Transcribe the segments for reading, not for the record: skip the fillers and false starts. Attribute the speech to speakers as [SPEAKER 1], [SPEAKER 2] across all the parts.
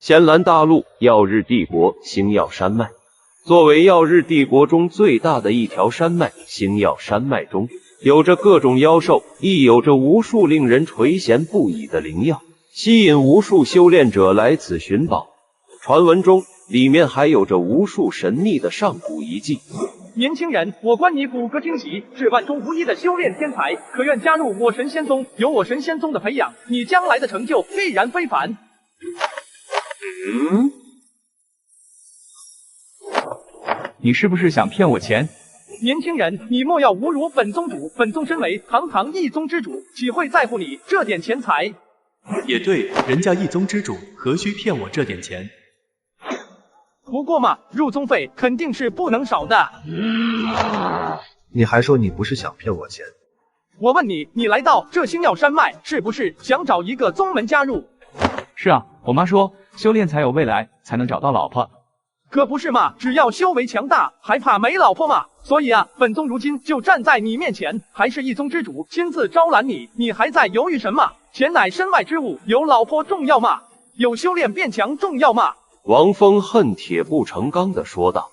[SPEAKER 1] 骁蓝大陆耀日帝国星耀山脉，作为耀日帝国中最大的一条山脉，星耀山脉中有着各种妖兽，亦有着无数令人垂涎不已的灵药，吸引无数修炼者来此寻宝。传闻中，里面还有着无数神秘的上古遗迹。
[SPEAKER 2] 年轻人，我观你骨骼惊奇，是万中无一的修炼天才，可愿加入我神仙宗？有我神仙宗的培养，你将来的成就必然非凡。
[SPEAKER 3] 你是不是想骗我钱？
[SPEAKER 2] 年轻人，你莫要侮辱本宗主，本宗身为堂堂一宗之主，岂会在乎你这点钱财？
[SPEAKER 4] 也对，人家一宗之主，何须骗我这点钱？
[SPEAKER 2] 不过嘛，入宗费肯定是不能少的。
[SPEAKER 5] 你还说你不是想骗我钱？
[SPEAKER 2] 我问你，你来到这星耀山脉，是不是想找一个宗门加入？
[SPEAKER 3] 是啊，我妈说修炼才有未来，才能找到老婆。
[SPEAKER 2] 可不是嘛，只要修为强大，还怕没老婆嘛？所以啊，本宗如今就站在你面前，还是一宗之主亲自招揽你，你还在犹豫什么？钱乃身外之物，有老婆重要吗？有修炼变强重要吗？
[SPEAKER 1] 王峰恨铁不成钢地说道，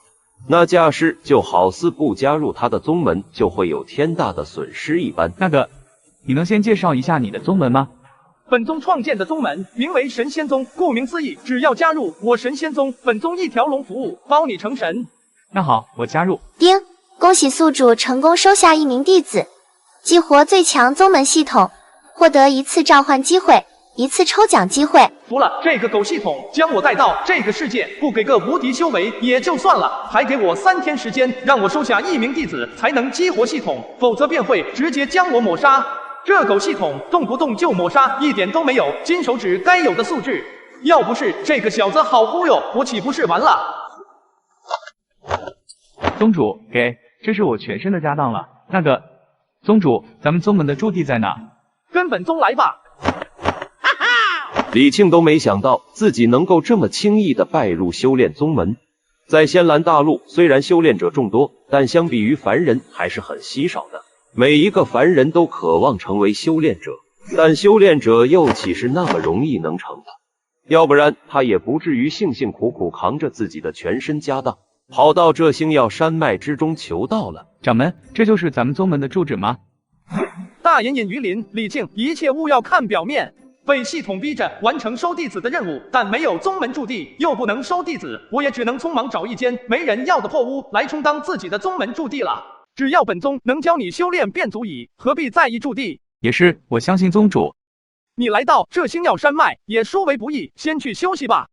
[SPEAKER 1] 那架势就好似不加入他的宗门就会有天大的损失一般。
[SPEAKER 3] 那个，你能先介绍一下你的宗门吗？
[SPEAKER 2] 本宗创建的宗门名为神仙宗，顾名思义，只要加入我神仙宗，本宗一条龙服务，包你成神。
[SPEAKER 3] 那好，我加入。
[SPEAKER 6] 丁，恭喜宿主成功收下一名弟子，激活最强宗门系统，获得一次召唤机会，一次抽奖机会。
[SPEAKER 2] 服了，这个狗系统将我带到这个世界，不给个无敌修为也就算了，还给我3天时间，让我收下一名弟子才能激活系统，否则便会直接将我抹杀。这狗系统动不动就抹杀，一点都没有金手指该有的素质。要不是这个小子好忽悠，我岂不是完了？
[SPEAKER 3] 宗主，给，这是我全身的家当了。那个，宗主，咱们宗门的驻地在哪？
[SPEAKER 2] 跟本宗来吧。
[SPEAKER 1] 李庆都没想到自己能够这么轻易地拜入修炼宗门。在仙兰大陆，虽然修炼者众多，但相比于凡人还是很稀少的。每一个凡人都渴望成为修炼者，但修炼者又岂是那么容易能成的？要不然他也不至于辛辛苦苦扛着自己的全身家当，跑到这星耀山脉之中求道了。
[SPEAKER 3] 掌门，这就是咱们宗门的住址吗？
[SPEAKER 2] 大隐隐于林，李靖，一切勿要看表面。被系统逼着完成收弟子的任务，但没有宗门驻地，又不能收弟子，我也只能匆忙找一间没人要的破屋来充当自己的宗门驻地了。只要本宗能教你修炼便足矣，何必在意驻地？
[SPEAKER 3] 也是，我相信宗主。
[SPEAKER 2] 你来到这星耀山脉也殊为不易，先去休息吧。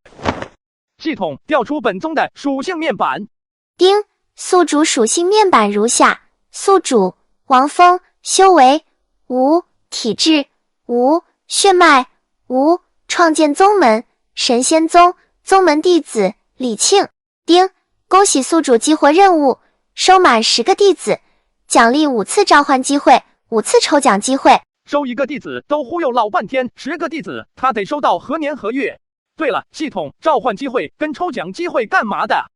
[SPEAKER 2] 系统调出本宗的属性面板。
[SPEAKER 6] 丁，宿主属性面板如下：宿主王峰，修为无，体质无，血脉无，创建宗门神仙宗，宗门弟子李庆。丁，恭喜宿主激活任务，收满10个弟子，奖励5次召唤机会，5次抽奖机会。
[SPEAKER 2] 收1个弟子都忽悠老半天，10个弟子他得收到何年何月？对了，系统召唤机会跟抽奖机会干嘛的？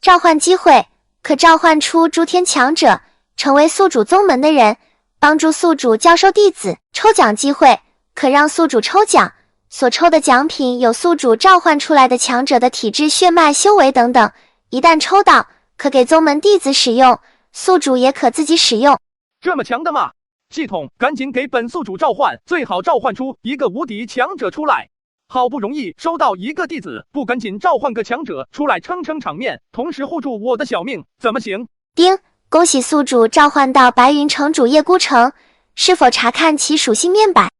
[SPEAKER 6] 召唤机会可召唤出诸天强者，成为宿主宗门的人，帮助宿主教授弟子。抽奖机会可让宿主抽奖，所抽的奖品有宿主召唤出来的强者的体质、血脉、修为等等，一旦抽到，可给宗门弟子使用，宿主也可自己使用。
[SPEAKER 2] 这么强的吗？系统赶紧给本宿主召唤，最好召唤出一个无敌强者出来。好不容易收到1个弟子，不赶紧召唤个强者出来撑撑场面，同时护住我的小命，怎么行？
[SPEAKER 6] 丁，恭喜宿主召唤到白云城主叶孤城，是否查看其属性面板？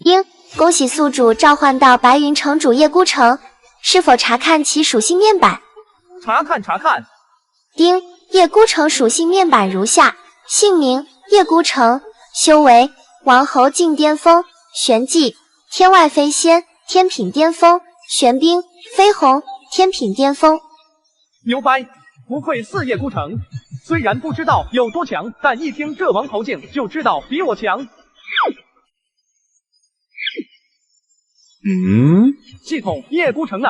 [SPEAKER 6] 丁，恭喜宿主召唤到白云城主叶孤城，是否查看其属性面板？
[SPEAKER 2] 查看查看。
[SPEAKER 6] 丁，叶孤城属性面板如下：姓名叶孤城，修为王侯境巅峰，玄技天外飞仙，天品巅峰，玄冰飞鸿，天品巅峰。
[SPEAKER 2] 牛掰，不愧4叶孤城，虽然不知道有多强，但一听这王侯境就知道比我强。系统叶孤城呢？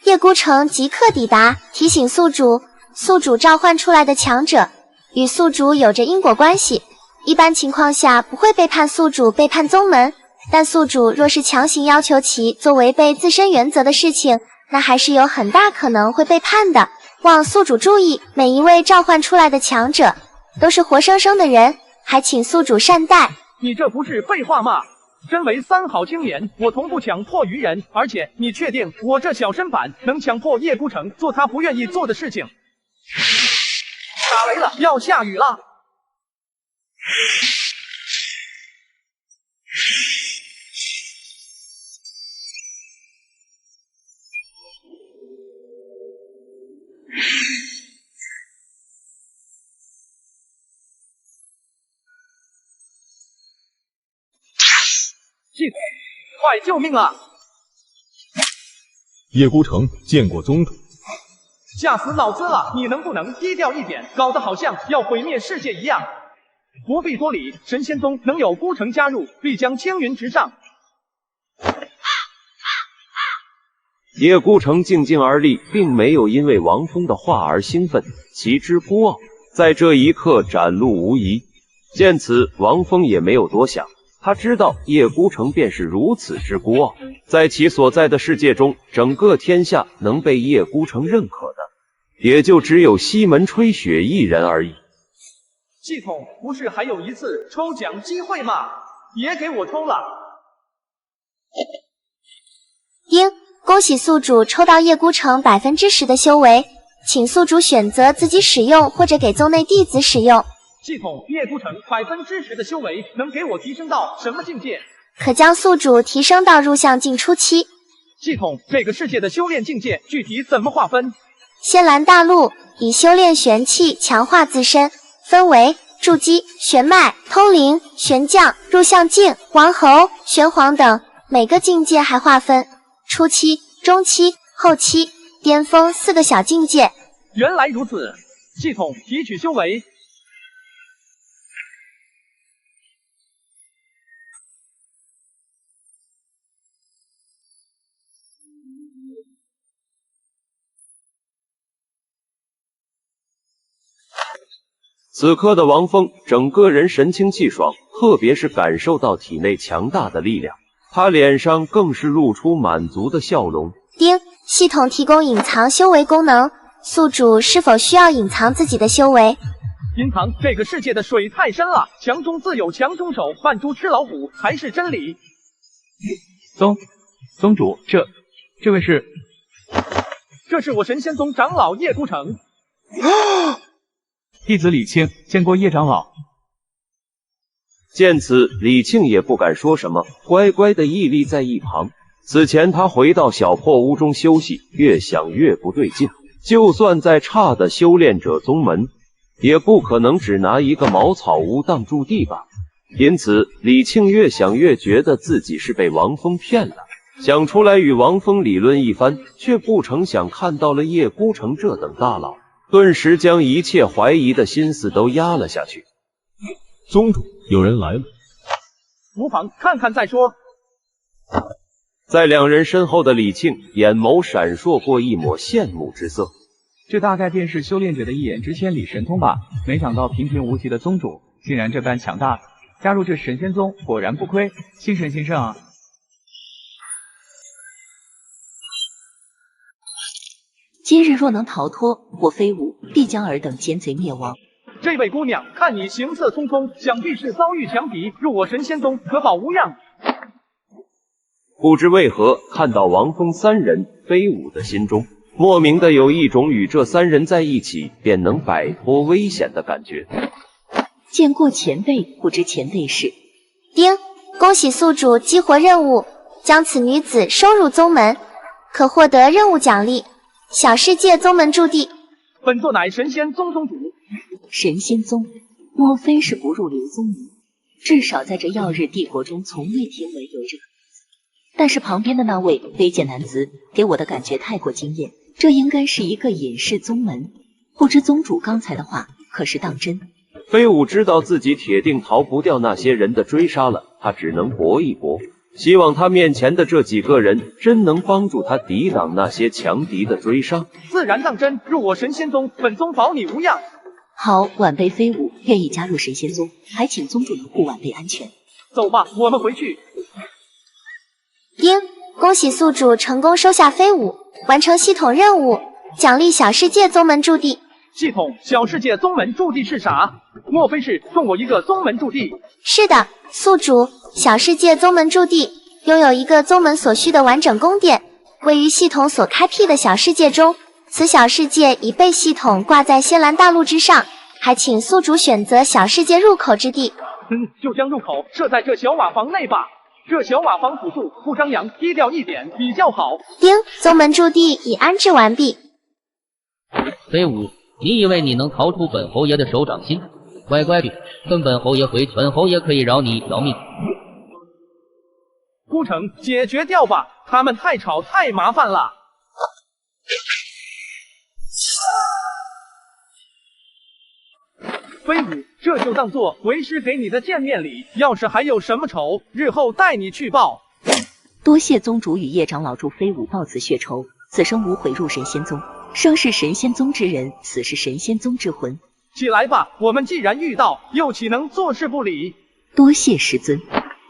[SPEAKER 6] 叶孤城即刻抵达，提醒宿主，宿主召唤出来的强者与宿主有着因果关系，一般情况下不会背叛宿主、背叛宗门，但宿主若是强行要求其做违背自身原则的事情，那还是有很大可能会被判的。望宿主注意，每一位召唤出来的强者都是活生生的人，还请宿主善待。
[SPEAKER 2] 你这不是废话吗？身为三好青年，我从不强迫于人，而且你确定我这小身板能强迫叶孤城做他不愿意做的事情？打雷了，要下雨了。系统，快救命啊！
[SPEAKER 7] 叶孤城见过宗主。
[SPEAKER 2] 吓死脑子了！你能不能低调一点？搞得好像要毁灭世界一样。不必多礼，神仙宗能有孤城加入，必将青云直上。
[SPEAKER 1] 叶孤城静静而立，并没有因为王峰的话而兴奋，其之孤傲，在这一刻展露无遗。见此，王峰也没有多想。他知道叶孤城便是如此之孤傲，在其所在的世界中，整个天下能被叶孤城认可的，也就只有西门吹雪一人而已。
[SPEAKER 2] 系统不是还有一次抽奖机会吗？也给我抽了。
[SPEAKER 6] 丁，恭喜宿主抽到叶孤城10%的修为，请宿主选择自己使用或者给宗内弟子使用。
[SPEAKER 2] 系统，叶孤城10%的修为能给我提升到什么境界？
[SPEAKER 6] 可将宿主提升到入相境初期。
[SPEAKER 2] 系统，这个世界的修炼境界具体怎么划分？
[SPEAKER 6] 仙兰大陆以修炼玄气强化自身，分为筑基、玄脉、通灵、玄降、入相境、王侯、玄黄等，每个境界还划分初期、中期、后期、巅峰4个小境界。
[SPEAKER 2] 原来如此，系统提取修为。
[SPEAKER 1] 此刻的王峰整个人神清气爽，特别是感受到体内强大的力量，他脸上更是露出满足的笑容。
[SPEAKER 6] 丁，系统提供隐藏修为功能，宿主是否需要隐藏自己的修为？
[SPEAKER 2] 隐藏，这个世界的水太深了，强中自有强中手，扮猪吃老虎才是真理。
[SPEAKER 3] 宗主，这位是？
[SPEAKER 2] 这是我神仙宗长老叶孤城。
[SPEAKER 3] 弟子李庆见过叶长老。
[SPEAKER 1] 见此，李庆也不敢说什么，乖乖的屹立在一旁。此前他回到小破屋中休息，越想越不对劲。就算再差的修炼者宗门，也不可能只拿一个茅草屋当驻地吧。因此，李庆越想越觉得自己是被王峰骗了，想出来与王峰理论一番，却不成想看到了叶孤城这等大佬，顿时将一切怀疑的心思都压了下去。
[SPEAKER 7] 宗主，有人来了。
[SPEAKER 2] 无妨，看看再说。
[SPEAKER 1] 在两人身后的李庆眼眸闪烁过一抹羡慕之色。
[SPEAKER 3] 这大概便是修炼者的一眼之千里神通吧，没想到平平无奇的宗主竟然这般强大，加入这神仙宗果然不亏，心神兴盛啊。
[SPEAKER 8] 今日若能逃脱，我飞舞必将尔等奸贼灭亡。
[SPEAKER 2] 这位姑娘，看你行色匆匆，想必是遭遇强敌，入我神仙宗可保无恙。
[SPEAKER 1] 不知为何，看到王峰三人飞舞的心中，莫名的有一种与这三人在一起便能摆脱危险的感觉。
[SPEAKER 8] 见过前辈，不知前辈是？
[SPEAKER 6] 丁，恭喜宿主激活任务，将此女子收入宗门，可获得任务奖励。小世界宗门驻地。
[SPEAKER 2] 本座乃神仙宗宗主。
[SPEAKER 8] 神仙宗，莫非是不入流宗门？至少在这耀日帝国中，从未听闻有这个。但是旁边的那位卑贱男子给我的感觉太过惊艳，这应该是一个隐士宗门。不知宗主刚才的话可是当真？
[SPEAKER 1] 飞舞知道自己铁定逃不掉那些人的追杀了，他只能搏一搏，希望他面前的这几个人真能帮助他抵挡那些强敌的追杀。
[SPEAKER 2] 自然当真，入我神仙宗，本宗保你无恙。
[SPEAKER 8] 好，晚辈飞舞愿意加入神仙宗，还请宗主能护晚辈安全。
[SPEAKER 2] 走吧，我们回去。
[SPEAKER 6] 丁，恭喜宿主成功收下飞舞，完成系统任务，奖励小世界宗门驻地。
[SPEAKER 2] 系统，小世界宗门驻地是啥？莫非是送我一个宗门驻地？
[SPEAKER 6] 是的，宿主，小世界宗门驻地拥有一个宗门所需的完整宫殿，位于系统所开辟的小世界中。此小世界已被系统挂在仙兰大陆之上，还请宿主选择小世界入口之地。
[SPEAKER 2] 就将入口设在这小瓦房内吧。这小瓦房朴素不张扬，低调一点比较好。
[SPEAKER 6] 丁，宗门驻地已安置完毕。
[SPEAKER 9] 飞舞，你以为你能逃出本侯爷的手掌心？乖乖地跟本侯爷回去，本侯爷可以饶你一条命。
[SPEAKER 2] 孤城，解决掉吧，他们太吵太麻烦了。飞舞，这就当做为师给你的见面礼，要是还有什么仇，日后带你去报。
[SPEAKER 8] 多谢宗主与叶长老助飞舞报此血仇，此生无悔入神仙宗，生是神仙宗之人，死是神仙宗之魂。
[SPEAKER 2] 起来吧，我们既然遇到，又岂能坐视不理？
[SPEAKER 8] 多谢师尊。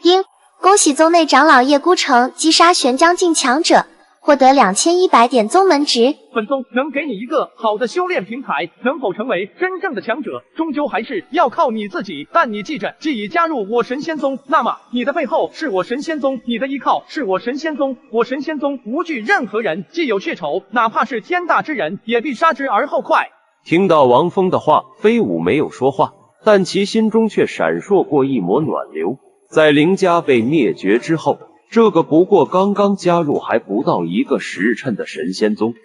[SPEAKER 6] 丁，恭喜宗内长老叶孤城击杀玄江境强者，获得2100点宗门值。
[SPEAKER 2] 本宗能给你一个好的修炼平台，能否成为真正的强者，终究还是要靠你自己。但你记着，既已加入我神仙宗，那么你的背后是我神仙宗，你的依靠是我神仙宗。我神仙宗无惧任何人，既有血仇，哪怕是天大之人，也必杀之而后快。
[SPEAKER 1] 听到王峰的话，飞舞没有说话，但其心中却闪烁过一抹暖流。在林家被灭绝之后，这个不过刚刚加入还不到1个时辰的神仙宗，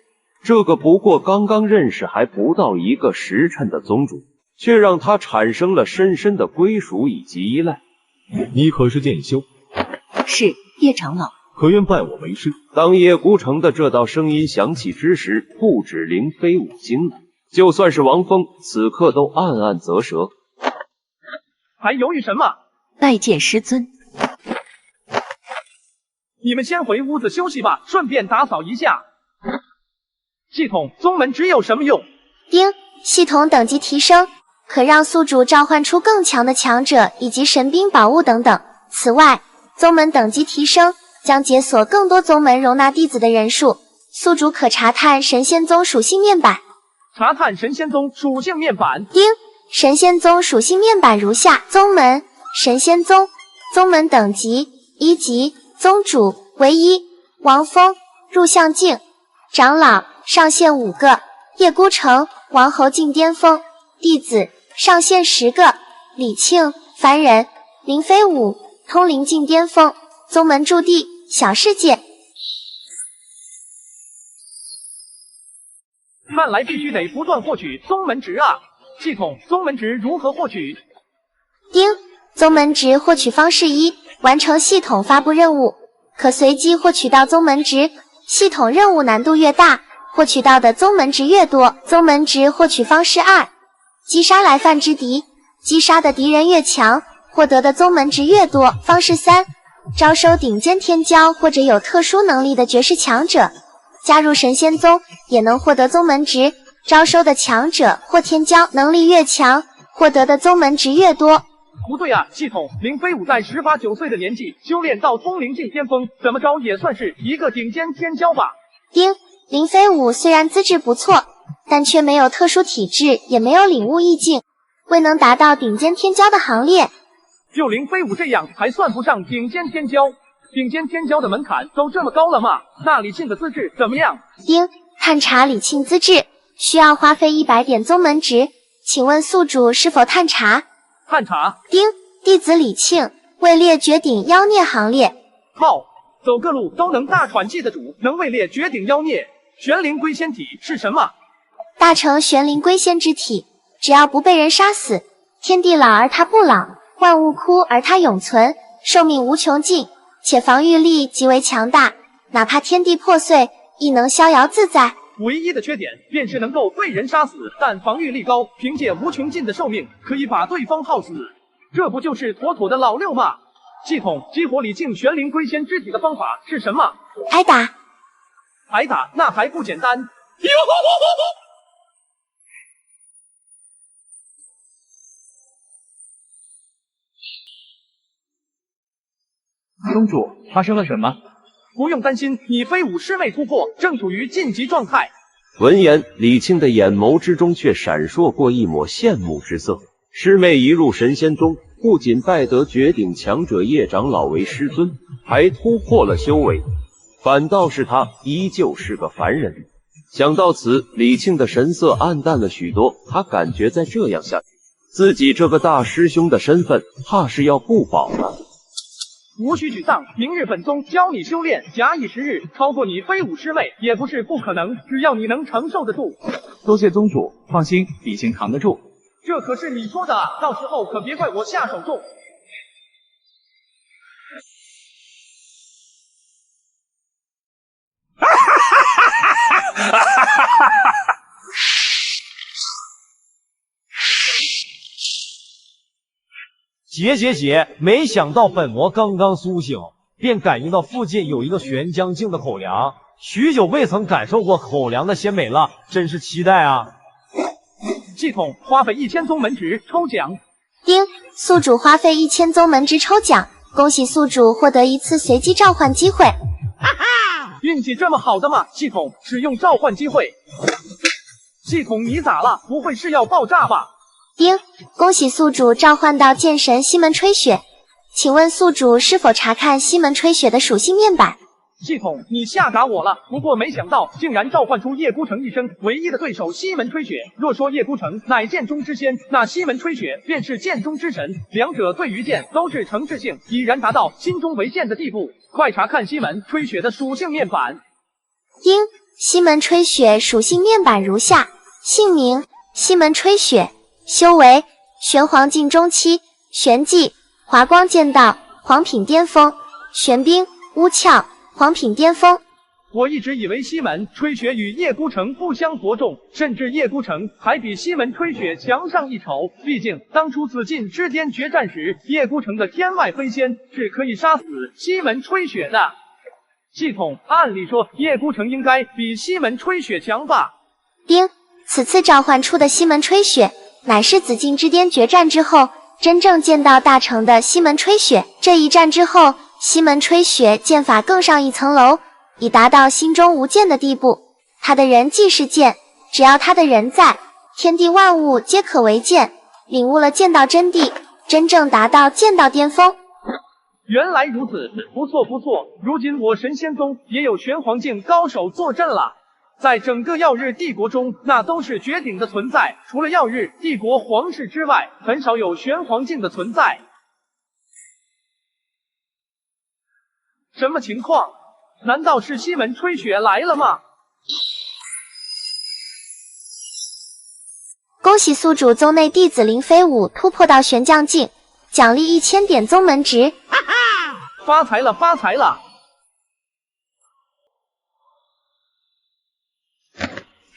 [SPEAKER 1] 这个不过刚刚认识还不到1个时辰的宗主，却让他产生了深深的归属以及依赖。
[SPEAKER 7] 你可是剑修？
[SPEAKER 8] 是，叶长老。
[SPEAKER 7] 可愿拜我为师？
[SPEAKER 1] 当叶孤城的这道声音响起之时，不止林飞舞惊了，就算是王峰此刻都暗暗啧舌。
[SPEAKER 2] 还犹豫什么？
[SPEAKER 8] 拜见师尊。
[SPEAKER 2] 你们先回屋子休息吧，顺便打扫一下。系统，宗门值有什么用？
[SPEAKER 6] 丁，系统等级提升，可让宿主召唤出更强的强者以及神兵宝物等等。此外，宗门等级提升将解锁更多宗门容纳弟子的人数。宿主可查探神仙宗属性面板。
[SPEAKER 2] 查探神仙宗属性面板。
[SPEAKER 6] 丁，神仙宗属性面板如下：宗门，神仙宗，宗门等级1级，宗主唯一，王峰，入相境，长老上限5个，叶孤城，王侯境巅峰，弟子上限10个，李庆，凡人，林飞舞，通灵境巅峰，宗门驻地小世界。
[SPEAKER 2] 看来必须得不断获取宗门值啊！系统，宗门值如何获取？
[SPEAKER 6] 丁，宗门值获取方式1，完成系统发布任务，可随机获取到宗门值。系统任务难度越大，获取到的宗门值越多。宗门值获取方式2，击杀来犯之敌，击杀的敌人越强，获得的宗门值越多。方式3，招收顶尖天骄或者有特殊能力的绝世强者，加入神仙宗也能获得宗门值。招收的强者或天骄能力越强，获得的宗门值越多。
[SPEAKER 2] 不对啊，系统，林飞舞在18、19岁的年纪修炼到通灵境巅峰，怎么着也算是一个顶尖天骄吧？
[SPEAKER 6] 丁，林飞舞虽然资质不错，但却没有特殊体质，也没有领悟意境，未能达到顶尖天骄的行列。
[SPEAKER 2] 就林飞舞这样，还算不上顶尖天骄？顶尖天骄的门槛都这么高了吗？那李庆的资质怎么样？
[SPEAKER 6] 丁，探查李庆资质需要花费100点宗门值，请问宿主是否探查？
[SPEAKER 2] 探查。
[SPEAKER 6] 丁，弟子李庆位列绝顶妖孽行列。
[SPEAKER 2] 靠，走个路都能大喘气的主，能位列绝顶妖孽？玄灵龟仙体是什么？
[SPEAKER 6] 大成玄灵龟仙之体，只要不被人杀死，天地老而它不老，万物枯而它永存，寿命无穷尽，且防御力极为强大，哪怕天地破碎，亦能逍遥自在。
[SPEAKER 2] 唯一的缺点便是能够被人杀死，但防御力高，凭借无穷尽的寿命，可以把对方耗死。这不就是妥妥的老六吗？系统，激活李靖玄灵龟仙之体的方法是什么？
[SPEAKER 6] 挨打。
[SPEAKER 2] 挨打那还不简单？
[SPEAKER 3] 宗主，发生了什么？
[SPEAKER 2] 不用担心，你飞舞师妹突破正处于晋级状态。
[SPEAKER 1] 闻言，李庆的眼眸之中却闪烁过一抹羡慕之色。师妹一入神仙宗，不仅拜得绝顶强者叶长老为师尊，还突破了修为，反倒是他依旧是个凡人。想到此，李庆的神色暗淡了许多。他感觉再这样下去，自己这个大师兄的身份怕是要不保了。
[SPEAKER 2] 无需沮丧，明日本宗教你修炼，假以时日，超过你飞舞师妹也不是不可能，只要你能承受得住。
[SPEAKER 3] 多谢宗主，放心，李庆扛得住。
[SPEAKER 2] 这可是你说的，到时候可别怪我下手重。
[SPEAKER 10] 姐，没想到本魔刚刚苏醒，便感应到附近有一个玄江境的口粮，许久未曾感受过口粮的鲜美了，真是期待啊！
[SPEAKER 2] 系统花费1000宗门值抽奖。
[SPEAKER 6] 丁，宿主花费1000宗门值抽奖，恭喜宿主获得一次随机召唤机会。
[SPEAKER 2] 哈哈，运气这么好的吗？系统使用召唤机会。系统你咋了？不会是要爆炸吧？
[SPEAKER 6] 丁，恭喜宿主召唤到剑神西门吹雪，请问宿主是否查看西门吹雪的属性面板？
[SPEAKER 2] 系统，你吓嘎我了！不过没想到竟然召唤出叶孤城一生唯一的对手西门吹雪。若说叶孤城乃剑中之仙，那西门吹雪便是剑中之神，两者对于剑都是诚挚性，已然达到心中为剑的地步。快查看西门吹雪的属性面板。
[SPEAKER 6] 丁，西门吹雪属性面板如下：姓名西门吹雪，修为玄黄境中期，玄技华光剑道，黄品巅峰，玄冰乌鞘，黄品巅峰。
[SPEAKER 2] 我一直以为西门吹雪与叶孤城不相伯仲，甚至叶孤城还比西门吹雪强上一筹。毕竟当初紫禁之巅决战时，叶孤城的天外飞仙是可以杀死西门吹雪的。系统，按理说叶孤城应该比西门吹雪强吧？
[SPEAKER 6] 丁，此次召唤出的西门吹雪，乃是紫禁之巅决战之后真正剑道大成的西门吹雪。这一战之后，西门吹雪剑法更上一层楼，已达到心中无剑的地步。他的人即是剑，只要他的人在，天地万物皆可为剑。领悟了剑道真谛，真正达到剑道巅峰。
[SPEAKER 2] 原来如此，不错不错。如今我神仙宗也有玄黄境高手坐镇了。在整个耀日帝国中，那都是绝顶的存在，除了耀日帝国皇室之外，很少有玄黄境的存在。什么情况？难道是西门吹雪来了吗？
[SPEAKER 6] 恭喜宿主宗内弟子林飞舞突破到玄将境，奖励1000点宗门值。
[SPEAKER 2] 哈哈，发财了发财了！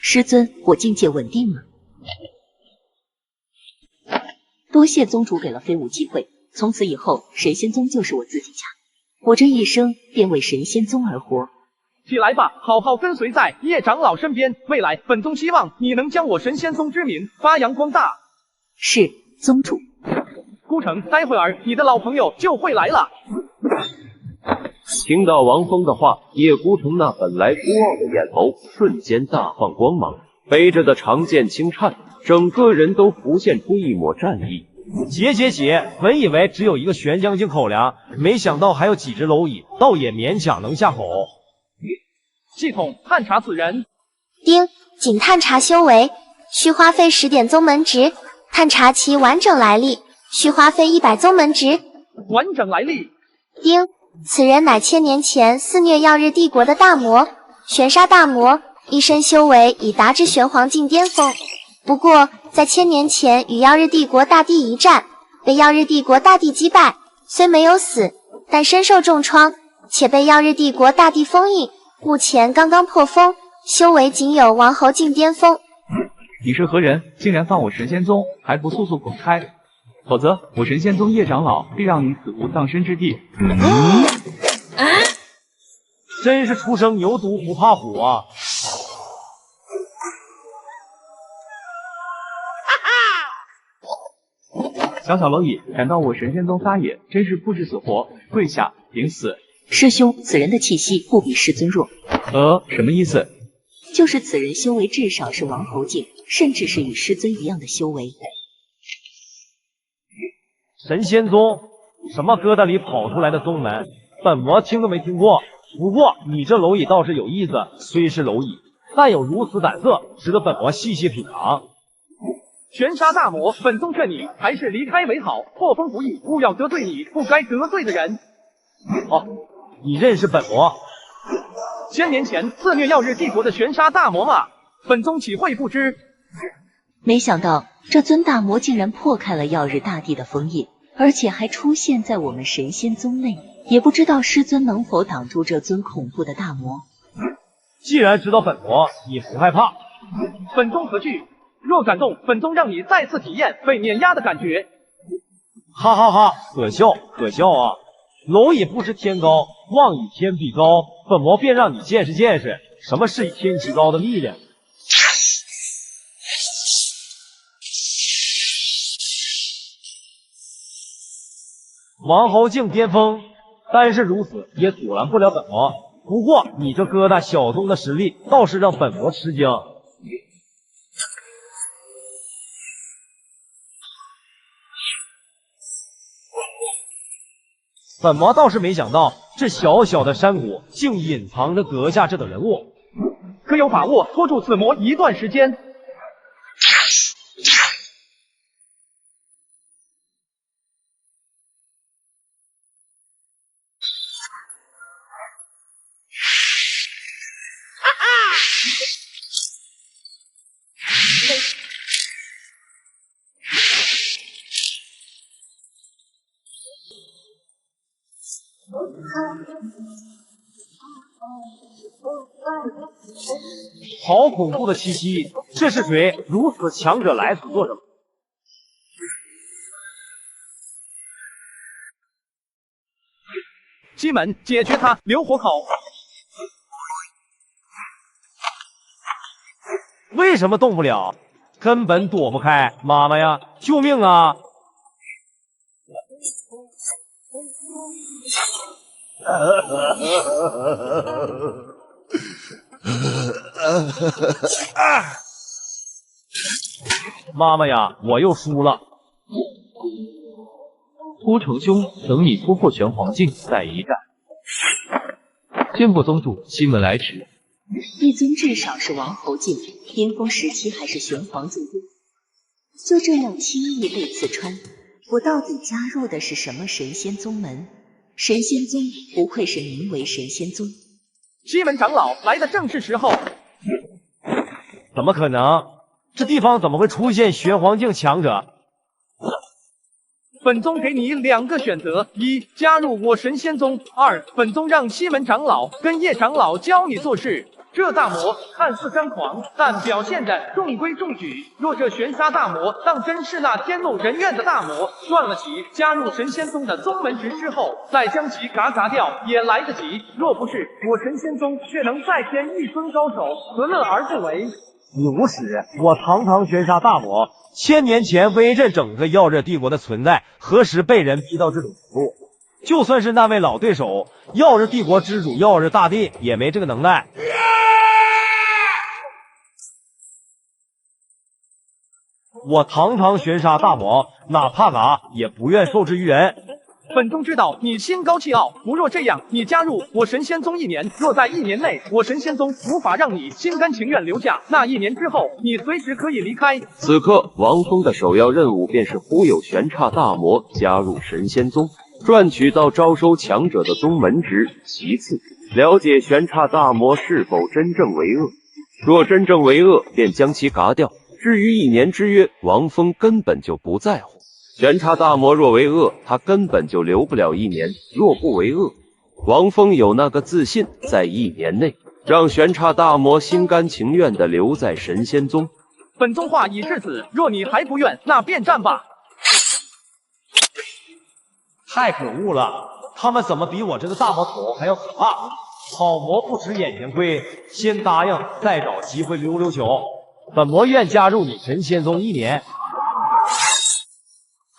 [SPEAKER 8] 师尊，我境界稳定了。多谢宗主给了飞舞机会，从此以后神仙宗就是我自己家，我这一生便为神仙宗而活。
[SPEAKER 2] 起来吧，好好跟随在叶长老身边，未来本宗希望你能将我神仙宗之名发扬光大。
[SPEAKER 8] 是，宗主。
[SPEAKER 2] 孤城，待会儿你的老朋友就会来了。
[SPEAKER 1] 听到王峰的话，叶孤城那本来孤傲的眼眸瞬间大放光芒，背着的长剑轻颤，整个人都浮现出一抹战意。
[SPEAKER 10] 姐，本以为只有一个玄将境口粮，没想到还有几只蝼蚁，倒也勉强能下口。
[SPEAKER 2] 系统，探查此人。
[SPEAKER 6] 丁，仅探查修为，需花费10点宗门值；探查其完整来历，需花费100宗门值。
[SPEAKER 2] 完整来历。
[SPEAKER 6] 丁，此人乃千年前肆虐耀日帝国的大魔玄沙大魔，一身修为已达至玄黄境巅峰。不过在千年前与耀日帝国大帝一战，被耀日帝国大帝击败，虽没有死，但身受重创，且被耀日帝国大帝封印。目前刚刚破封，修为仅有王侯境巅峰。
[SPEAKER 3] 你是何人？竟然放我神仙宗，还不速速滚开！否则我神仙宗叶长老必让你死无葬身之地。
[SPEAKER 10] 真是初生牛犊不怕虎啊！
[SPEAKER 3] 小蝼蚁敢到我神仙宗撒野，真是不知死活！跪下领死！
[SPEAKER 8] 师兄，此人的气息不比师尊弱。
[SPEAKER 3] 什么意思？
[SPEAKER 8] 就是此人修为至少是王侯境，甚至是与师尊一样的修为。
[SPEAKER 10] 神仙宗，什么疙瘩里跑出来的宗门，本魔听都没听过。不过你这蝼蚁倒是有意思，虽是蝼蚁，但有如此胆色，值得本魔细细品尝。
[SPEAKER 2] 玄沙大魔，本宗劝你还是离开为好，破风不易，勿要得罪你不该得罪的人。
[SPEAKER 10] 哦，你认识本魔？
[SPEAKER 2] 千年前肆虐曜日帝国的玄沙大魔嘛，本宗岂会不知？
[SPEAKER 8] 没想到这尊大魔竟然破开了曜日大帝的封印，而且还出现在我们神仙宗内，也不知道师尊能否挡住这尊恐怖的大魔。
[SPEAKER 10] 既然知道本魔，你不害怕？
[SPEAKER 2] 本宗何惧？若敢动，本宗让你再次体验被碾压的感觉。
[SPEAKER 10] 哈哈哈，可笑可笑啊！蝼蚁不知天高，妄以天比高，本魔便让你见识见识什么是天极高的力量。王侯境巅峰，但是如此也阻拦不了本魔。不过你这疙瘩小宗的实力倒是让本魔吃惊。本魔倒是没想到，这小小的山谷竟隐藏着阁下这等人物。
[SPEAKER 2] 可有把握拖住此魔一段时间？
[SPEAKER 10] 好恐怖的气息，这是谁？如此强者来此做什么？
[SPEAKER 2] 西门，解决他，留活口。
[SPEAKER 10] 为什么动不了？根本躲不开！妈妈呀，救命啊！妈妈呀，我又输了。
[SPEAKER 3] 突成兄，等你突破玄黄境再一战。见过宗主，西门来迟。
[SPEAKER 8] 一尊至少是王侯境，巅峰时期还是玄黄境，就这样轻易被刺穿。我到底加入的是什么神仙宗门？神仙宗不愧是名为神仙宗。
[SPEAKER 2] 西门长老来的正是时候。
[SPEAKER 10] 怎么可能？这地方怎么会出现玄黄境强者？
[SPEAKER 2] 本宗给你两个选择：一，加入我神仙宗；二，本宗让西门长老跟叶长老教你做事。这大魔看似张狂，但表现的中规中矩。若这玄沙大魔当真是那天怒人怨的大魔，断了其加入神仙宗的宗门值之后，再将其嘎掉也来得及。若不是我神仙宗却能再添一尊高手，何乐而不为？
[SPEAKER 10] 牛屎！我堂堂玄沙大魔，千年前威震整个曜日帝国的存在，何时被人逼到这种程度？就算是那位老对手，曜日帝国之主曜日大帝，也没这个能耐。我堂堂玄沙大魔，哪怕嘎也不愿受制于人。
[SPEAKER 2] 本宗知道你心高气傲，不若这样，你加入我神仙宗1年，若在1年内我神仙宗无法让你心甘情愿留下，那1年之后你随时可以离开。
[SPEAKER 1] 此刻王峰的首要任务便是忽悠玄刹大魔加入神仙宗，赚取到招收强者的宗门值。其次，了解玄刹大魔是否真正为恶，若真正为恶，便将其嘎掉。至于1年之约，王峰根本就不在乎。玄刹大魔若为恶，他根本就留不了1年；若不为恶，王峰有那个自信，在1年内让玄刹大魔心甘情愿地留在神仙宗。
[SPEAKER 2] 本宗话已至此，若你还不愿，那便战吧。
[SPEAKER 10] 太可恶了！他们怎么比我这个大魔头还要可怕？好魔不吃眼前亏，先答应，再找机会溜溜球。本魔愿加入你神仙宗1年。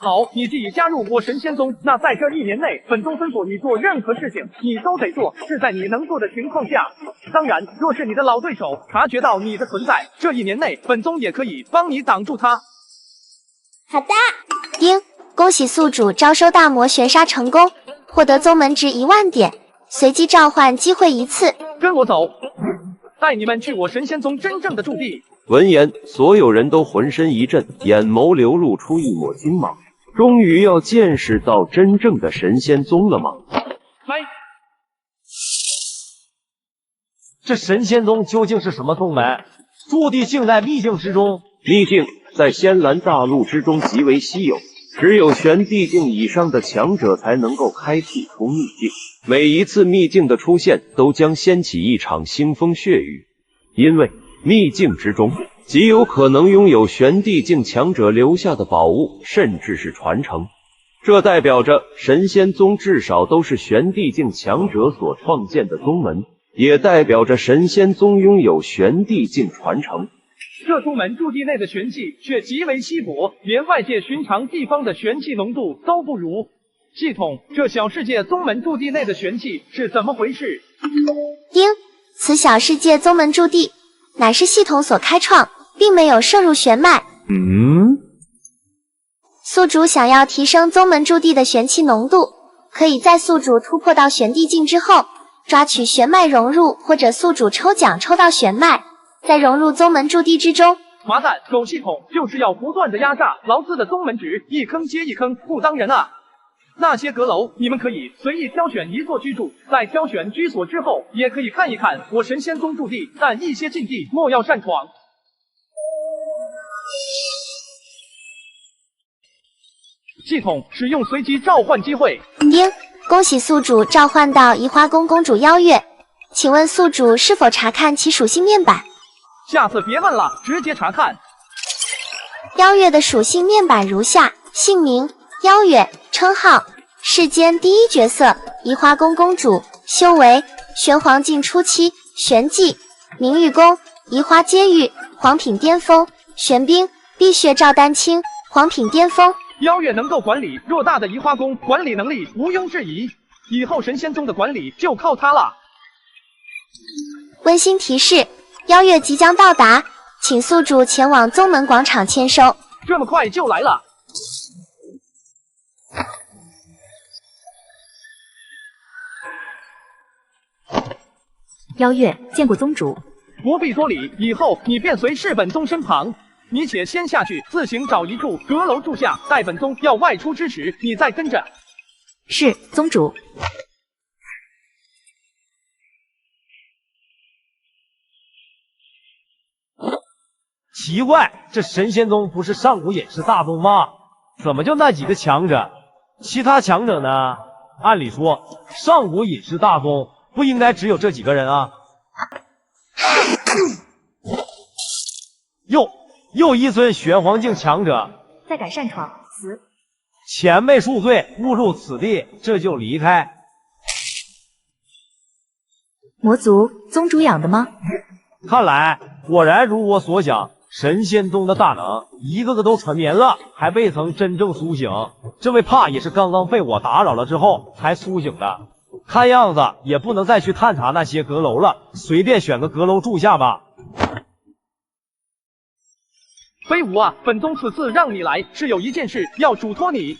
[SPEAKER 2] 好，你既已加入我神仙宗，那在这1年内，本宗吩咐你做任何事情，你都得做，是在你能做的情况下。当然，若是你的老对手察觉到你的存在，这1年内，本宗也可以帮你挡住他。
[SPEAKER 6] 好的。丁，恭喜宿主招收大魔玄沙成功，获得宗门值1万点，随机召唤机会1次。
[SPEAKER 2] 跟我走，带你们去我神仙宗真正的驻地。
[SPEAKER 1] 闻言，所有人都浑身一震，眼眸流露出一抹惊茫。终于要见识到真正的神仙宗了吗？
[SPEAKER 10] 这神仙宗究竟是什么宗门？驻地竟在秘境之中。
[SPEAKER 1] 秘境在仙兰大陆之中极为稀有，只有玄帝境以上的强者才能够开辟出秘境。每一次秘境的出现，都将掀起一场腥风血雨，因为秘境之中极有可能拥有玄帝境强者留下的宝物，甚至是传承。这代表着神仙宗至少都是玄帝境强者所创建的宗门，也代表着神仙宗拥有玄帝境传承。
[SPEAKER 2] 这宗门驻地内的玄气却极为稀薄，连外界寻常地方的玄气浓度都不如。系统，这小世界宗门驻地内的玄气是怎么回事？
[SPEAKER 6] 丁，此小世界宗门驻地乃是系统所开创，并没有摄入玄脉。宿主想要提升宗门驻地的玄气浓度，可以在宿主突破到玄帝境之后，抓取玄脉融入，或者宿主抽奖抽到玄脉，再融入宗门驻地之中。
[SPEAKER 2] 麻蛋，狗系统就是要不断的压榨劳资的宗门值，一坑接一坑，不当人啊！那些阁楼，你们可以随意挑选一座居住，在挑选居所之后，也可以看一看我神仙宗驻地，但一些禁地莫要擅闯。系统使用随机召唤机会。
[SPEAKER 6] 丁，恭喜宿主召唤到移花宫公主邀月，请问宿主是否查看其属性面板？
[SPEAKER 2] 下次别问了，直接查看。
[SPEAKER 6] 邀月的属性面板如下：姓名邀月，称号世间第1角色，移花宫公主，修为玄黄境初期，玄技明玉宫，移花接玉，黄品巅峰，玄冰碧血照丹青，黄品巅峰。
[SPEAKER 2] 邀月能够管理偌大的移花宫，管理能力毋庸置疑，以后神仙宗的管理就靠他了。
[SPEAKER 6] 温馨提示：邀月即将到达，请宿主前往宗门广场签收。
[SPEAKER 2] 这么快就来了？
[SPEAKER 11] 邀月见过宗主。
[SPEAKER 2] 不必多礼，以后你便随侍本宗身旁。你且先下去，自行找一处阁楼住下，待本宗要外出之时，你再跟着。
[SPEAKER 11] 是，宗主。
[SPEAKER 10] 奇怪，这神仙宗不是上古隐士大宗吗？怎么就那几个强者？其他强者呢？按理说，上古隐士大宗不应该只有这几个人啊！又一尊玄黄境强者，
[SPEAKER 11] 再敢擅闯，死！
[SPEAKER 10] 前辈恕罪，误入此地，这就离开。
[SPEAKER 11] 魔族，宗主养的吗？
[SPEAKER 10] 看来果然如我所想，神仙宗的大能一个个都沉眠了，还未曾真正苏醒。这位怕也是刚刚被我打扰了之后才苏醒的，看样子也不能再去探查那些阁楼了，随便选个阁楼住下吧。
[SPEAKER 2] 飞舞啊，本宗此次让你来，是有一件事要嘱托你。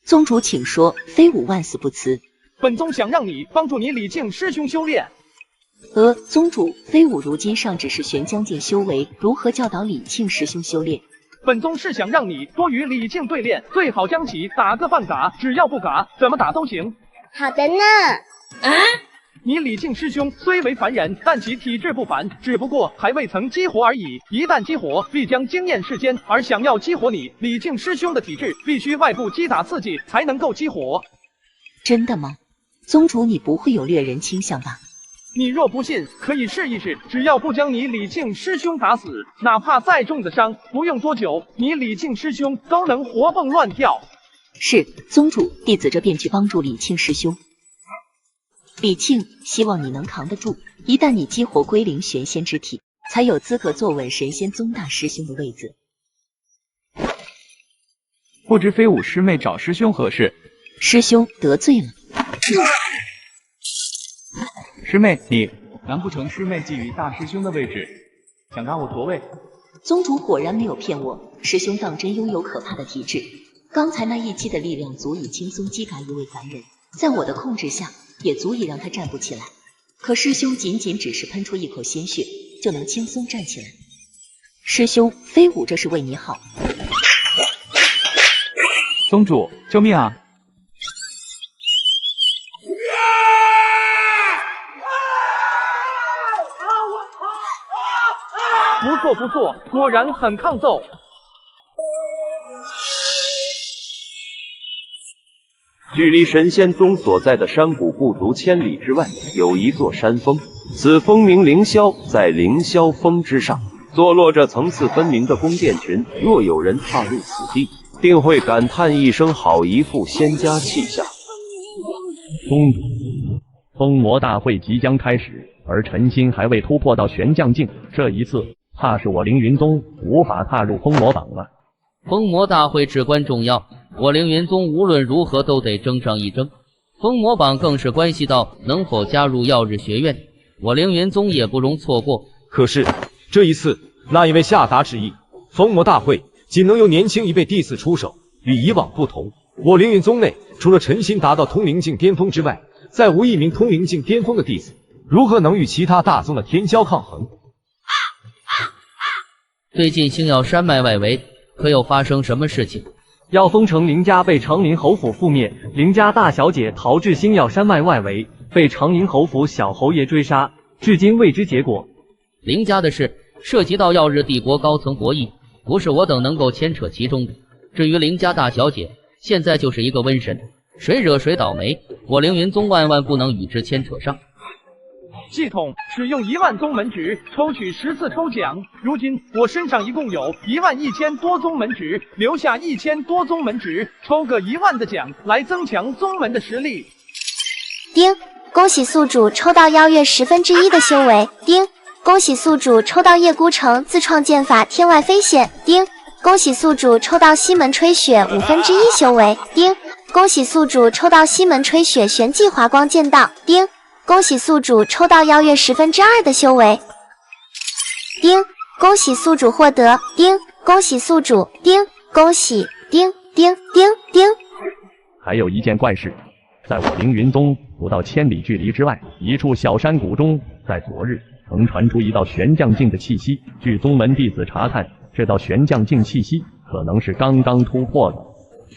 [SPEAKER 8] 宗主请说，飞舞万死不辞。
[SPEAKER 2] 本宗想让你帮助你李靖师兄修炼。
[SPEAKER 8] 宗主，飞舞如今尚只是玄将境修为，如何教导李靖师兄修炼？
[SPEAKER 2] 本宗是想让你多与李靖对练，最好将其打个半嘎，只要不嘎，怎么打都行。
[SPEAKER 6] 好的呢。
[SPEAKER 2] 你李靖师兄虽为凡人，但其体质不凡，只不过还未曾激活而已。一旦激活，必将惊艳世间。而想要激活你李靖师兄的体质，必须外部击打刺激才能够激活。
[SPEAKER 8] 真的吗？宗主，你不会有掠人倾向吧？
[SPEAKER 2] 你若不信，可以试一试。只要不将你李靖师兄打死，哪怕再重的伤，不用多久，你李靖师兄都能活蹦乱跳。
[SPEAKER 8] 是，宗主，弟子这便去帮助李庆师兄。李庆，希望你能扛得住。一旦你激活归零玄仙之体，才有资格坐稳神仙宗大师兄的位子。
[SPEAKER 3] 不知飞舞师妹找师兄何事？
[SPEAKER 8] 师兄得罪了。
[SPEAKER 3] 师妹，你难不成师妹觊觎大师兄的位置，想拿我夺位？
[SPEAKER 8] 宗主果然没有骗我，师兄当真拥有可怕的体质。刚才那一击的力量足以轻松击垮一位凡人，在我的控制下，也足以让他站不起来。可师兄仅只是喷出一口鲜血，就能轻松站起来。师兄，飞舞这是为你好。
[SPEAKER 3] 宗主，救命啊！
[SPEAKER 2] 不错不错，果然很抗揍。
[SPEAKER 1] 距离神仙宗所在的山谷不足千里之外，有一座山峰，此峰名凌霄，在凌霄峰之上，坐落着层次分明的宫殿群。若有人踏入此地，定会感叹一声：好一副仙家气象。
[SPEAKER 12] 宗主，封魔大会即将开始，而陈心还未突破到玄将境，这一次怕是我凌云宗无法踏入封魔榜了。
[SPEAKER 9] 封魔大会至关重要，我凌云宗无论如何都得争上一争。封魔榜更是关系到能否加入耀日学院，我凌云宗也不容错过。
[SPEAKER 10] 可是这一次，那一位下达旨意，封魔大会仅能由年轻一辈弟子出手，与以往不同。我凌云宗内除了陈心达到通灵境巅峰之外，再无一名通灵境巅峰的弟子，如何能与其他大宗的天骄抗衡？
[SPEAKER 9] 最近星耀山脉外围可有发生什么事情？
[SPEAKER 13] 耀丰城林家被长宁侯府覆灭，林家大小姐逃至星耀山脉外围，被长宁侯府小侯爷追杀，至今未知结果。
[SPEAKER 9] 林家的事涉及到耀日帝国高层博弈，不是我等能够牵扯其中的。至于林家大小姐，现在就是一个瘟神，谁惹谁倒霉，我凌云宗万万不能与之牵扯上。
[SPEAKER 2] 系统使用10000宗门值，抽取10次抽奖。如今我身上一共有11000多宗门值，留下1000多宗门值，抽个1万的奖来增强宗门的实力。
[SPEAKER 6] 丁，恭喜宿主抽到妖月1/10的修为。丁，恭喜宿主抽到叶孤城自创剑法天外飞现。丁，恭喜宿主抽到西门吹雪1/5修为。丁，恭喜宿主抽到西门吹雪玄技华光剑道。丁，恭喜宿主抽到妖月2/10的修为。丁，恭喜宿主获得。丁，恭喜宿主。丁，恭喜。丁丁丁丁。
[SPEAKER 12] 还有一件怪事，在我凌云宗不到1000里距离之外，一处小山谷中，在昨日曾传出一道玄将境的气息。据宗门弟子查看，这道玄将境气息可能是刚刚突破的。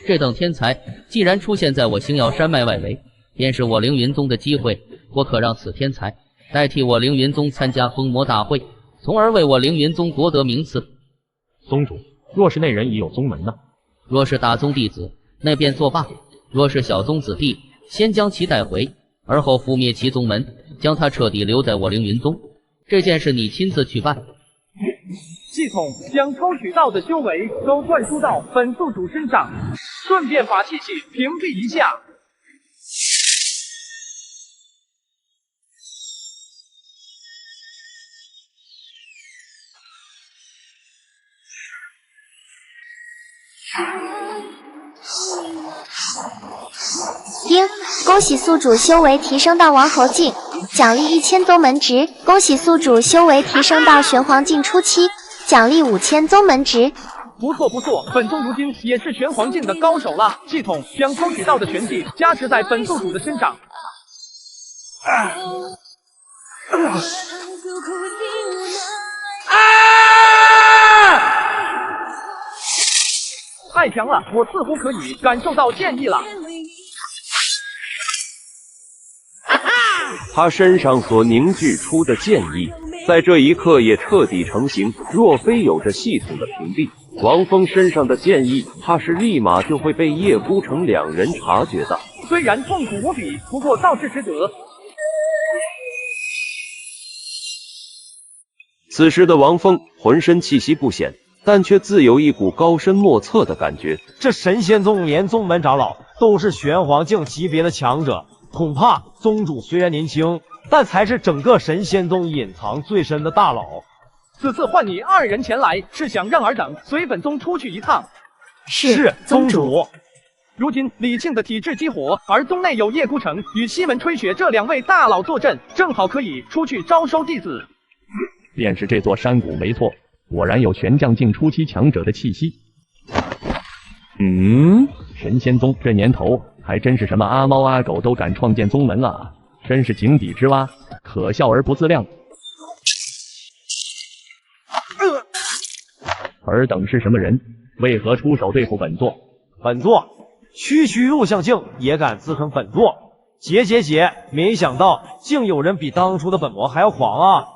[SPEAKER 9] 这等天才既然出现在我星耀山脉外围，便是我凌云宗的机会。我可让此天才代替我凌云宗参加封魔大会，从而为我凌云宗夺得名次。
[SPEAKER 12] 宗主，若是那人已有宗门呢？
[SPEAKER 9] 若是大宗弟子，那便作罢；若是小宗子弟，先将其带回，而后覆灭其宗门，将他彻底留在我凌云宗。这件事你亲自去办。
[SPEAKER 2] 系统将抽取到的修为都灌输到本宿主身上，顺便把气息屏蔽一下。
[SPEAKER 6] 丁，恭喜宿主修为提升到王侯境，奖励1000宗门值。恭喜宿主修为提升到玄黄境初期，奖励5000宗门值。
[SPEAKER 2] 不错不错，本宗如今也是玄黄境的高手了。系统将抽取到的玄技加持在本宿主的身上。太强了，我似乎可以感受到剑意了。
[SPEAKER 1] 他身上所凝聚出的剑意，在这一刻也彻底成型。若非有着系统的屏蔽，王峰身上的剑意，怕是立马就会被叶孤城2人察觉到。
[SPEAKER 2] 虽然痛苦无比，不过倒是值得。
[SPEAKER 1] 此时的王峰浑身气息不显，但却自有一股高深莫测的感觉。
[SPEAKER 10] 这神仙宗连宗门长老都是玄黄境级别的强者，恐怕宗主虽然年轻，但才是整个神仙宗隐藏最深的大佬。
[SPEAKER 2] 此次唤你2人前来，是想让尔等随本宗出去一趟。
[SPEAKER 11] 是宗主。
[SPEAKER 2] 如今李庆的体质激活，而宗内有叶孤城与西门吹雪这2位大佬坐镇，正好可以出去招收弟子。
[SPEAKER 12] 便是这座山谷没错，果然有玄将境初期强者的气息。神仙宗这年头还真是什么阿猫阿狗都敢创建宗门啊，真是井底之蛙，可笑而不自量。尔等是什么人？为何出手对付本座？
[SPEAKER 10] 本座区区入相境也敢自称本座？没想到竟有人比当初的本魔还要狂啊！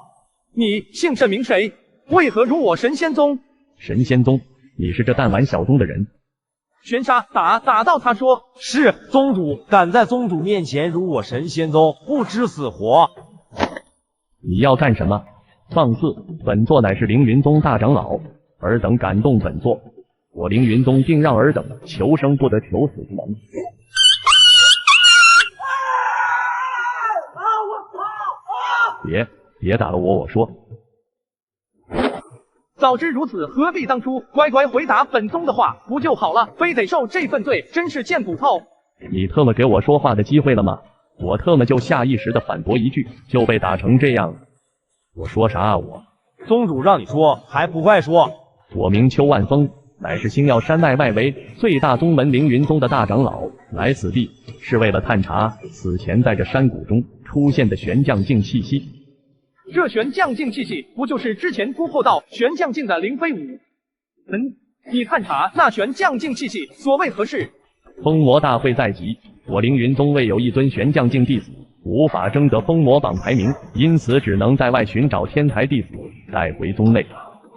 [SPEAKER 2] 你姓甚名谁？为何辱我神仙宗？
[SPEAKER 12] 神仙宗，你是这弹丸小宗的人？
[SPEAKER 2] 玄沙打到他说
[SPEAKER 10] 是宗主，敢在宗主面前辱我神仙宗，不知死活。
[SPEAKER 12] 你要干什么？放肆！本座乃是凌云宗大长老，尔等敢动本座，我凌云宗定让尔等求生不得，求死之能。别打了我说。
[SPEAKER 2] 早知如此，何必当初乖乖回答本宗的话不就好了？非得受这份罪，真是贱骨头！
[SPEAKER 12] 你特么给我说话的机会了吗？我特么就下意识的反驳一句，就被打成这样。我说啥啊我？
[SPEAKER 10] 宗主让你说，还不快说！
[SPEAKER 12] 我名邱万峰，乃是星耀山外围最大宗门凌云宗的大长老，来此地是为了探查此前在这山谷中出现的玄将境气息。
[SPEAKER 2] 这玄将境气息，不就是之前突破到玄将境的灵飞舞？你探查那玄将境气息，所谓何事？
[SPEAKER 12] 封魔大会在即，我凌云宗未有一尊玄将境弟子，无法争得封魔榜排名，因此只能在外寻找天才弟子带回宗内。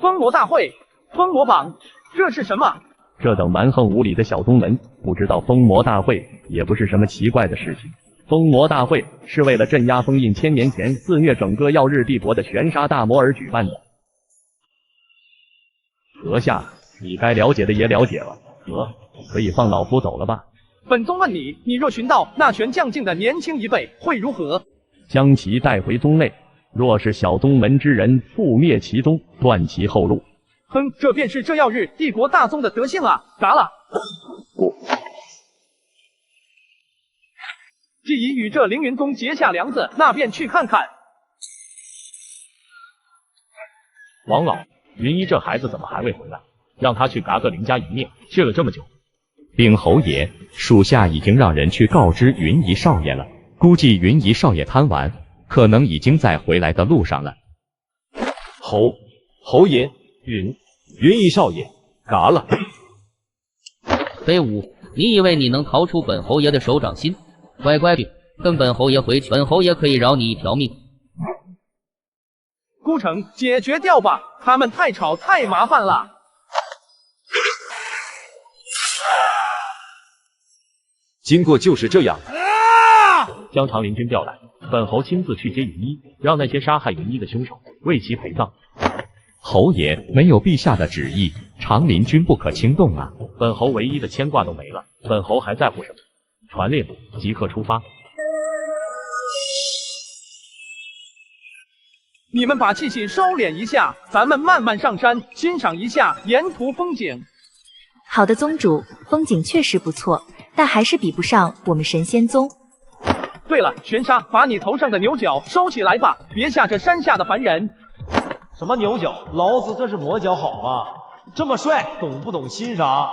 [SPEAKER 2] 封魔大会，封魔榜，这是什么？
[SPEAKER 12] 这等蛮横无理的小宗门，不知道封魔大会也不是什么奇怪的事情。封魔大会是为了镇压封印1000年前肆虐整个耀日帝国的玄沙大魔而举办的。阁下，你该了解的也了解了，可以放老夫走了吧？
[SPEAKER 2] 本宗问你，你若寻到那玄将境的年轻一辈，会如何？
[SPEAKER 12] 将其带回宗内，若是小宗门之人，覆灭其宗，断其后路。
[SPEAKER 2] 这便是这耀日帝国大宗的德性啊！嘎了。既已与这凌云宗结下梁子，那便去看看。
[SPEAKER 7] 王老，云一这孩子怎么还未回来？让他去嘎个凌家一面，去了这么久。
[SPEAKER 14] 禀侯爷，属下已经让人去告知云一少爷了，估计云一少爷贪玩，可能已经在回来的路上了。
[SPEAKER 7] 侯爷，云一少爷，嘎了。
[SPEAKER 9] 飞舞，你以为你能逃出本侯爷的手掌心？乖乖去，跟本侯爷回去，本侯爷可以饶你一条命。
[SPEAKER 2] 孤城，解决掉吧，他们太吵太麻烦了。
[SPEAKER 7] 经过就是这样。将长林军调来，本侯亲自去接云一，让那些杀害云一的凶手为其陪葬。
[SPEAKER 14] 侯爷，没有陛下的旨意，长林军不可轻动啊！
[SPEAKER 7] 本侯唯一的牵挂都没了，本侯还在乎什么？传令，即刻出发。
[SPEAKER 2] 你们把气息收敛一下，咱们慢慢上山，欣赏一下沿途风景。
[SPEAKER 11] 好的，宗主，风景确实不错，但还是比不上我们神仙宗。
[SPEAKER 2] 对了，玄沙，把你头上的牛角收起来吧，别吓着山下的凡人。
[SPEAKER 10] 什么牛角？老子这是魔角好吗？这么帅，懂不懂欣赏？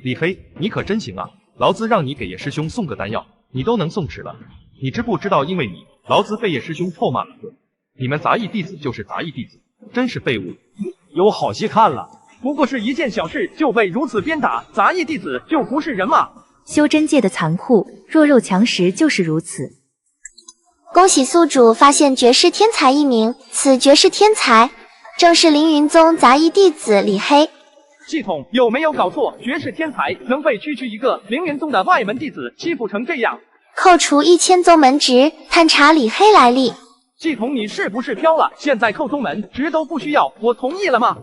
[SPEAKER 15] 李黑，你可真行啊！劳资让你给叶师兄送个丹药，你都能送迟了。你知不知道，因为你，劳资被叶师兄臭骂了顿。你们杂役弟子就是杂役弟子，真是废物。
[SPEAKER 10] 有好戏看了。
[SPEAKER 2] 不过是一件小事就被如此鞭打，杂役弟子就不是人吗？
[SPEAKER 11] 修真界的残酷，弱肉强食就是如此。
[SPEAKER 6] 恭喜宿主发现绝世天才一名，此绝世天才正是凌云宗杂役弟子李黑。
[SPEAKER 2] 系统有没有搞错？绝世天才能被区一个凌云宗的外门弟子欺负成这样？
[SPEAKER 6] 扣除1000宗门值，探查李黑来历。
[SPEAKER 2] 系统你是不是飘了？现在扣宗门值都不需要，我同意了吗？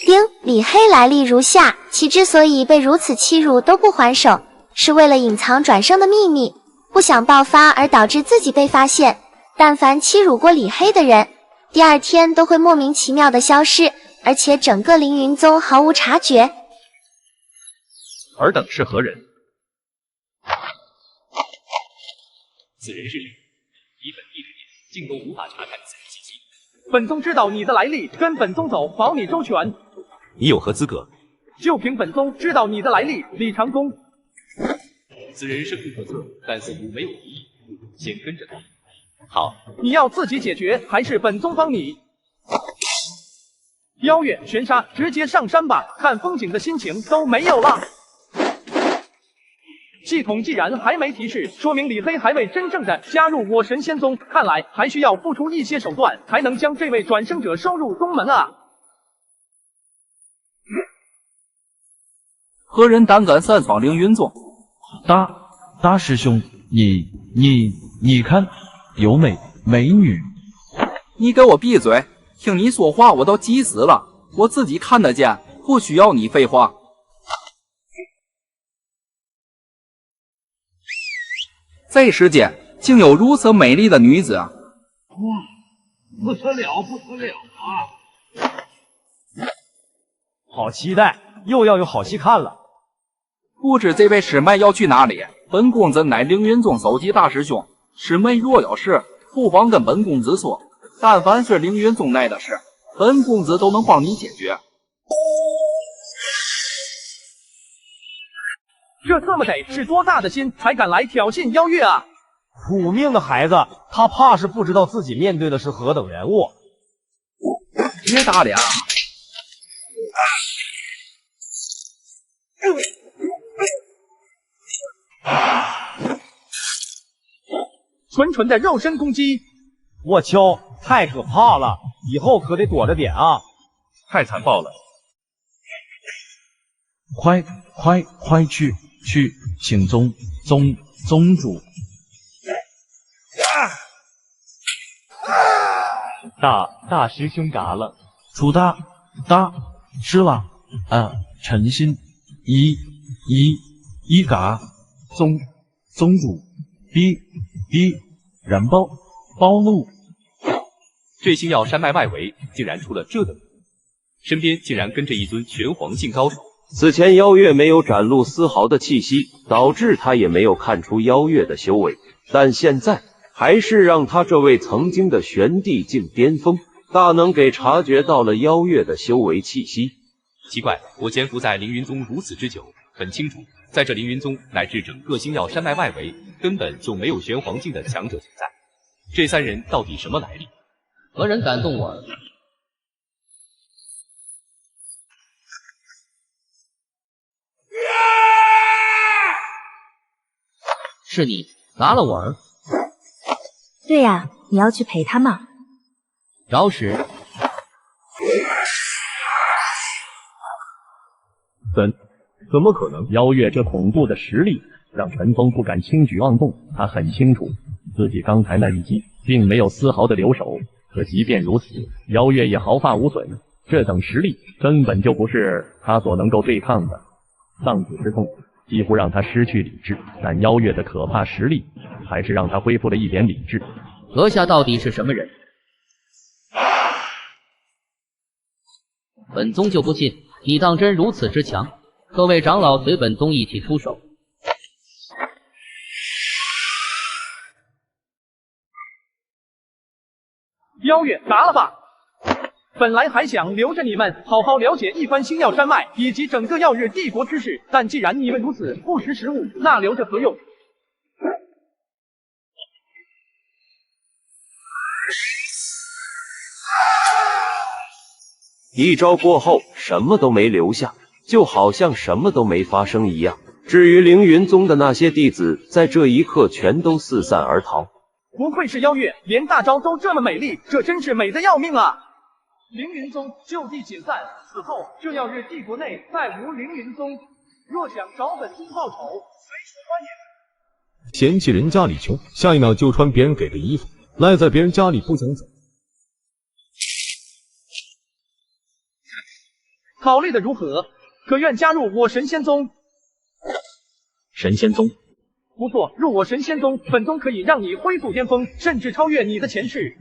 [SPEAKER 6] 丁，李黑来历如下，其之所以被如此欺辱都不还手，是为了隐藏转生的秘密，不想爆发而导致自己被发现。但凡欺辱过李黑的人，第二天都会莫名其妙的消失，而且整个凌云宗毫无察觉。
[SPEAKER 15] 尔等是何人？
[SPEAKER 7] 此人是谁？以本地之见，竟都无法查看此人信息。
[SPEAKER 2] 本宗知道你的来历，跟本宗走，保你周全。
[SPEAKER 15] 你有何资格？
[SPEAKER 2] 就凭本宗知道你的来历，李长恭。
[SPEAKER 7] 此人深不可测，但似乎没有敌意，先跟着他。好，
[SPEAKER 2] 你要自己解决，还是本宗帮你？邀月、玄沙，直接上山吧，看风景的心情都没有了。系统既然还没提示，说明李黑还未真正的加入我神仙宗，看来还需要付出一些手段，才能将这位转生者收入宗门啊！
[SPEAKER 16] 何人胆敢擅闯凌云宗？
[SPEAKER 17] 大师兄，你看，有美女。
[SPEAKER 16] 你给我闭嘴！听你说话我都急死了，我自己看得见，不需要你废话。这世间竟有如此美丽的女子啊！
[SPEAKER 10] 哇，不得了啊！好期待，又要有好戏看了。
[SPEAKER 16] 不知这位师妹要去哪里？本公子乃凌云宗首级大师兄，师妹若有事，不妨跟本公子说。但凡是凌云宗内的事，本公子都能帮你解决。
[SPEAKER 2] 这么得是多大的心，才敢来挑衅邀月啊！
[SPEAKER 10] 苦命的孩子，他怕是不知道自己面对的是何等人物。
[SPEAKER 16] 别打脸！
[SPEAKER 2] 纯的肉身攻击，
[SPEAKER 10] 我敲，太可怕了，以后可得躲着点啊！
[SPEAKER 15] 太残暴了！
[SPEAKER 17] 快去请宗主！
[SPEAKER 12] 大师兄嘎了，
[SPEAKER 17] 出大是了诚心一嘎宗主逼然暴怒。
[SPEAKER 7] 这星耀山脉外围竟然出了这等人，身边竟然跟着一尊玄黄境高手。
[SPEAKER 1] 此前邀月没有展露丝毫的气息，导致他也没有看出邀月的修为，但现在还是让他这位曾经的玄帝境巅峰大能给察觉到了邀月的修为气息。
[SPEAKER 7] 奇怪，我潜伏在凌云宗如此之久，很清楚，在这凌云宗乃至整个星耀山脉外围，根本就没有玄黄境的强者存在。这三人到底什么来历？
[SPEAKER 9] 何人敢动我儿？是你拿了我儿？
[SPEAKER 11] 对呀，你要去陪他吗？
[SPEAKER 9] 找使。
[SPEAKER 12] 怎么可能？邀月这恐怖的实力，让陈峰不敢轻举妄动。他很清楚，自己刚才那一击并没有丝毫的留手。可即便如此，邀月也毫发无损。这等实力根本就不是他所能够对抗的。丧子之痛几乎让他失去理智，但邀月的可怕实力还是让他恢复了一点理智。
[SPEAKER 9] 阁下到底是什么人？本宗就不信你当真如此之强。各位长老随本宗一起出手。
[SPEAKER 2] 邀月，拿了吧！本来还想留着你们好好了解一番星耀山脉以及整个耀日帝国之事，但既然你们如此不识时务，那留着何用？
[SPEAKER 1] 一招过后，什么都没留下，就好像什么都没发生一样。至于凌云宗的那些弟子，在这一刻全都四散而逃。
[SPEAKER 2] 不愧是邀月，连大招都这么美丽，这真是美的要命啊！凌云宗就地解散，此后这耀日帝国内再无凌云宗。若想找本宗报仇，随时欢迎。
[SPEAKER 18] 嫌弃人家里穷，下一秒就穿别人给的衣服，赖在别人家里不想走。
[SPEAKER 2] 考虑的如何？可愿加入我神仙宗？
[SPEAKER 12] 神仙宗？
[SPEAKER 2] 不错，入我神仙宗，本宗可以让你恢复巅峰，甚至超越你的前世。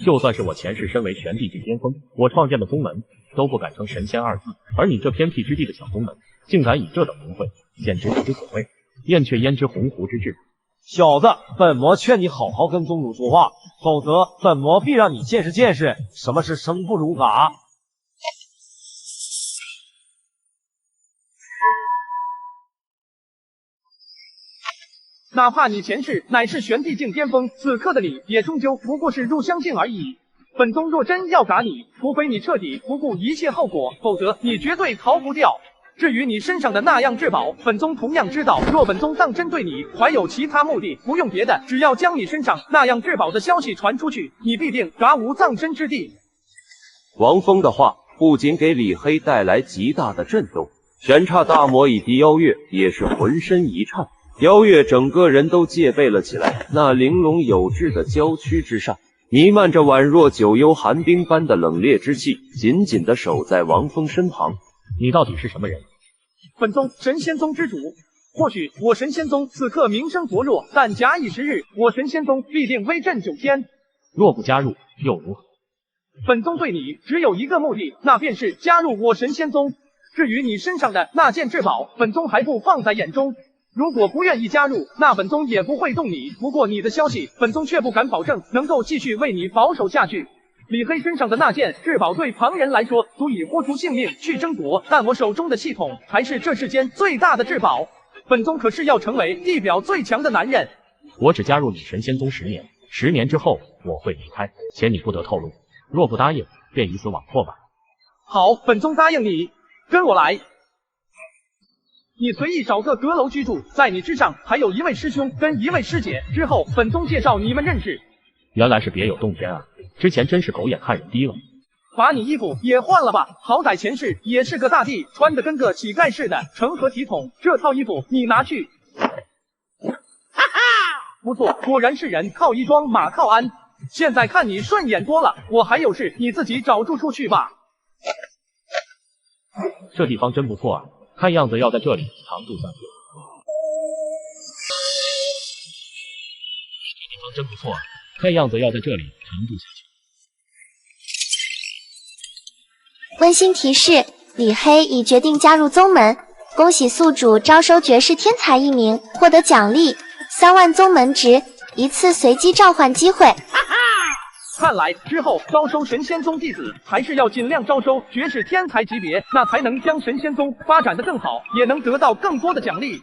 [SPEAKER 12] 就算是我前世身为玄帝境巅峰，我创建的宗门都不敢称神仙二字，而你这偏僻之地的小宗门，竟敢以这等名讳，简直不知所谓。燕雀焉知鸿鹄之志？
[SPEAKER 10] 小子，本魔劝你好好跟宗主说话，否则本魔必让你见识见识什么是生不如嘎。
[SPEAKER 2] 哪怕你前世乃是玄帝境巅峰，此刻的你也终究不过是入乡境而已。本宗若真要嘎你，除非你彻底不顾一切后果，否则你绝对逃不掉。至于你身上的那样至宝，本宗同样知道。若本宗当真对你怀有其他目的，不用别的，只要将你身上那样至宝的消息传出去，你必定嘎无葬身之地。
[SPEAKER 1] 王峰的话不仅给李黑带来极大的震动，玄刹大魔以及妖月也是浑身一颤。妖月整个人都戒备了起来，那玲珑有致的娇躯之上，弥漫着宛若九幽寒冰般的冷冽之气，紧紧地守在王峰身旁。
[SPEAKER 12] 你到底是什么人？
[SPEAKER 2] 本宗神仙宗之主。或许我神仙宗此刻名声薄弱，但假以时日，我神仙宗必定威震9天。
[SPEAKER 12] 若不加入又如何？
[SPEAKER 2] 本宗对你只有一个目的，那便是加入我神仙宗。至于你身上的那件至宝，本宗还不放在眼中。如果不愿意加入，那本宗也不会动你。不过你的消息，本宗却不敢保证能够继续为你保守下去。李黑身上的那件至宝对旁人来说足以豁出性命去争夺，但我手中的系统才是这世间最大的至宝。本宗可是要成为地表最强的男人。
[SPEAKER 12] 我只加入你神仙宗10年，10年之后我会离开，且你不得透露。若不答应，便以死网破吧。
[SPEAKER 2] 好，本宗答应你，跟我来。你随意找个阁楼居住，在你之上还有一位师兄跟一位师姐，之后本宗介绍你们认识。
[SPEAKER 12] 原来是别有洞天啊，之前真是狗眼看人低了。
[SPEAKER 2] 把你衣服也换了吧，好歹前世也是个大帝，穿得跟个乞丐似的，成何体统？这套衣服你拿去。哈哈，不错，果然是人靠衣装，马靠鞍。现在看你顺眼多了，我还有事，你自己找住处去吧。
[SPEAKER 12] 这地方真不错啊，看样子要在这里常住下去。这地方真不错啊，看样子要在这里常住下去。
[SPEAKER 6] 温馨提示：李黑已决定加入宗门，恭喜宿主招收绝世天才1名，获得奖励3万宗门值，一次随机召唤机会。
[SPEAKER 2] 看来之后招收神仙宗弟子，还是要尽量招收绝世天才级别，那才能将神仙宗发展得更好，也能得到更多的奖励。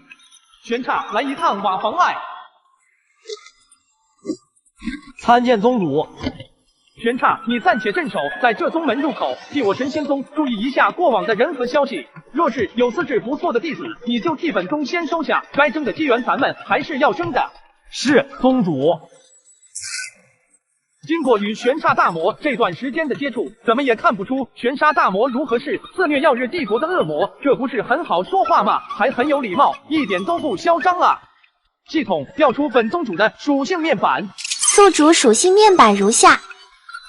[SPEAKER 2] 玄刹来一趟瓦房外，
[SPEAKER 10] 参见宗主。
[SPEAKER 2] 玄刹，你暂且镇守在这宗门入口，替我神仙宗注意一下过往的人和消息。若是有资质不错的弟子，你就替本宗先收下。该争的机缘，咱们还是要争的。
[SPEAKER 10] 是宗主。
[SPEAKER 2] 经过与玄刹大魔这段时间的接触，怎么也看不出玄刹大魔如何是肆虐耀日帝国的恶魔，这不是很好说话吗？还很有礼貌，一点都不嚣张啊！系统调出本宗主的属性面板，
[SPEAKER 6] 宿主属性面板如下。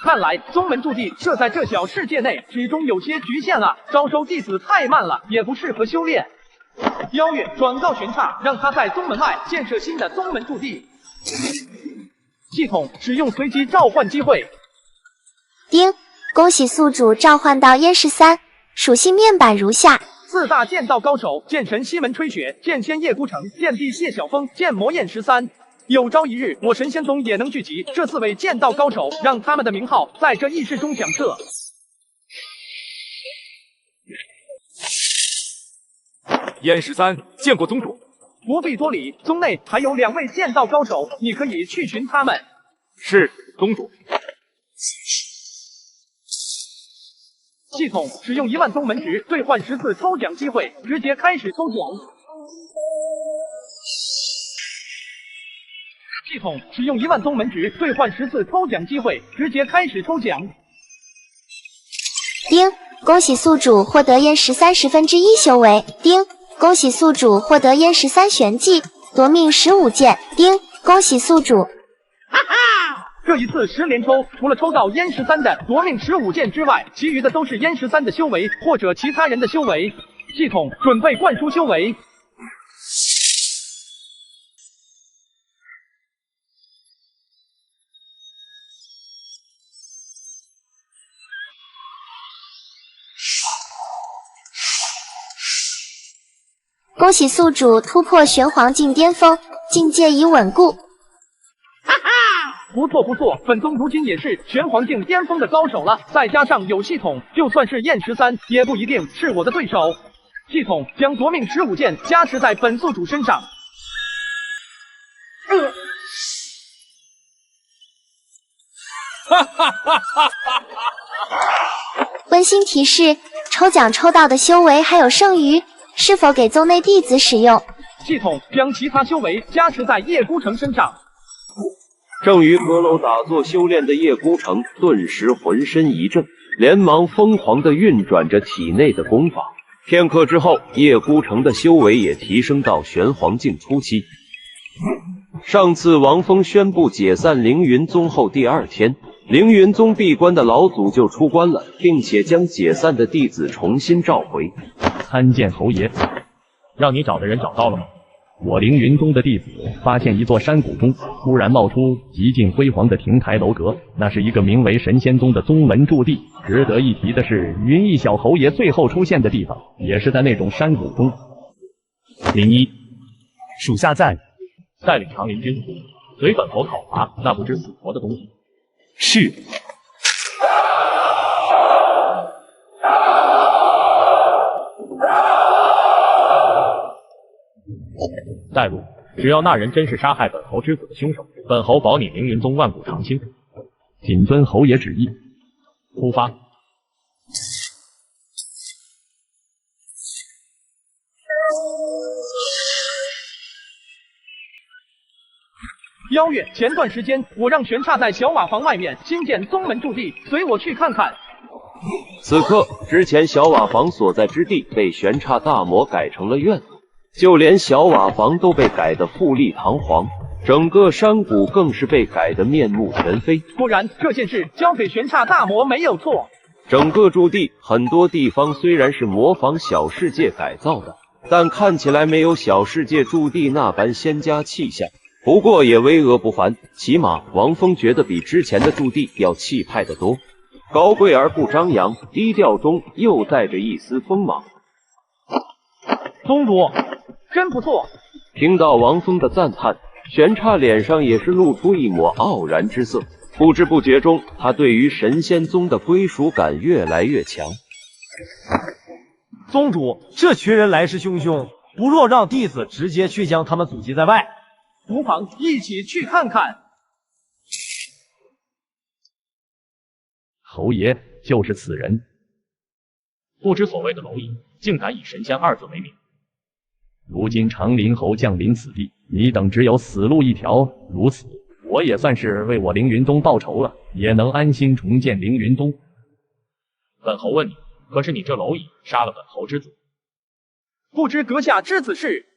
[SPEAKER 2] 看来宗门驻地设在这小世界内，始终有些局限了，招收弟子太慢了，也不适合修炼。妖月转告玄刹，让他在宗门外建设新的宗门驻地。系统使用随机召唤机会。
[SPEAKER 6] 丁，恭喜宿主召唤到燕十三，属性面板如下
[SPEAKER 2] ：4大剑道高手，剑神西门吹雪，剑仙叶孤城，剑帝谢晓峰，剑魔燕13。有朝一日，我神仙宗也能聚集这4位剑道高手，让他们的名号在这异世中响彻。
[SPEAKER 7] 燕13见过宗主。
[SPEAKER 2] 不必多礼，宗内还有2位剑道高手，你可以去寻他们。
[SPEAKER 7] 是，宗主。
[SPEAKER 2] 系统使用1万宗门值兑换10次抽奖机会，直接开始抽奖。系统使用1万宗门值兑换10次抽奖机会，直接开始抽奖。
[SPEAKER 6] 丁，恭喜宿主获得燕131/10修为。丁，恭喜宿主获得燕13玄技夺命15剑。丁，恭喜宿主。
[SPEAKER 2] 哈哈，这一次10连抽，除了抽到燕13的夺命15剑之外，其余的都是燕13的修为或者其他人的修为。系统准备灌输修为。
[SPEAKER 6] 恭喜宿主突破玄黄境巅峰，境界已稳固。
[SPEAKER 2] 哈哈，不错不错，本宗如今也是玄黄境巅峰的高手了，再加上有系统，就算是燕13也不一定是我的对手。系统将夺命15剑加持在本宿主身上。
[SPEAKER 6] 温馨提示：抽奖抽到的修为还有剩余，是否给宗内弟子使用？
[SPEAKER 2] 系统将其他修为加持在叶孤城身上。
[SPEAKER 1] 正于阁楼打坐修炼的叶孤城顿时浑身一震，连忙疯狂地运转着体内的功法。片刻之后，叶孤城的修为也提升到玄黄境初期。上次王峰宣布解散凌云宗后第2天，凌云宗闭关的老祖就出关了，并且将解散的弟子重新召回。
[SPEAKER 12] 参见侯爷，让你找的人找到了吗？我凌云宗的弟子发现一座山谷中突然冒出极尽辉煌的亭台楼阁，那是一个名为神仙宗的宗门驻地。值得一提的是，云逸小侯爷最后出现的地方也是在那种山谷中。林一，
[SPEAKER 17] 属下在，
[SPEAKER 12] 带领长林军随本侯讨伐那不知死活的东西。
[SPEAKER 17] 是。
[SPEAKER 12] 带路，只要那人真是杀害本侯之子的凶手，本侯保你凌云宗万古长青。谨遵侯爷旨意，出发。
[SPEAKER 2] 邀月，前段时间我让玄刹在小瓦房外面新建宗门驻地，随我去看看。
[SPEAKER 1] 此刻，之前小瓦房所在之地被玄刹大魔改成了院子。就连小瓦房都被改得富丽堂皇，整个山谷更是被改得面目全非。
[SPEAKER 2] 果然，这件事交给玄刹大魔没有错。
[SPEAKER 1] 整个驻地很多地方虽然是模仿小世界改造的，但看起来没有小世界驻地那般仙家气象。不过也巍峨不凡，起码王峰觉得比之前的驻地要气派得多，高贵而不张扬，低调中又带着一丝锋芒。
[SPEAKER 2] 宗主。真不错！
[SPEAKER 1] 听到王峰的赞叹，玄刹脸上也是露出一抹傲然之色。不知不觉中，他对于神仙宗的归属感越来越强。
[SPEAKER 10] 宗主，这群人来势汹汹，不若让弟子直接去将他们阻击在外。
[SPEAKER 2] 无妨，一起去看看。
[SPEAKER 12] 侯爷就是此人，不知所谓的蝼蚁，竟敢以神仙2字为名。如今长林侯降临此地，你等只有死路一条。如此，我也算是为我凌云宗报仇了，也能安心重建凌云宗。本侯问你，可是你这蝼蚁杀了本侯之子？
[SPEAKER 2] 不知阁下知此事？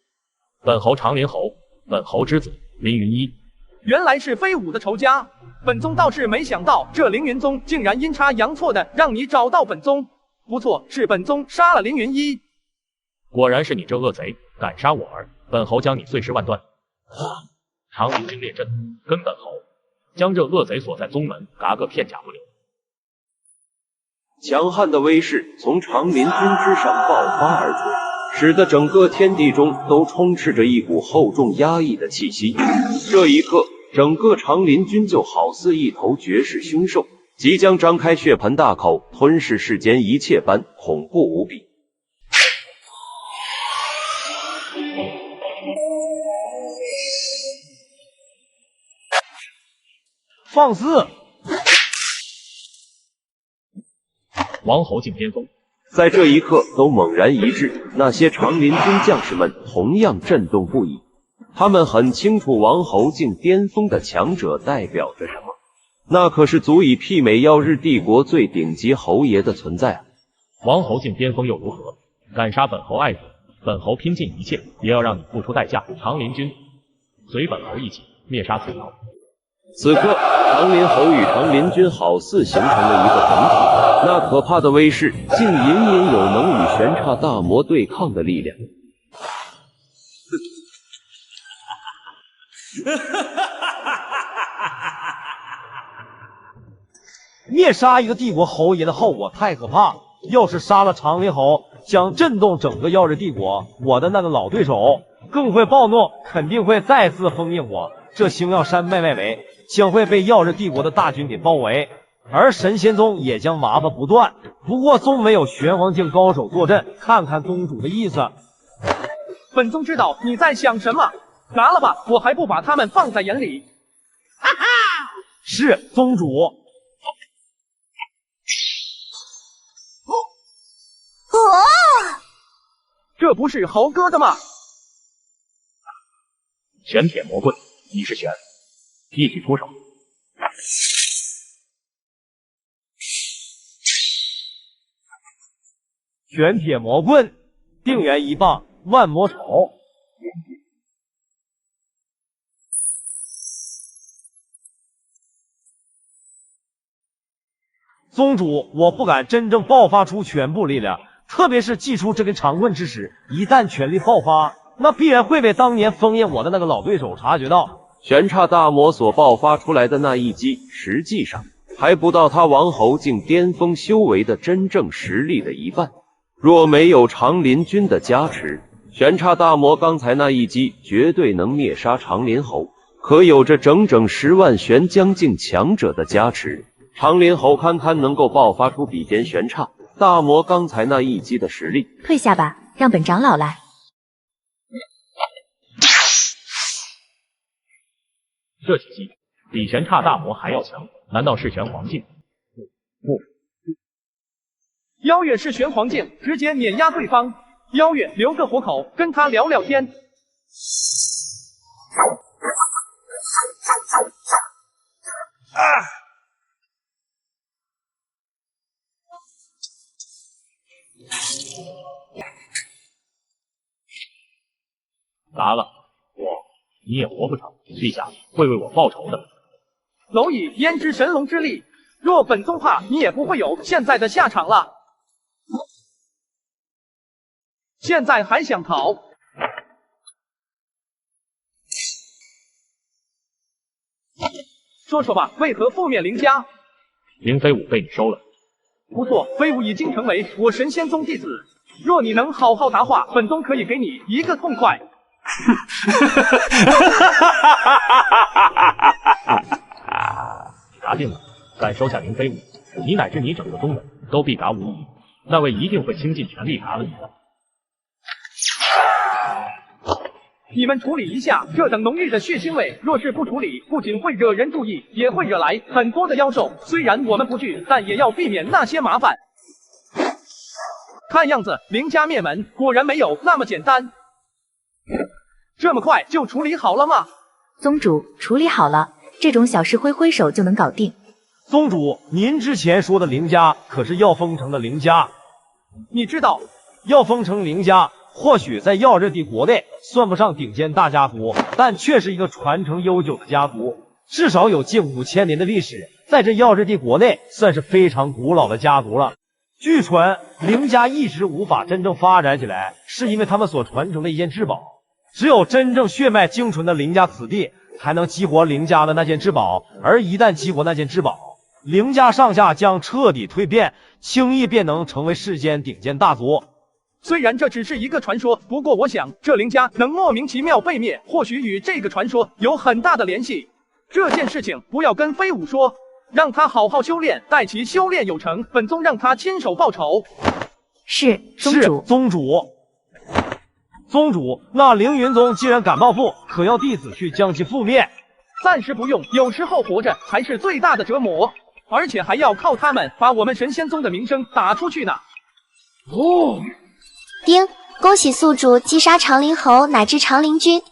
[SPEAKER 12] 本侯长林侯，本侯之子凌云一。
[SPEAKER 2] 原来是飞舞的仇家，本宗倒是没想到，这凌云宗竟然阴差阳错的让你找到本宗。不错，是本宗杀了凌云一。
[SPEAKER 12] 果然是你这恶贼，敢杀我儿，本侯将你碎尸万段。长林军列阵，跟本侯将这恶贼锁在宗门，嘎个片甲不留。
[SPEAKER 1] 强悍的威势从长林军之上爆发而出，使得整个天地中都充斥着一股厚重压抑的气息。这一刻，整个长林军就好似一头绝世凶兽，即将张开血盆大口吞噬世间一切般恐怖无比。
[SPEAKER 10] 放肆！
[SPEAKER 12] 王侯境巅峰，
[SPEAKER 1] 在这一刻都猛然一滞，那些长林军将士们同样震动不已。他们很清楚王侯境巅峰的强者代表着什么，那可是足以媲美耀日帝国最顶级侯爷的存在啊！
[SPEAKER 12] 王侯境巅峰又如何？敢杀本侯爱子，本侯拼尽一切也要让你付出代价。长林军，随本侯一起灭杀此曹。
[SPEAKER 1] 此刻，长林侯与长林军好似形成了一个整体，那可怕的威势竟隐隐有能与玄刹大魔对抗的力量。
[SPEAKER 10] 灭杀一个帝国侯爷的后果太可怕，要是杀了长林侯，将震动整个耀日帝国。我的那个老对手更会暴怒，肯定会再次封印我。这星耀山脉外围将会被耀日帝国的大军给包围，而神仙宗也将麻烦不断。不过宗没有玄黄境高手坐镇，看看宗主的意思。
[SPEAKER 2] 本宗知道你在想什么，拿了吧，我还不把他们放在眼里。哈哈，
[SPEAKER 10] 是宗主。
[SPEAKER 2] 这不是猴哥的吗？
[SPEAKER 12] 玄铁魔棍，你是玄，一起出手。
[SPEAKER 10] 玄铁魔棍，定元一棒，万魔草。宗主，我不敢真正爆发出全部力量，特别是祭出这根长棍之时，一旦全力爆发，那必然会被当年封印我的那个老对手察觉到。
[SPEAKER 1] 玄刹大魔所爆发出来的那一击，实际上还不到他王侯境巅峰修为的真正实力的一半。若没有长林君的加持，玄刹大魔刚才那一击绝对能灭杀长林侯。可有着整整10万玄将境强者的加持，长林侯堪堪能够爆发出比肩玄刹大魔刚才那一击的实力。
[SPEAKER 11] 退下吧，让本长老来。
[SPEAKER 12] 这几击比玄刹大魔还要强，难道是玄黄境？不。
[SPEAKER 2] 妖月是玄黄境，直接碾压对方。妖月留个活口，跟他聊聊天。
[SPEAKER 12] 砸了你也活不成，陛下会为我报仇的。
[SPEAKER 2] 蝼蚁焉知神龙之力？若本宗怕，你也不会有现在的下场了。现在还想逃？说说吧，为何覆灭林家？
[SPEAKER 12] 林飞武被你收了。
[SPEAKER 2] 不错，飞武已经成为我神仙宗弟子。若你能好好答话，本宗可以给你一个痛快。
[SPEAKER 12] 答定了，敢收下林飞武，你乃至你整个宗门都必答无疑。那位一定会倾尽全力答了你的。
[SPEAKER 2] 你们处理一下这等浓郁的血腥味，若是不处理，不仅会惹人注意，也会惹来很多的妖兽。虽然我们不惧，但也要避免那些麻烦。看样子林家灭门果然没有那么简单。这么快就处理好了吗？
[SPEAKER 11] 宗主，处理好了，这种小事挥挥手就能搞定。
[SPEAKER 10] 宗主，您之前说的林家可是耀丰城的林家？
[SPEAKER 2] 你知道，
[SPEAKER 10] 耀丰城林家或许在耀日帝国内算不上顶尖大家族，但却是一个传承悠久的家族，至少有近5000年的历史，在这耀日帝国内算是非常古老的家族了。据传，林家一直无法真正发展起来，是因为他们所传承的一件至宝。只有真正血脉精纯的林家子弟才能激活林家的那件至宝，而一旦激活那件至宝，林家上下将彻底蜕变，轻易便能成为世间顶尖大族。
[SPEAKER 2] 虽然这只是一个传说，不过我想这林家能莫名其妙被灭，或许与这个传说有很大的联系。这件事情不要跟飞武说，让他好好修炼，待其修炼有成，本宗让他亲手报仇。
[SPEAKER 11] 是宗主。
[SPEAKER 10] 宗主。宗主，那凌云宗既然敢报复，可要弟子去将其覆灭？
[SPEAKER 2] 暂时不用，有时候活着才是最大的折磨，而且还要靠他们把我们神仙宗的名声打出去呢。
[SPEAKER 6] 丁，恭喜宿主击杀长林侯乃至长林军，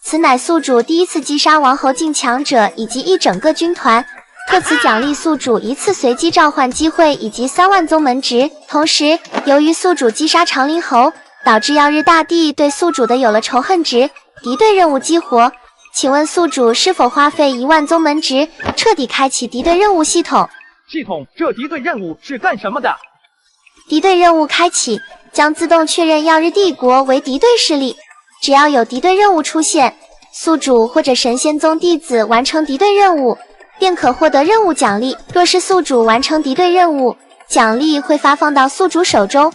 [SPEAKER 6] 此乃宿主第一次击杀王侯境强者以及一整个军团，特此奖励宿主一次随机召唤机会以及3万宗门值。同时，由于宿主击杀长林侯，导致耀日大帝对宿主的有了仇恨值，敌对任务激活。请问宿主是否花费1万宗门值，彻底开启敌对任务系统？
[SPEAKER 2] 这敌对任务是干什么的？
[SPEAKER 6] 敌对任务开启，将自动确认耀日帝国为敌对势力。只要有敌对任务出现，宿主或者神仙宗弟子完成敌对任务，便可获得任务奖励。若是宿主完成敌对任务，奖励会发放到宿主手中。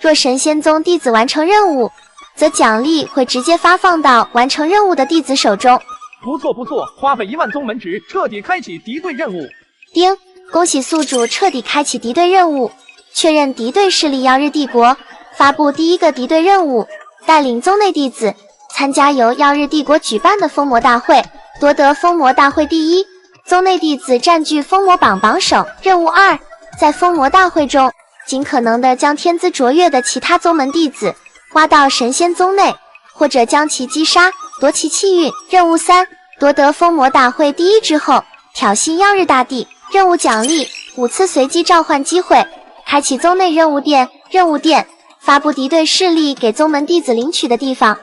[SPEAKER 6] 若神仙宗弟子完成任务，则奖励会直接发放到完成任务的弟子手中。
[SPEAKER 2] 不错不错，花费1万宗门值，彻底开启敌对任务。
[SPEAKER 6] 丁，恭喜宿主彻底开启敌对任务，确认敌对势力耀日帝国，发布第一个敌对任务，带领宗内弟子参加由耀日帝国举办的封魔大会，夺得封魔大会第一。宗内弟子占据封魔榜榜首。任务2，在封魔大会中，尽可能的将天资卓越的其他宗门弟子挖到神仙宗内，或者将其击杀，夺其气运。任务3，夺得封魔大会第一之后，挑衅耀日大帝。任务奖励5次随机召唤机会，开启宗内任务店。任务店发布敌对势力给宗门弟子领取的地方，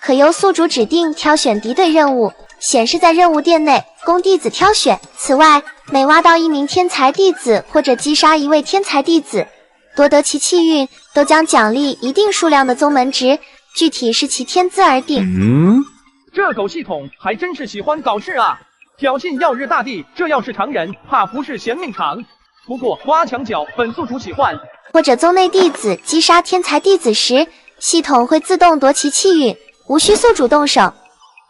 [SPEAKER 6] 可由宿主指定挑选敌对任务，显示在任务店内，供弟子挑选。此外，每挖到1名天才弟子或者击杀1位天才弟子，夺得其气运，都将奖励一定数量的宗门值，具体视其天资而定。
[SPEAKER 2] 这狗系统还真是喜欢搞事啊！挑衅耀日大帝，这要是常人，怕不是嫌命长。不过挖墙脚，本宿主喜欢。
[SPEAKER 6] 或者宗内弟子击杀天才弟子时，系统会自动夺其气运，无需宿主动手。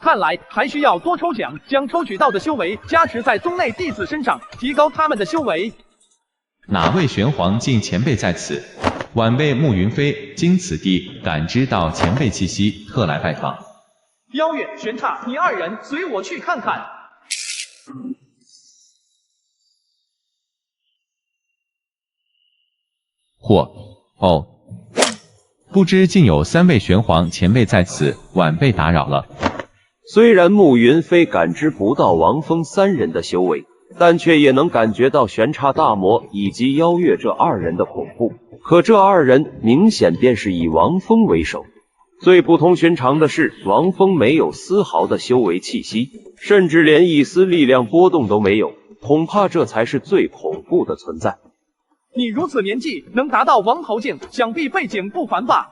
[SPEAKER 2] 看来还需要多抽奖，将抽取到的修为加持在宗内弟子身上，提高他们的修为。
[SPEAKER 19] 哪位玄黄境前辈在此？晚辈慕云飞经此地感知到前辈气息，特来拜访。
[SPEAKER 2] 妖月、玄刹，你2人随我去看看。
[SPEAKER 19] 哦，不知竟有3位玄黄前辈在此，晚辈打扰了。
[SPEAKER 1] 虽然慕云飞感知不到王峰3人的修为，但却也能感觉到玄刹大魔以及妖月这2人的恐怖。可这2人明显便是以王峰为首。最不同寻常的是，王峰没有丝毫的修为气息，甚至连一丝力量波动都没有，恐怕这才是最恐怖的存在。
[SPEAKER 2] 你如此年纪能达到王侯境，想必背景不凡吧？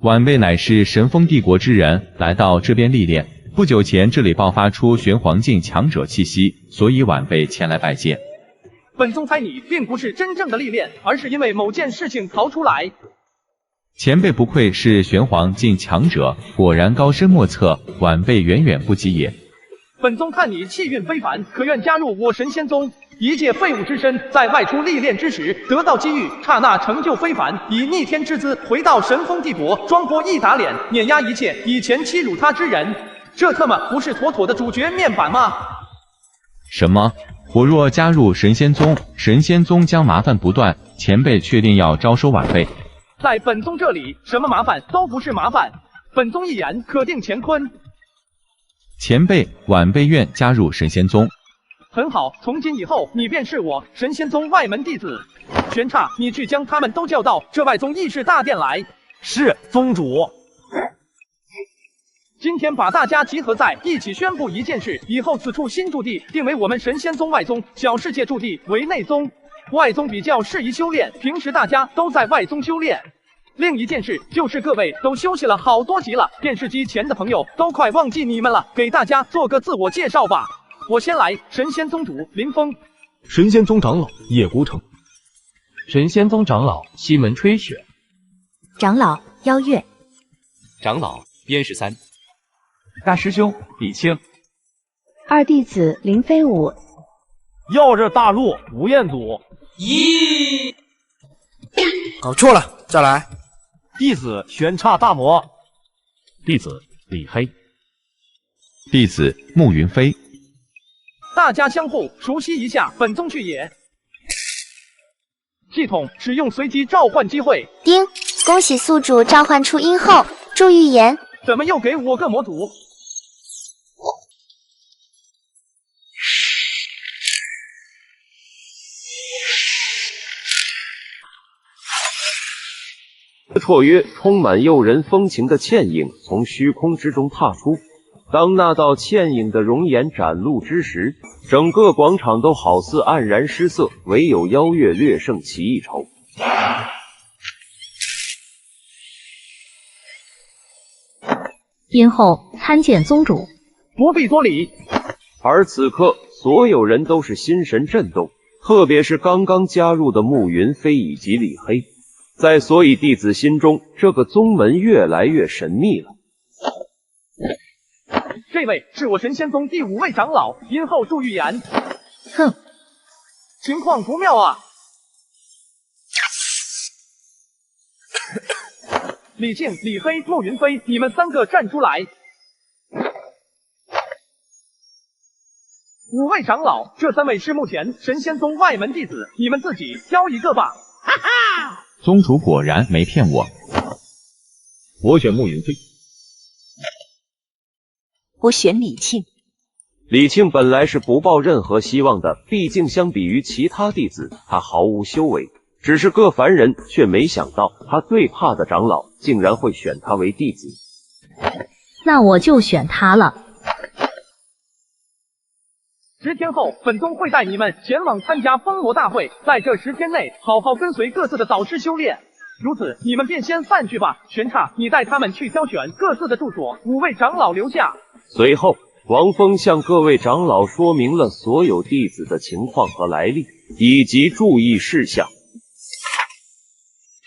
[SPEAKER 19] 晚辈乃是神风帝国之人，来到这边历练。不久前这里爆发出玄黄境强者气息，所以晚辈前来拜见。
[SPEAKER 2] 本宗猜你并不是真正的历练，而是因为某件事情逃出来。
[SPEAKER 19] 前辈不愧是玄黄境强者，果然高深莫测，晚辈远远不及也。
[SPEAKER 2] 本宗看你气运非凡，可愿加入我神仙宗？一介废物之身，在外出历练之时得到机遇，刹那成就非凡，以逆天之姿回到神风帝国，装作一打脸，碾压一切以前欺辱他之人。这特么不是妥妥的主角面板吗？
[SPEAKER 19] 什么？我若加入神仙宗，神仙宗将麻烦不断，前辈确定要招收晚辈？
[SPEAKER 2] 在本宗这里，什么麻烦都不是麻烦，本宗一言可定乾坤。
[SPEAKER 19] 前辈、晚辈愿加入神仙宗。
[SPEAKER 2] 很好，从今以后你便是我神仙宗外门弟子。玄刹，你去将他们都叫到这外宗议事大殿来。
[SPEAKER 10] 是，宗主。
[SPEAKER 2] 今天把大家集合在一起，宣布一件事：以后此处新驻地定为我们神仙宗外宗，小世界驻地为内宗。外宗比较适宜修炼，平时大家都在外宗修炼。另一件事就是各位都休息了好多集了，电视机前的朋友都快忘记你们了，给大家做个自我介绍吧。我先来，神仙宗主林峰，
[SPEAKER 18] 神仙宗长老叶孤城，
[SPEAKER 13] 神仙宗长老西门吹雪，
[SPEAKER 11] 长老妖月，
[SPEAKER 7] 长老边十三，
[SPEAKER 3] 大师兄李清，
[SPEAKER 20] 二弟子林飞舞，
[SPEAKER 10] 耀日大陆吴彦祖。
[SPEAKER 21] 咦，搞错了，再来。
[SPEAKER 10] 弟子玄刹大魔，
[SPEAKER 12] 弟子李黑，
[SPEAKER 19] 弟子慕云飞。
[SPEAKER 2] 大家相互熟悉一下，本宗去也。系统使用随机召唤机会。
[SPEAKER 6] 丁，恭喜宿主召唤出阴后，祝预言。
[SPEAKER 2] 怎么又给我个模组？
[SPEAKER 1] 绰约充满诱人风情的倩影从虚空之中踏出。当那道倩影的容颜展露之时，整个广场都好似黯然失色，唯有妖月略胜其一筹。
[SPEAKER 22] 因后参见宗主。
[SPEAKER 2] 不必多礼。
[SPEAKER 1] 而此刻，所有人都是心神震动，特别是刚刚加入的慕云飞以及李黑。在所有弟子心中，这个宗门越来越神秘了。
[SPEAKER 2] 这位是我神仙宗第5位长老，因后祝预言。
[SPEAKER 22] 哼，
[SPEAKER 2] 情况不妙啊！李靖、李黑、慕云飞，你们3个站出来！5位长老，这3位是目前神仙宗外门弟子，你们自己挑一个吧。哈哈！
[SPEAKER 19] 宗主果然没骗我，
[SPEAKER 18] 我选慕云飞。
[SPEAKER 8] 我选李庆。
[SPEAKER 1] 李庆本来是不抱任何希望的，毕竟相比于其他弟子，他毫无修为。只是个凡人却没想到，他最怕的长老竟然会选他为弟子。
[SPEAKER 22] 那我就选他了。
[SPEAKER 2] 10天后，本宗会带你们前往参加封魔大会，在这10天内，好好跟随各自的导师修炼。如此，你们便先散去吧。玄刹，你带他们去挑选各自的住所，5位长老留下。
[SPEAKER 1] 随后，王峰向各位长老说明了所有弟子的情况和来历，以及注意事项。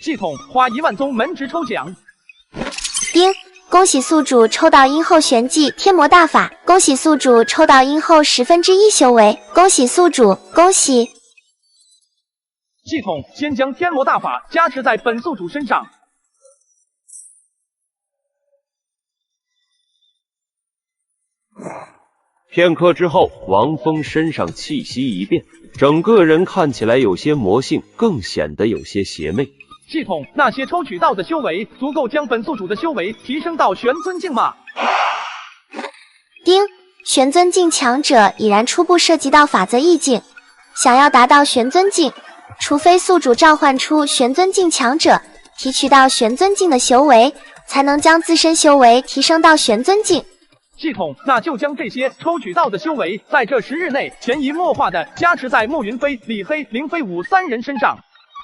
[SPEAKER 2] 系统花1万宗门值抽奖。
[SPEAKER 6] 丁，恭喜宿主抽到阴后玄技天魔大法，恭喜宿主抽到阴后1/10修为，恭喜宿主，恭喜！
[SPEAKER 2] 系统先将天魔大法加持在本宿主身上。
[SPEAKER 1] 片刻之后，王峰身上气息一变，整个人看起来有些魔性，更显得有些邪魅。
[SPEAKER 2] 系统，那些抽取到的修为足够将本宿主的修为提升到玄尊境吗？
[SPEAKER 6] 丁，玄尊境强者已然初步涉及到法则意境，想要达到玄尊境，除非宿主召唤出玄尊境强者，提取到玄尊境的修为，才能将自身修为提升到玄尊境。
[SPEAKER 2] 系统，那就将这些抽取到的修为，在这10日内潜移默化的加持在慕云飞、李黑、凌飞武3人身上。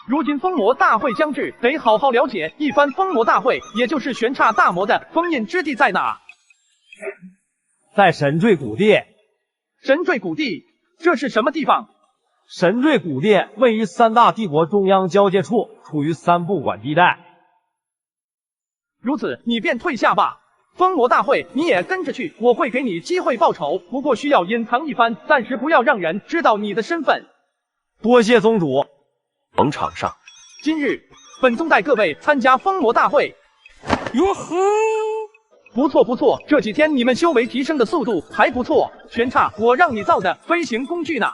[SPEAKER 2] 如今封魔大会将至，得好好了解一番封魔大会，也就是玄刹大魔的封印之地在哪？
[SPEAKER 10] 在神坠古地。
[SPEAKER 2] 神坠古地，这是什么地方？
[SPEAKER 10] 神坠古地位于3大帝国中央交界处，处于3不管地带。
[SPEAKER 2] 如此，你便退下吧。封魔大会你也跟着去，我会给你机会报仇，不过需要隐藏一番，暂时不要让人知道你的身份。
[SPEAKER 10] 多谢宗主。
[SPEAKER 1] 广场上，
[SPEAKER 2] 今日本宗带各位参加封魔大会。哟呵，不错不错，这几天你们修为提升的速度还不错。玄刹，我让你造的飞行工具呢？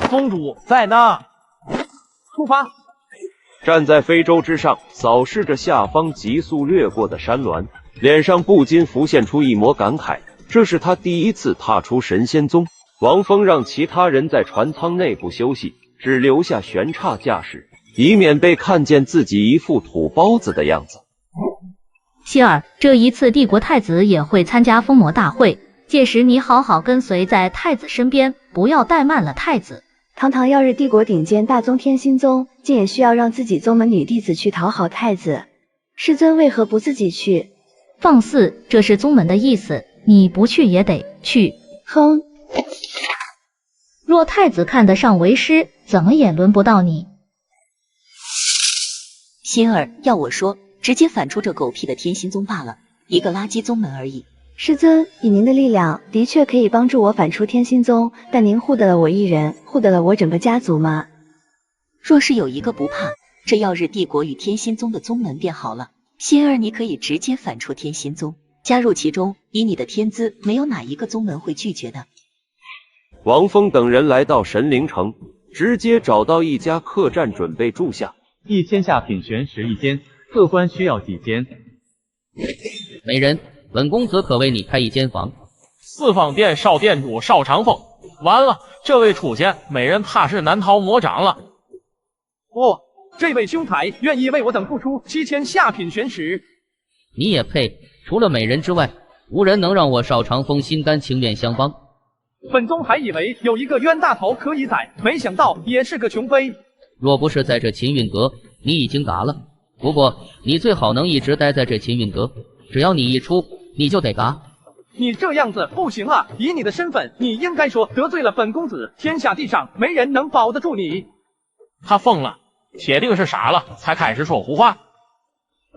[SPEAKER 10] 宗主在那。
[SPEAKER 2] 出发。
[SPEAKER 1] 站在非洲之上，扫视着下方急速掠过的山峦，脸上不禁浮现出一抹感慨。这是他第一次踏出神仙宗。王峰让其他人在船舱内部休息，只留下玄刹驾驶，以免被看见自己一副土包子的样子。
[SPEAKER 22] 希儿，这一次帝国太子也会参加封魔大会，届时你好好跟随在太子身边，不要怠慢了太子。
[SPEAKER 20] 堂堂耀日帝国顶尖大宗天心宗，竟也需要让自己宗门女弟子去讨好太子，师尊为何不自己去？
[SPEAKER 22] 放肆，这是宗门的意思，你不去也得去。
[SPEAKER 20] 哼。
[SPEAKER 22] 若太子看得上为师，怎么也轮不到你。
[SPEAKER 8] 仙儿，要我说，直接反出这狗屁的天心宗罢了，一个垃圾宗门而已。
[SPEAKER 20] 师尊，以您的力量，的确可以帮助我反出天心宗，但您护得了我一人，护得了我整个家族吗？
[SPEAKER 8] 若是有一个不怕，这耀日帝国与天心宗的宗门便好了。仙儿，你可以直接反出天心宗，加入其中，以你的天资，没有哪一个宗门会拒绝的。
[SPEAKER 1] 王峰等人来到神灵城，直接找到一家客栈准备住下。
[SPEAKER 3] 1000下品玄石一间，客官需要几间？
[SPEAKER 9] 美人，本公子可为你开一间房。
[SPEAKER 4] 四坊店少店主邵长凤，完了，这位楚仙美人怕是难逃魔掌了。
[SPEAKER 2] 哦，这位兄台愿意为我等付出7000下品玄石。
[SPEAKER 9] 你也配？除了美人之外，无人能让我邵长风心甘情愿相帮。
[SPEAKER 2] 本宗还以为有一个冤大头可以宰，没想到也是个穷飞。
[SPEAKER 9] 若不是在这秦运阁，你已经嘎了。不过你最好能一直待在这秦运阁，只要你一出，你就得嘎。
[SPEAKER 2] 你这样子不行啊！以你的身份，你应该说得罪了本公子，天下地上没人能保得住你。
[SPEAKER 4] 他疯了，铁定是傻了，才开始说胡话。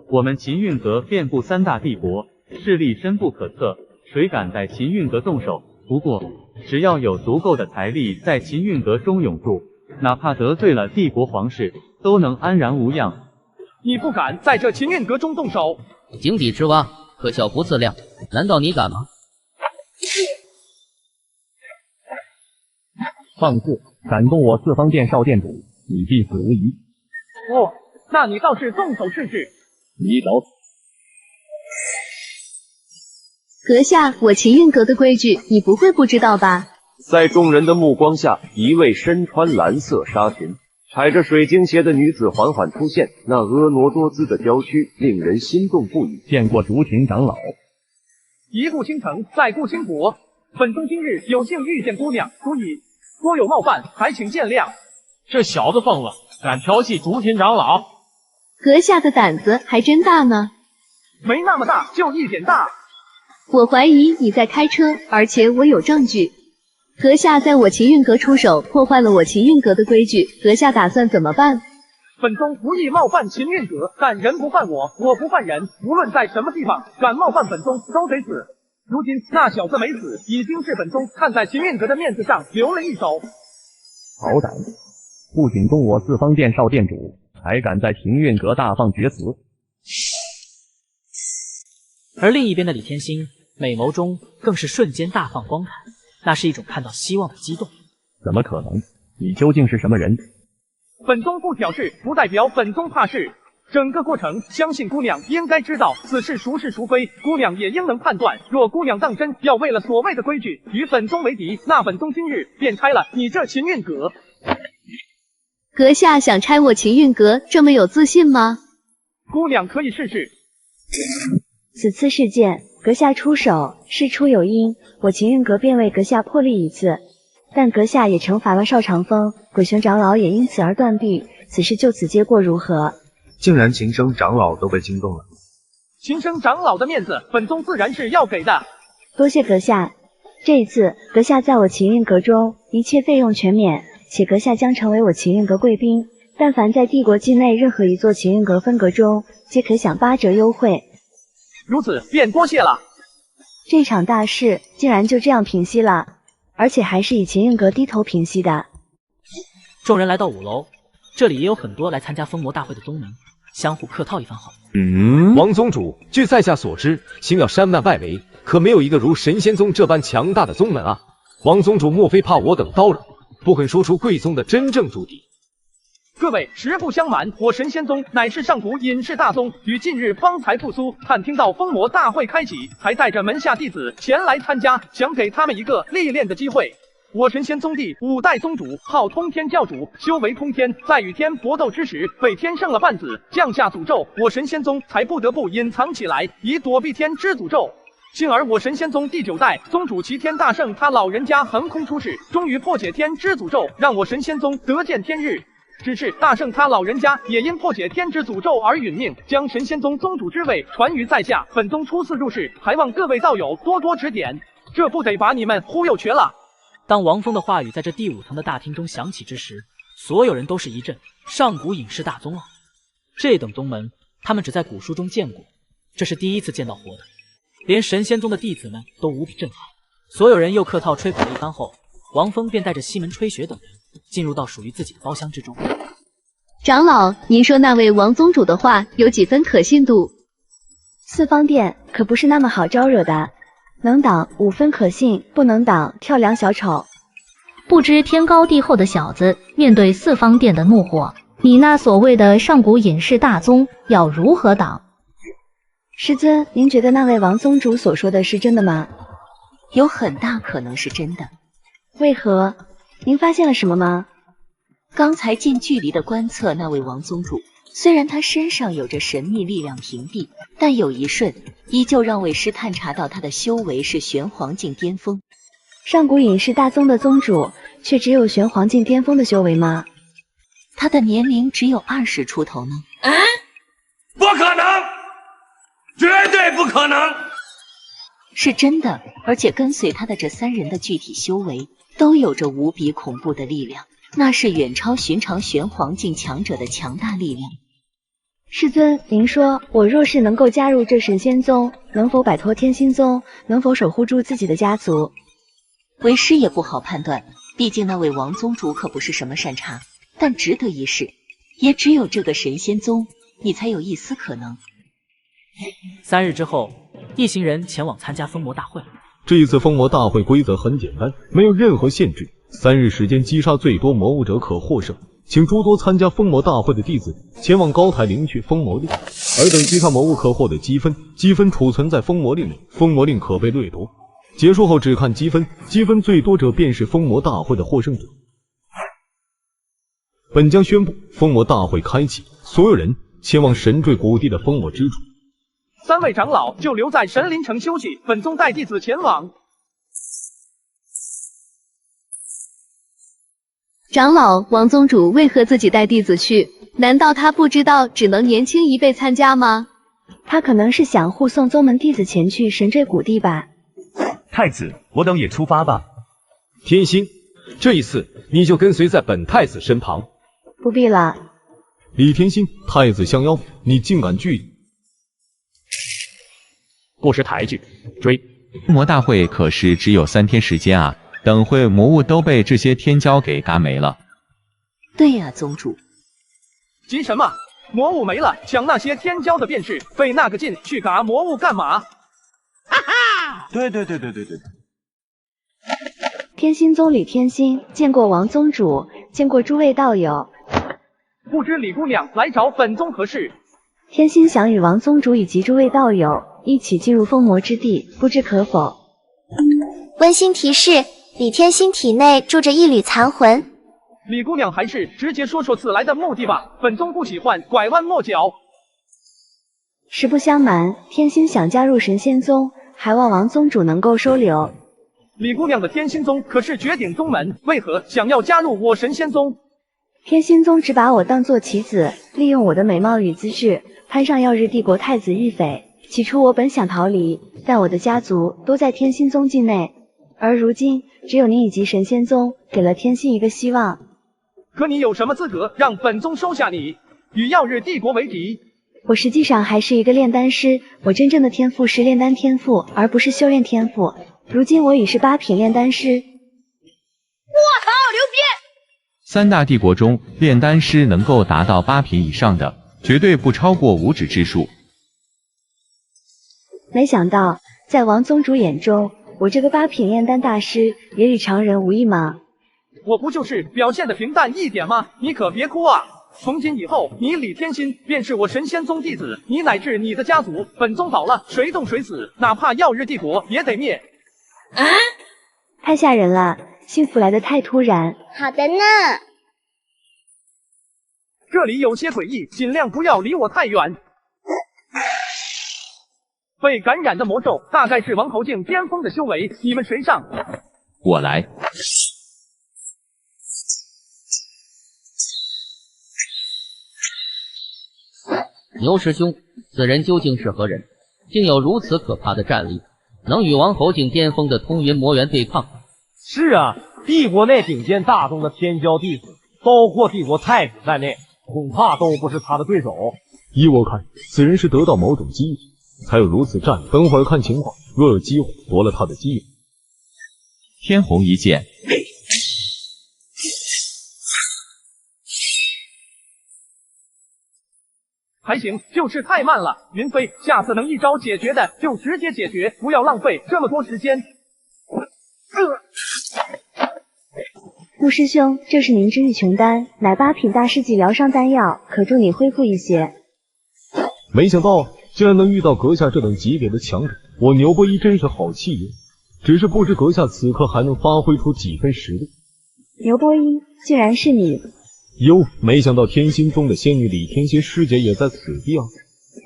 [SPEAKER 3] 我们秦运阁遍布3大帝国，势力深不可测，谁敢在秦运阁动手？不过，只要有足够的财力在秦运阁中永驻，哪怕得罪了帝国皇室，都能安然无恙。
[SPEAKER 2] 你不敢在这秦运阁中动手？
[SPEAKER 9] 井底之蛙，可笑不自量。难道你敢吗？
[SPEAKER 12] 放肆，敢动我四方殿少殿主，你必死无疑。
[SPEAKER 2] 哦，那你倒是动手试试。
[SPEAKER 12] 你找死！
[SPEAKER 20] 阁下，我秦运阁的规矩，你不会不知道吧？
[SPEAKER 1] 在众人的目光下，一位身穿蓝色纱裙、踩着水晶鞋的女子缓缓出现。那婀娜多姿的娇躯令人心动不已。
[SPEAKER 12] 见过竹亭长老。
[SPEAKER 2] 一顾倾城，再顾倾国。本宗今日有幸遇见姑娘，所以多有冒犯，还请见谅。
[SPEAKER 4] 这小子疯了，敢调戏竹亭长老！
[SPEAKER 20] 阁下的胆子还真大呢。
[SPEAKER 2] 没那么大，就一点大。
[SPEAKER 20] 我怀疑你在开车，而且我有证据。阁下在我秦运阁出手，破坏了我秦运阁的规矩，阁下打算怎么办？
[SPEAKER 2] 本宗无意冒犯秦运阁，但人不犯我，我不犯人，无论在什么地方，敢冒犯本宗都得死。如今那小子没死，已经是本宗看在秦运阁的面子上留了一手。
[SPEAKER 12] 好胆，不仅动我四方殿少殿主，还敢在秦运阁大放厥词。
[SPEAKER 5] 而另一边的李天星，美眸中更是瞬间大放光彩，那是一种看到希望的激动。
[SPEAKER 12] 怎么可能？你究竟是什么人？
[SPEAKER 2] 本宗不挑事，不代表本宗怕事。整个过程，相信姑娘应该知道此事孰是孰非，姑娘也应能判断。若姑娘当真要为了所谓的规矩与本宗为敌，那本宗今日便拆了你这秦运阁。
[SPEAKER 20] 阁下想拆我秦运阁，这么有自信吗？
[SPEAKER 2] 姑娘可以试试。
[SPEAKER 20] 此次事件，阁下出手，事出有因，我秦运阁便为阁下破例一次。但阁下也惩罚了邵长风，鬼雄长老也因此而断臂，此事就此结果如何？
[SPEAKER 14] 竟然秦生长老都被惊动了。
[SPEAKER 2] 秦生长老的面子，本宗自然是要给的。
[SPEAKER 20] 多谢阁下，这一次阁下在我秦运阁中一切费用全免，且阁下将成为我秦运阁贵宾。但凡在帝国境内任何一座秦运阁分阁中，皆可享8折优惠。
[SPEAKER 2] 如此便多谢了。
[SPEAKER 20] 这场大事竟然就这样平息了，而且还是以秦运阁低头平息的。
[SPEAKER 5] 众人来到5楼，这里也有很多来参加封魔大会的宗门，相互客套一番后，
[SPEAKER 18] 王宗主，据在下所知，星耀山脉外围可没有一个如神仙宗这般强大的宗门啊！王宗主莫非怕我等叨扰，不肯说出贵宗的真正主题？
[SPEAKER 2] 各位，实不相瞒，我神仙宗乃是上古隐士大宗，于近日方才复苏，探听到封魔大会开启，才带着门下弟子前来参加，想给他们一个历练的机会。我神仙宗第5代宗主，号通天教主，修为通天，在与天搏斗之时被天生了半子，降下诅咒，我神仙宗才不得不隐藏起来，以躲避天之诅咒。幸而我神仙宗第9代宗主齐天大圣他老人家横空出世，终于破解天之诅咒，让我神仙宗得见天日。只是大圣他老人家也因破解天之诅咒而殒命，将神仙宗宗主之位传于在下。本宗初次入世，还望各位道友多多指点，这不得把你们忽悠瘸了。
[SPEAKER 5] 当王峰的话语在这第5层的大厅中响起之时，所有人都是一震。上古隐士大宗啊，这等宗门他们只在古书中见过，这是第一次见到活的，连神仙宗的弟子们都无比震撼。所有人又客套吹捧了一番后，王峰便带着西门吹雪等人进入到属于自己的包厢之中。
[SPEAKER 20] 长老，您说那位王宗主的话有几分可信度？四方殿可不是那么好招惹的，能挡5分可信，不能挡跳梁小丑。
[SPEAKER 22] 不知天高地厚的小子，面对四方殿的怒火，你那所谓的上古隐士大宗要如何挡？
[SPEAKER 20] 师尊，您觉得那位王宗主所说的是真的吗？
[SPEAKER 8] 有很大可能是真的。
[SPEAKER 20] 为何？您发现了什么吗？
[SPEAKER 8] 刚才近距离的观测那位王宗主，虽然他身上有着神秘力量屏蔽，但有一瞬依旧让为师探查到他的修为是玄黄境巅峰。
[SPEAKER 20] 上古隐士大宗的宗主却只有玄黄境巅峰的修为吗？
[SPEAKER 8] 他的年龄只有20出头呢。
[SPEAKER 21] 不可能，绝对不可能！
[SPEAKER 8] 是真的，而且跟随他的这3人的具体修为都有着无比恐怖的力量。那是远超寻常玄黄境强者的强大力量。
[SPEAKER 20] 师尊，您说我若是能够加入这神仙宗，能否摆脱天心宗？能否守护住自己的家族？
[SPEAKER 8] 为师也不好判断，毕竟那位王宗主可不是什么善茬，但值得一试。也只有这个神仙宗，你才有一丝可能。
[SPEAKER 5] 3日之后，一行人前往参加封魔大会。
[SPEAKER 15] 这一次封魔大会规则很简单，没有任何限制，3日时间击杀最多魔物者可获胜。请诸多参加封魔大会的弟子前往高台领取封魔令，尔等击杀魔物可获得积分，积分储存在封魔令里，封魔令可被掠夺。结束后只看积分，积分最多者便是封魔大会的获胜者。本将宣布封魔大会开启，所有人前往神坠谷地的封魔之处。
[SPEAKER 2] 3位长老就留在神灵城休息，本宗带弟子前往。
[SPEAKER 16] 长老，王宗主为何自己带弟子去？难道他不知道只能年轻一辈参加吗？
[SPEAKER 20] 他可能是想护送宗门弟子前去神坠谷地吧。
[SPEAKER 10] 太子，我等也出发吧。
[SPEAKER 18] 天心，这一次你就跟随在本太子身旁。
[SPEAKER 20] 不必了。
[SPEAKER 15] 李天心，太子相邀，你竟敢拒？
[SPEAKER 10] 不识抬举，追！
[SPEAKER 19] 封魔大会可是只有3天时间啊！等会魔物都被这些天骄给嘎没了。
[SPEAKER 8] 对呀，宗主。
[SPEAKER 2] 急什么？魔物没了，抢那些天骄的便是，费那个劲去嘎魔物干嘛？哈哈！
[SPEAKER 10] 对。
[SPEAKER 20] 天心宗李天心见过王宗主，见过诸位道友。
[SPEAKER 2] 不知李姑娘来找本宗何事？
[SPEAKER 20] 天心想与王宗主以及诸位道友一起进入封魔之地，不知可否？
[SPEAKER 6] 温馨提示：李天心体内住着一缕残魂。
[SPEAKER 2] 李姑娘还是直接说此来的目的吧，本宗不喜欢拐弯抹角。
[SPEAKER 20] 实不相瞒，天心想加入神仙宗，还望王宗主能够收留。
[SPEAKER 2] 李姑娘的天心宗可是绝顶宗门，为何想要加入我神仙宗？
[SPEAKER 20] 天心宗只把我当作棋子，利用我的美貌与资质，攀上耀日帝国太子日斐。起初我本想逃离，但我的家族都在天心宗境内，而如今只有您以及神仙宗给了天心一个希望。
[SPEAKER 2] 可你有什么资格让本宗收下你，与耀日帝国为敌？
[SPEAKER 20] 我实际上还是一个炼丹师，我真正的天赋是炼丹天赋，而不是修炼天赋。如今我已是8品炼丹师。
[SPEAKER 23] 我操，牛逼
[SPEAKER 19] ！3大帝国中，炼丹师能够达到8品以上的，绝对不超过无指之数。
[SPEAKER 20] 没想到，在王宗主眼中，我这个8品炼丹大师也与常人无异吗？
[SPEAKER 2] 我不就是表现的平淡一点吗？你可别哭啊！从今以后，你李天心便是我神仙宗弟子，你乃至你的家族，本宗倒了，谁动谁死，哪怕耀日帝国也得灭。
[SPEAKER 20] 啊！太吓人了，幸福来得太突然。
[SPEAKER 6] 好的呢。
[SPEAKER 2] 这里有些诡异，尽量不要离我太远。被感染的魔兽大概是王侯境巅峰的修为，你们谁上？
[SPEAKER 19] 我来。
[SPEAKER 9] 牛师兄，此人究竟是何人？竟有如此可怕的战力，能与王侯境巅峰的通云魔猿对抗？
[SPEAKER 10] 是啊，帝国内顶尖大宗的天骄弟子，包括帝国太子在内，恐怕都不是他的对手。
[SPEAKER 15] 依我看，此人是得到某种机遇，才有如此战力。等会儿看情况，若有机会夺了他的机遇。
[SPEAKER 19] 天虹一剑。
[SPEAKER 2] 还行，就是太慢了。云飞，下次能一招解决的就直接解决，不要浪费这么多时间。
[SPEAKER 20] 陆师兄，这是您之玉琼丹，乃8品大师级疗伤丹药，可助你恢复一些。
[SPEAKER 15] 没想到竟然能遇到阁下这等级别的强者，我牛波一真是好气呀！只是不知阁下此刻还能发挥出几分实力。
[SPEAKER 20] 牛波一，竟然是你！
[SPEAKER 15] 哟，没想到天心宗的仙女李天心师姐也在此地啊！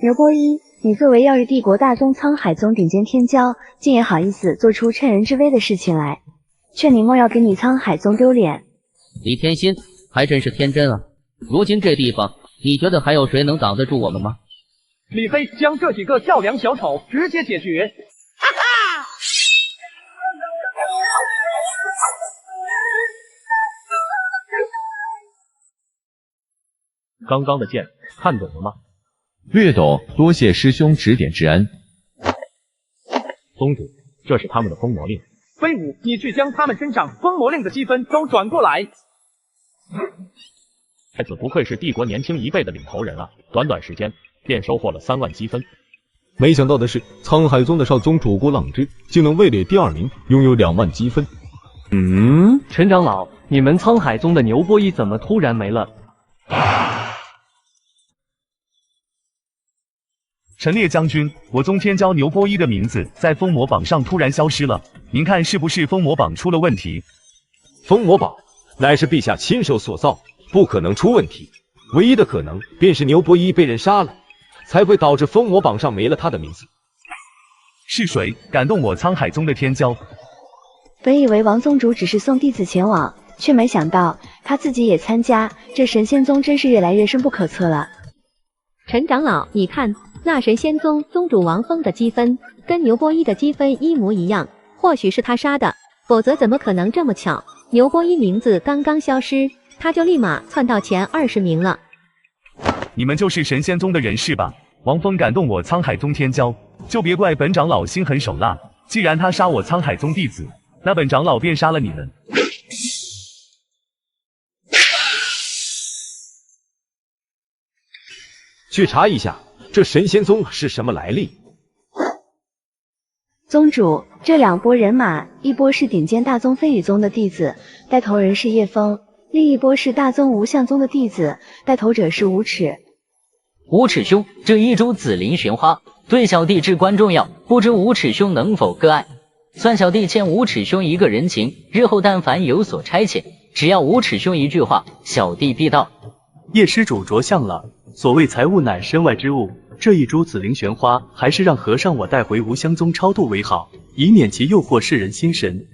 [SPEAKER 20] 牛波一，你作为耀日帝国大宗沧海宗顶尖天骄，竟也好意思做出趁人之危的事情来，劝你莫要给你沧海宗丢脸。
[SPEAKER 9] 李天心还真是天真啊！如今这地方，你觉得还有谁能挡得住我们吗？
[SPEAKER 2] 李飞将这几个跳梁小丑直接解决。哈哈！
[SPEAKER 11] 刚刚的剑看懂了吗？
[SPEAKER 19] 略懂，多谢师兄指点之恩。
[SPEAKER 11] 宗主，这是他们的封魔令。
[SPEAKER 2] 飞舞，你去将他们身上封魔令的积分都转过来。
[SPEAKER 11] 太子不愧是帝国年轻一辈的领头人啊，短短时间便收获了3万积分。
[SPEAKER 15] 没想到的是，沧海宗的少宗主顾浪之竟能位列第2名，拥有2万积分。
[SPEAKER 13] 陈长老，你们沧海宗的牛波一怎么突然没了？
[SPEAKER 17] 陈烈将军，我宗天骄牛波一的名字在封魔榜上突然消失了，您看是不是封魔榜出了问题？
[SPEAKER 18] 封魔榜乃是陛下亲手所造，不可能出问题。唯一的可能便是牛波一被人杀了，才会导致封魔榜上没了他的名字。
[SPEAKER 17] 是谁感动我沧海宗的天骄？
[SPEAKER 20] 本以为王宗主只是送弟子前往，却没想到他自己也参加，这神仙宗真是越来越深不可测了。
[SPEAKER 24] 陈长老，你看那神仙宗宗主王峰的积分跟牛波一的积分一模一样，或许是他杀的，否则怎么可能这么巧？牛波一名字刚刚消失，他就立马窜到前20名了。
[SPEAKER 17] 你们就是神仙宗的人是吧？王峰感动我沧海宗天骄，就别怪本长老心狠手辣。既然他杀我沧海宗弟子，那本长老便杀了你们。
[SPEAKER 18] 去查一下，这神仙宗是什么来历？
[SPEAKER 20] 宗主，这2波人马，一波是顶尖大宗飞羽宗的弟子，带头人是叶枫；另一波是大宗无相宗的弟子，带头者是无耻。
[SPEAKER 25] 无耻兄，这一株紫灵玄花对小弟至关重要，不知无耻兄能否割爱？算小弟欠无耻兄一个人情，日后但凡有所差遣，只要无耻兄一句话，小弟必到。
[SPEAKER 26] 叶施主着相了，所谓财物乃身外之物，这一株紫灵玄花还是让和尚我带回无相宗超度为好，以免其诱惑世人心神。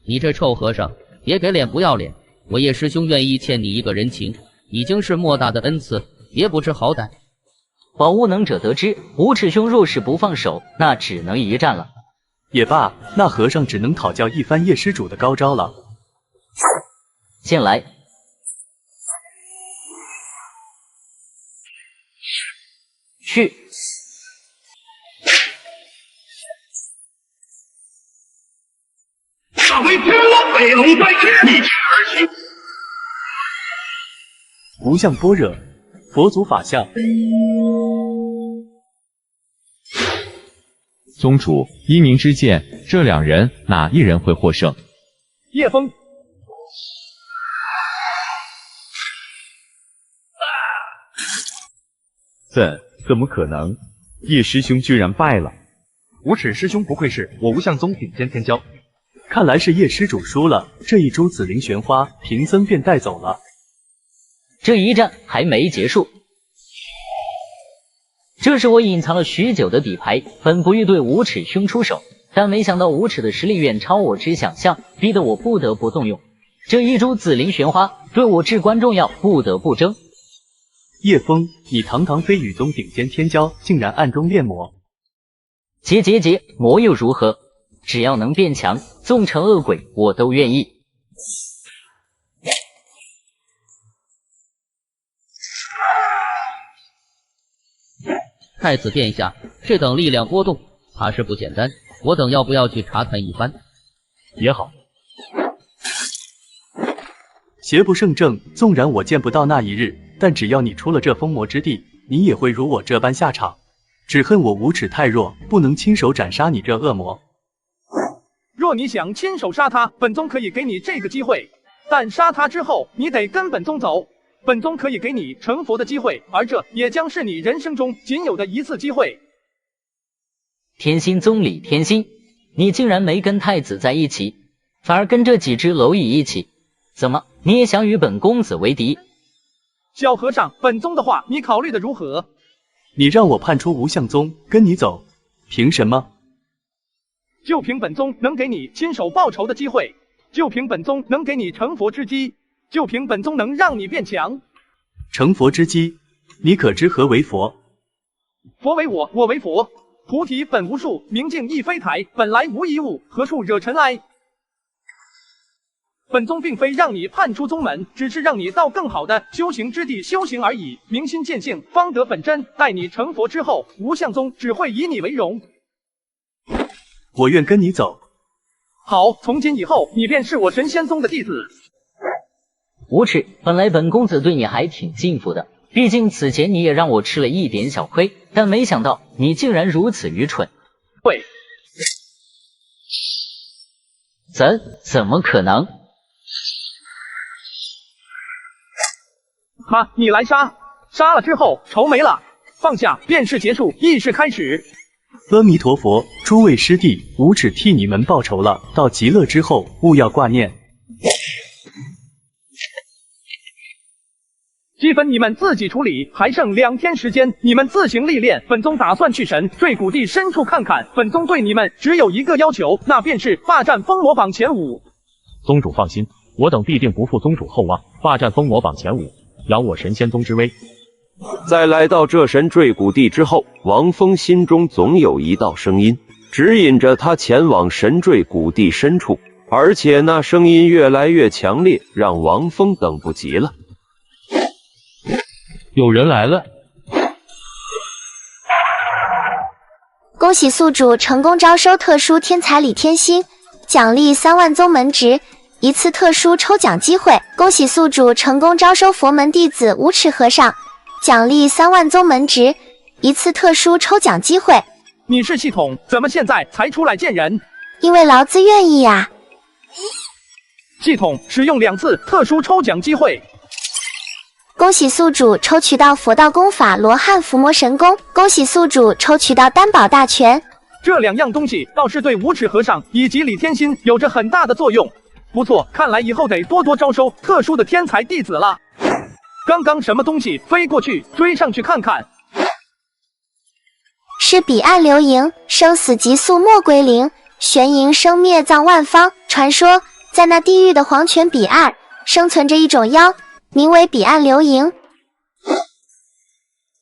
[SPEAKER 9] 你这臭和尚，别给脸不要脸！我叶师兄愿意欠你一个人情，已经是莫大的恩赐，别不知好歹。
[SPEAKER 25] 保无能者得之，无耻兄若是不放手，那只能一战了。
[SPEAKER 26] 也罢，那和尚只能讨教一番叶施主的高招了。
[SPEAKER 25] 进来。去。
[SPEAKER 21] 大为天王飞龙在天地而行。
[SPEAKER 26] 无相般若，佛祖法相。
[SPEAKER 19] 宗主，依您之见，这2人哪一人会获胜？
[SPEAKER 2] 叶枫。
[SPEAKER 27] 怎么可能？叶师兄居然败了！
[SPEAKER 26] 无耻师兄不愧是我无相宗顶尖天骄，看来是叶施主输了，这一株紫灵玄花，贫僧便带走了。
[SPEAKER 25] 这一战还没结束，这是我隐藏了许久的底牌，本不欲对无耻兄出手，但没想到无耻的实力远超我之想象，逼得我不得不动用这一株紫灵玄花，对我至关重要，不得不争。
[SPEAKER 26] 叶枫，你堂堂飞羽宗顶尖天骄，竟然暗中练魔？
[SPEAKER 25] 结，魔又如何？只要能变强，纵成恶鬼，我都愿意。
[SPEAKER 9] 太子殿下，这等力量波动，怕是不简单。我等要不要去查探一番？
[SPEAKER 26] 也好。邪不胜正，纵然我见不到那一日，但只要你出了这封魔之地，你也会如我这般下场。只恨我无耻太弱，不能亲手斩杀你这恶魔。
[SPEAKER 2] 若你想亲手杀他，本宗可以给你这个机会，但杀他之后，你得跟本宗走。本宗可以给你成佛的机会，而这也将是你人生中仅有的一次机会。
[SPEAKER 25] 天心宗里天心，你竟然没跟太子在一起，反而跟这几只蝼蚁一起，怎么你也想与本公子为敌？
[SPEAKER 2] 小和尚，本宗的话你考虑的如何？
[SPEAKER 26] 你让我叛出无相宗跟你走，凭什么？
[SPEAKER 2] 就凭本宗能给你亲手报仇的机会，就凭本宗能给你成佛之机，就凭本宗能让你变强。
[SPEAKER 26] 成佛之机，你可知何为佛？
[SPEAKER 2] 佛为我，我为佛。菩提本无树，明镜亦非台，本来无一物，何处惹尘埃？本宗并非让你叛出宗门，只是让你到更好的修行之地修行而已。明心见性，方得本真。待你成佛之后，无相宗只会以你为荣。
[SPEAKER 26] 我愿跟你走。
[SPEAKER 2] 好，从今以后，你便是我神仙宗的弟子。
[SPEAKER 25] 无耻！本来本公子对你还挺敬服的，毕竟此前你也让我吃了一点小亏，但没想到你竟然如此愚蠢。
[SPEAKER 2] 喂，
[SPEAKER 25] 怎么可能？
[SPEAKER 2] 哈，你来杀，杀了之后仇没了，放下便是结束，议事开始。
[SPEAKER 26] 阿弥陀佛，诸位师弟，无耻替你们报仇了。到极乐之后，勿要挂念。
[SPEAKER 2] 积分你们自己处理，还剩2天时间，你们自行历练。本宗打算去神坠谷地深处看看。本宗对你们只有一个要求，那便是霸占封魔榜前5。
[SPEAKER 11] 宗主放心，我等必定不负宗主厚望，霸占封魔榜前5，扬我神仙宗之威。
[SPEAKER 1] 在来到这神坠谷地之后，王峰心中总有一道声音指引着他前往神坠谷地深处，而且那声音越来越强烈，让王峰等不及了。
[SPEAKER 27] 有人来了！
[SPEAKER 6] 恭喜宿主成功招收特殊天才李天心，奖励3万宗门值，1次特殊抽奖机会。恭喜宿主成功招收佛门弟子无耻和尚，奖励3万宗门值，1次特殊抽奖机会。
[SPEAKER 2] 你是系统，怎么现在才出来见人？
[SPEAKER 6] 因为劳资愿意呀。
[SPEAKER 2] 系统使用2次特殊抽奖机会。
[SPEAKER 6] 恭喜宿主抽取到佛道功法罗汉伏魔神功，恭喜宿主抽取到丹宝大全。
[SPEAKER 2] 这2样东西倒是对无耻和尚以及李天心有着很大的作用。不错，看来以后得多多招收特殊的天才弟子了。刚刚什么东西飞过去，追上去看看。
[SPEAKER 6] 是彼岸流萤，生死极速莫归零，玄萤生灭葬万方。传说在那地狱的黄泉彼岸，生存着一种妖，名为彼岸流萤。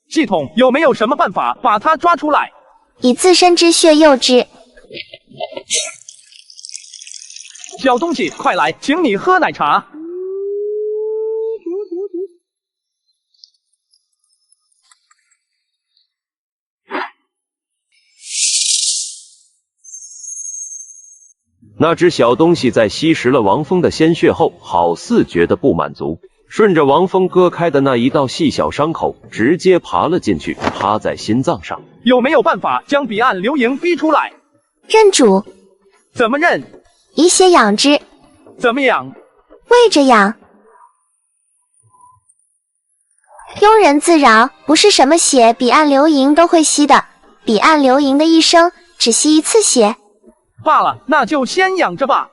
[SPEAKER 2] 系统有没有什么办法把它抓出来？
[SPEAKER 6] 以自身之血诱之。
[SPEAKER 2] 小东西，快来，请你喝奶茶。
[SPEAKER 1] 那只小东西在吸食了王峰的鲜血后，好似觉得不满足，顺着王峰割开的那一道细小伤口，直接爬了进去，趴在心脏上。
[SPEAKER 2] 有没有办法将彼岸流萤逼出来？
[SPEAKER 6] 认主。
[SPEAKER 2] 怎么认？
[SPEAKER 6] 以血养之。
[SPEAKER 2] 怎么养？
[SPEAKER 6] 喂着养。庸人自扰，不是什么血彼岸流萤都会吸的。彼岸流萤的一生只吸1次血。
[SPEAKER 2] 罢了，那就先养着吧。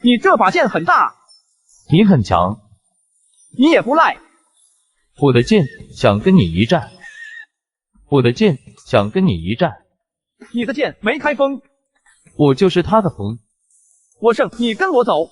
[SPEAKER 2] 你这把剑很大，
[SPEAKER 27] 你很强，
[SPEAKER 2] 你也不赖。
[SPEAKER 27] 我的剑想跟你一战，我的剑想跟你一战。
[SPEAKER 2] 你的剑没开封，
[SPEAKER 27] 我就是他的冯。
[SPEAKER 2] 我胜，你跟我走。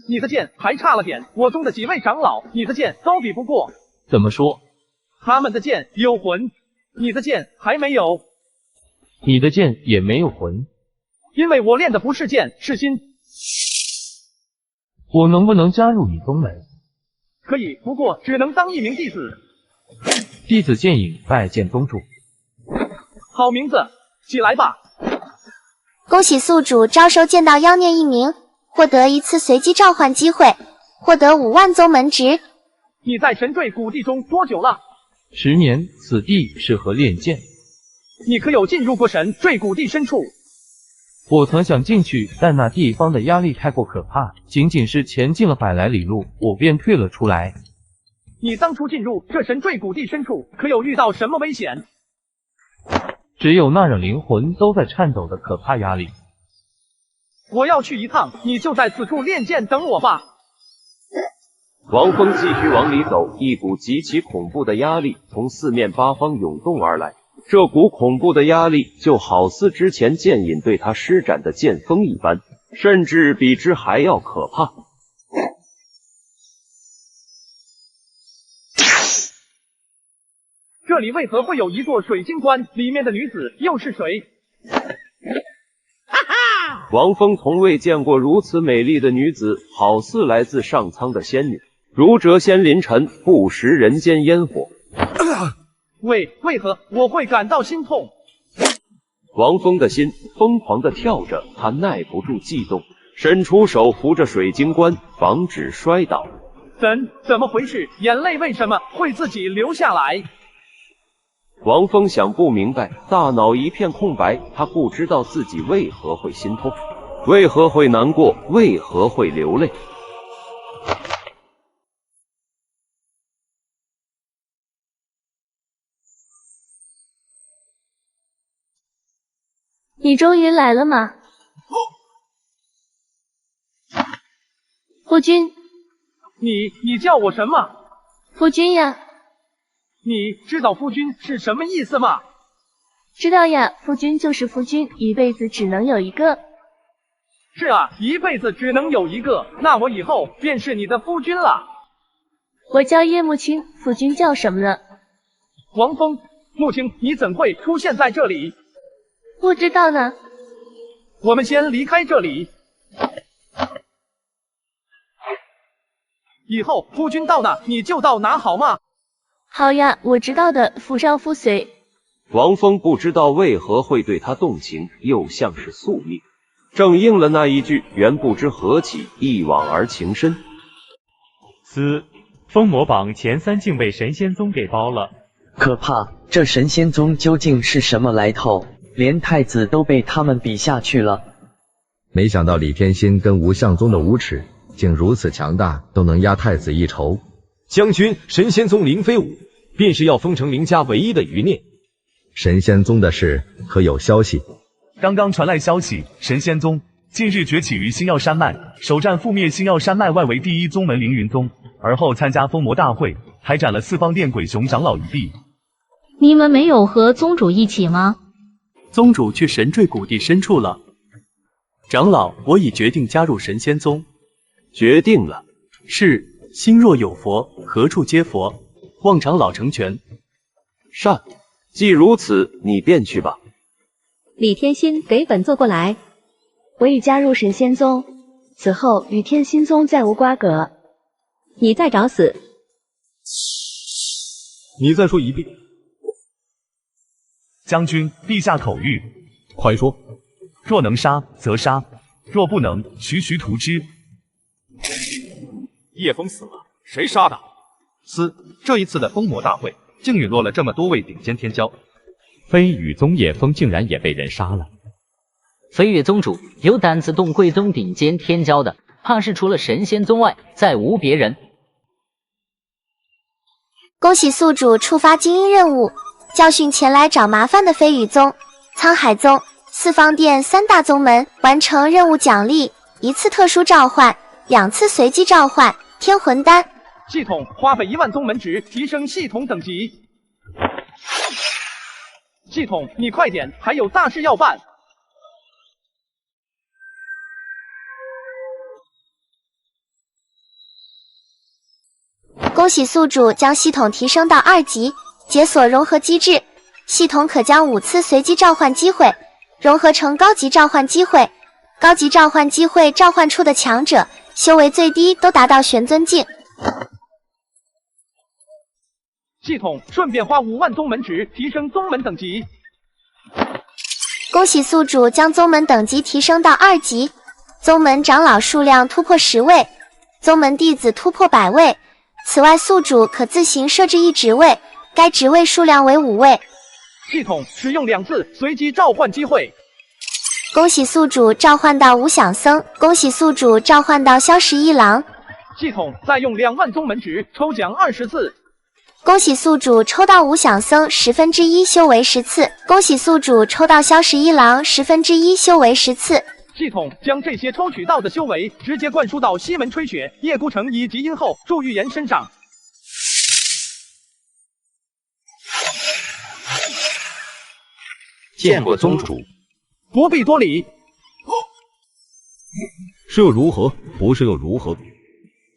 [SPEAKER 2] 你的剑还差了点，我宗的几位长老，你的剑都比不过。
[SPEAKER 27] 怎么说？
[SPEAKER 2] 他们的剑有魂，你的剑还没有。
[SPEAKER 27] 你的剑也没有魂，
[SPEAKER 2] 因为我练的不是剑，是心。
[SPEAKER 27] 我能不能加入你宗门？
[SPEAKER 2] 可以，不过只能当1名弟子。
[SPEAKER 27] 弟子剑影拜见宗主。
[SPEAKER 2] 好名字，起来吧。
[SPEAKER 6] 恭喜宿主招收剑道妖孽1名，获得1次随机召唤机会，获得5万宗门值。
[SPEAKER 2] 你在神坠谷地中多久了
[SPEAKER 27] ？10年，此地适合练剑。
[SPEAKER 2] 你可有进入过神坠谷地深处？
[SPEAKER 27] 我曾想进去，但那地方的压力太过可怕，仅仅是前进了100来里路，我便退了出来。
[SPEAKER 2] 你当初进入这神坠谷地深处，可有遇到什么危险？
[SPEAKER 27] 只有那让灵魂都在颤抖的可怕压力。
[SPEAKER 2] 我要去一趟，你就在此处练剑等我吧。
[SPEAKER 1] 王峰继续往里走，一股极其恐怖的压力从四面八方涌动而来。这股恐怖的压力就好似之前剑隐对他施展的剑锋一般，甚至比之还要可怕。
[SPEAKER 2] 这里为何会有一座水晶棺？里面的女子又是谁？
[SPEAKER 1] 王峰从未见过如此美丽的女子，好似来自上苍的仙女，如谪仙临尘，不食人间烟火。
[SPEAKER 2] 为何我会感到心痛？
[SPEAKER 1] 王峰的心疯狂地跳着，他耐不住悸动，伸出手扶着水晶棺，防止摔倒。
[SPEAKER 2] 怎么回事？眼泪为什么会自己流下来？
[SPEAKER 1] 王峰想不明白，大脑一片空白，他不知道自己为何会心痛，为何会难过，为何会流泪。
[SPEAKER 20] 你终于来了吗？夫君。
[SPEAKER 2] 你叫我什么？
[SPEAKER 20] 夫君呀。
[SPEAKER 2] 你知道夫君是什么意思吗？
[SPEAKER 20] 知道呀，夫君就是夫君，一辈子只能有一个。
[SPEAKER 2] 是啊，一辈子只能有一个，那我以后便是你的夫君了。
[SPEAKER 20] 我叫叶慕清，夫君叫什么呢？
[SPEAKER 2] 王峰。慕清，你怎会出现在这里？
[SPEAKER 20] 不知道呢。
[SPEAKER 2] 我们先离开这里。以后夫君到哪你就到哪，好吗？
[SPEAKER 20] 好呀，我知道的，夫上夫随。
[SPEAKER 1] 王峰不知道为何会对他动情，又像是宿命，正应了那一句原不知何起，一往而情深。
[SPEAKER 3] 封魔榜前3竟被神仙宗给包了，
[SPEAKER 4] 可怕！这神仙宗究竟是什么来头？连太子都被他们比下去了。
[SPEAKER 5] 没想到李天心跟无相宗的无耻竟如此强大，都能压太子一筹。
[SPEAKER 18] 将军，神仙宗林飞武便是要封成林家唯一的余孽。
[SPEAKER 5] 神仙宗的事可有消息？
[SPEAKER 17] 刚刚传来消息，神仙宗近日崛起于星耀山脉，首战覆灭星耀山脉外围第一宗门凌云宗，而后参加封魔大会，开展了四方殿鬼雄长老一臂。
[SPEAKER 7] 你们没有和宗主一起吗？
[SPEAKER 26] 宗主去神坠谷地深处了。长老，我已决定加入神仙宗。
[SPEAKER 1] 决定了？
[SPEAKER 26] 是。心若有佛，何处皆佛。望长老成全。
[SPEAKER 1] 善，既如此，你便去吧。
[SPEAKER 24] 李天心，给本座过来。
[SPEAKER 20] 我已加入神仙宗，此后与天心宗再无瓜葛。
[SPEAKER 24] 你在找死？
[SPEAKER 15] 你再说一遍。
[SPEAKER 17] 将军，陛下口谕。
[SPEAKER 15] 快说。
[SPEAKER 17] 若能杀，则杀；若不能，徐图之。
[SPEAKER 12] 叶枫死了，谁杀的？这一次的封魔大会竟陨落了这么多位顶尖天骄，
[SPEAKER 11] 飞羽宗叶枫竟然也被人杀了。
[SPEAKER 25] 飞羽宗主有胆子动贵宗顶尖天骄的，怕是除了神仙宗外再无别人。
[SPEAKER 6] 恭喜宿主触发精英任务，教训前来找麻烦的飞羽宗、沧海宗、四方殿3大宗门，完成任务奖励1次特殊召唤，2次随机召唤天魂丹。
[SPEAKER 2] 系统花费1万宗门值提升系统等级。系统，你快点，还有大事要办。
[SPEAKER 6] 恭喜宿主将系统提升到2级，解锁融合机制，系统可将5次随机召唤机会融合成高级召唤机会。高级召唤机会召唤出的强者，修为最低都达到玄尊境。
[SPEAKER 2] 系统顺便花5万宗门值提升宗门等级。
[SPEAKER 6] 恭喜宿主将宗门等级提升到2级，宗门长老数量突破10位，宗门弟子突破100位。此外，宿主可自行设置1职位，该职位数量为5位。
[SPEAKER 2] 系统使用2次随机召唤机会。
[SPEAKER 6] 恭喜宿主召唤到无想僧，恭喜宿主召唤到萧十一郎。
[SPEAKER 2] 系统再用2万宗门值抽奖20次。
[SPEAKER 6] 恭喜宿主抽到无想僧1/10修为10次，恭喜宿主抽到萧十一郎1/10修为10次。
[SPEAKER 2] 系统将这些抽取到的修为直接灌输到西门吹雪、叶孤城以及殷后、祝玉言身上。
[SPEAKER 8] 见过宗主，
[SPEAKER 2] 不必多礼。
[SPEAKER 15] 是又如何？不是又如何？